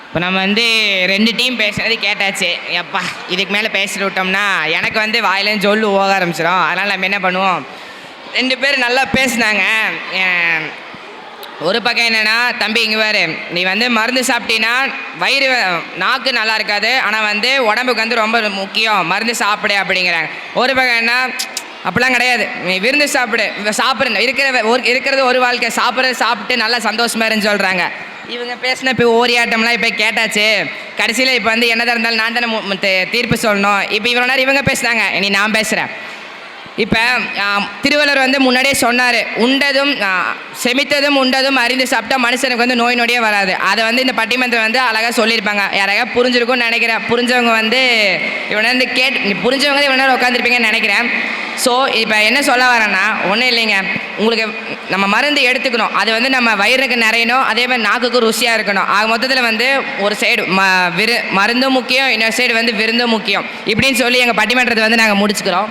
இப்போ நம்ம 2 டீம் பேசுனது கேட்டாச்சு. எப்பா இதுக்கு மேலே பேசிட்டு விட்டோம்னா எனக்கு வாயிலேருந்து சொல்லு போக ஆரம்பிச்சிடும். அதனால் நம்ம என்ன பண்ணுவோம், 2 பேர் நல்லா பேசினாங்க. ஒரு பக்கம் என்னென்னா, தம்பி இங்கே வேறு நீ மருந்து சாப்பிட்டீங்கன்னா வயிறு நாக்கு நல்லா இருக்காது, ஆனால் உடம்புக்கு ரொம்ப முக்கியம், மருந்து சாப்பிடு அப்படிங்கிறாங்க. ஒரு பக்கம் என்ன, அப்படிலாம் கிடையாது, நீ விருந்து சாப்பிட்றது இருக்கிறது ஒரு வாழ்க்கை, சாப்பிட்டு நல்லா சந்தோஷமாக இருன்னு சொல்கிறாங்க. இவங்க பேசின இப்போ ஓரியாட்டம்லாம் இப்போ கேட்டாச்சு. கடைசியில் இப்போ என்னதான் இருந்தாலும் நான் தானே தீர்ப்பு சொல்லணும். இப்போ இவ்வளோ நேரம் இவங்க பேசுனாங்க, இனி நான் பேசுகிறேன். இப்போ திருவள்ளுவர் முன்னாடியே சொன்னார், உண்டதும் செமித்ததும் உண்டதும் அறிந்து சாப்பிட்டா மனுஷனுக்கு நோய் நொடியே வராது. அதை இந்த பட்டிமன்றம் அழகாக சொல்லியிருப்பாங்க. யாராக புரிஞ்சிருக்கும்னு நினைக்கிறேன். புரிஞ்சவங்க இவனை புரிஞ்சவங்க இவ்வளோ நேரம் உட்காந்துருப்பீங்கன்னு நினைக்கிறேன். ஸோ இப்போ என்ன சொல்ல வரேன்னா, ஒன்றும் இல்லைங்க, உங்களுக்கு நம்ம மருந்து எடுத்துக்கணும், அது நம்ம வயிறுக்கு நிறையணும், அதே மாதிரி நாக்குக்கு ருசியாக இருக்கணும். ஆக மொத்தத்தில் ஒரு சைடு மருந்தும் முக்கியம், இன்னொரு சைடு விருந்தும் முக்கியம் இப்படின்னு சொல்லி எங்கள் பட்டிமன்றத்தை நாங்கள் முடிச்சுக்கிறோம்.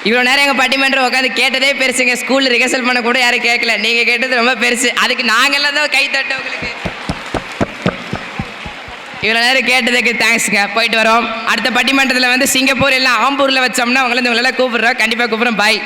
இவ்வளோ நேரம் எங்கள் பட்டிமன்றம் உட்காந்து கேட்டதே பெருசுங்க. ஸ்கூலில் ரிஹர்சல் பண்ண கூட யாரும் கேட்கல, நீங்கள் கேட்டது ரொம்ப பெருசு. அதுக்கு நாங்கள்லாம் தான் கை தட்ட உங்களுக்கு. இவ்வளோ நேரம் கேட்டதுக்கு தேங்க்ஸுங்க. போயிட்டு வரோம். அடுத்த பட்டிமன்றத்தில் சிங்கப்பூர் இல்லை ஆம்பூரில் வச்சோம்னா உங்களெல்லாம் கூப்பிட்றோம். கண்டிப்பாக கூப்பிட்றோம். பாய்.